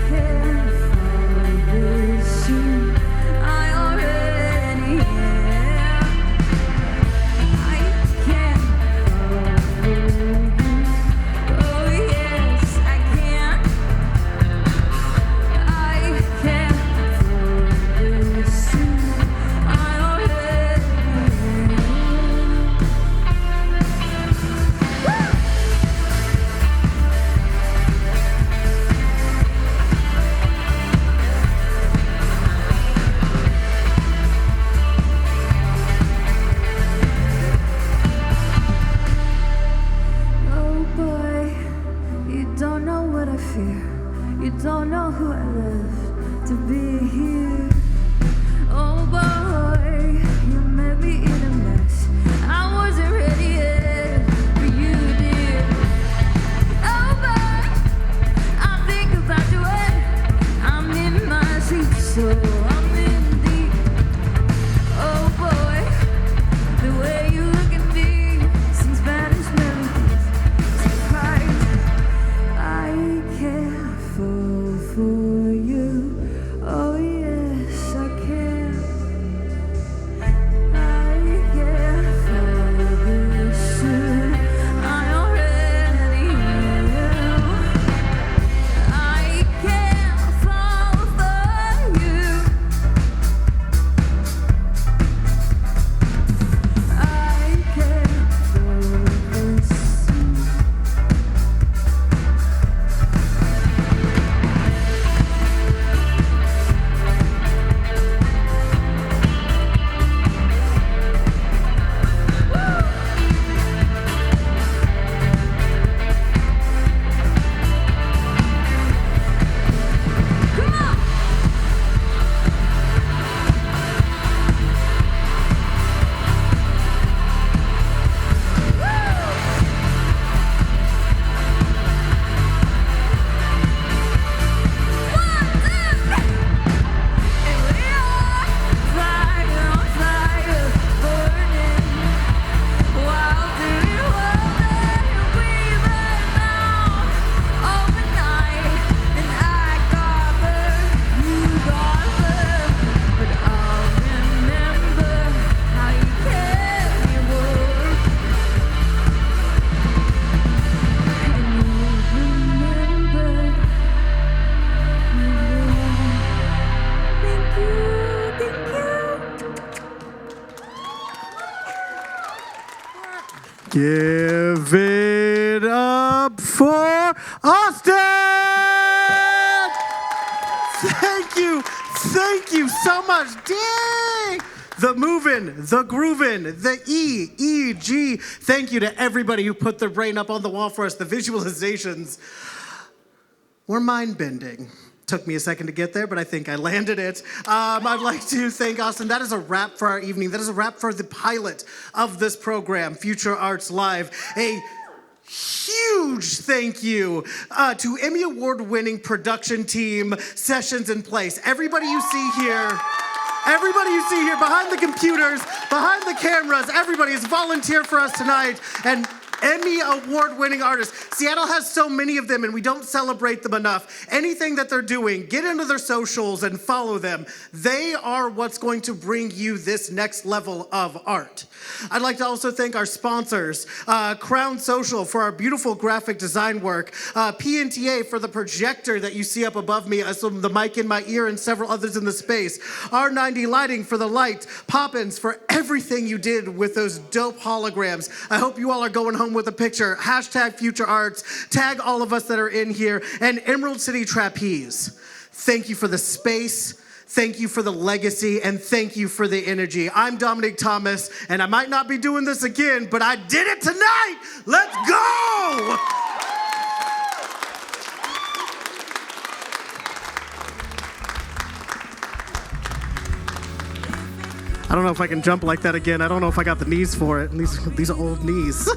can't fall this soon. I already am. You don't know who I left to be here. Oh boy, you made me in a mess. I wasn't ready yet, but you did. Oh boy, I think about you when I'm in my sleep, so I'm in deep. Oh boy, the way you look at me sing Spanish melodies. Surprise, I can't fall for you. Oh yes, I can. I can't fall this soon. I already am. I can't fall for you. I can't fall this soon. Give it up for Austin! Thank you so much. Dang! The movin', the groovin', the EEG. Thank you to everybody who put their brain up on the wall for us. The visualizations were mind-bending. Took me a second to get there, but I think I landed it. I'd like to thank Austin. That is a wrap for our evening. That is a wrap for the pilot of this program, Future Arts Live. A huge thank you to Emmy Award-winning production team, Sessions in Place. Everybody you see here behind the computers, behind the cameras, everybody has volunteered for us tonight. And Emmy Award-winning artists. Seattle has so many of them, and we don't celebrate them enough. Anything that they're doing, get into their socials and follow them. They are what's going to bring you this next level of art. I'd like to also thank our sponsors, Crown Social for our beautiful graphic design work, PNTA for the projector that you see up above me, the mic in my ear, and several others in the space, R90 Lighting for the light, Poppins for everything you did with those dope holograms. I hope you all are going home with a picture. Hashtag Future Arts. Tag all of us that are in here. And Emerald City Trapeze. Thank you for the space. Thank you for the legacy, and thank you for the energy. I'm Dominic Thomas, and I might not be doing this again, but I did it tonight. Let's go! I don't know if I can jump like that again. I don't know if I got the knees for it. These are old knees.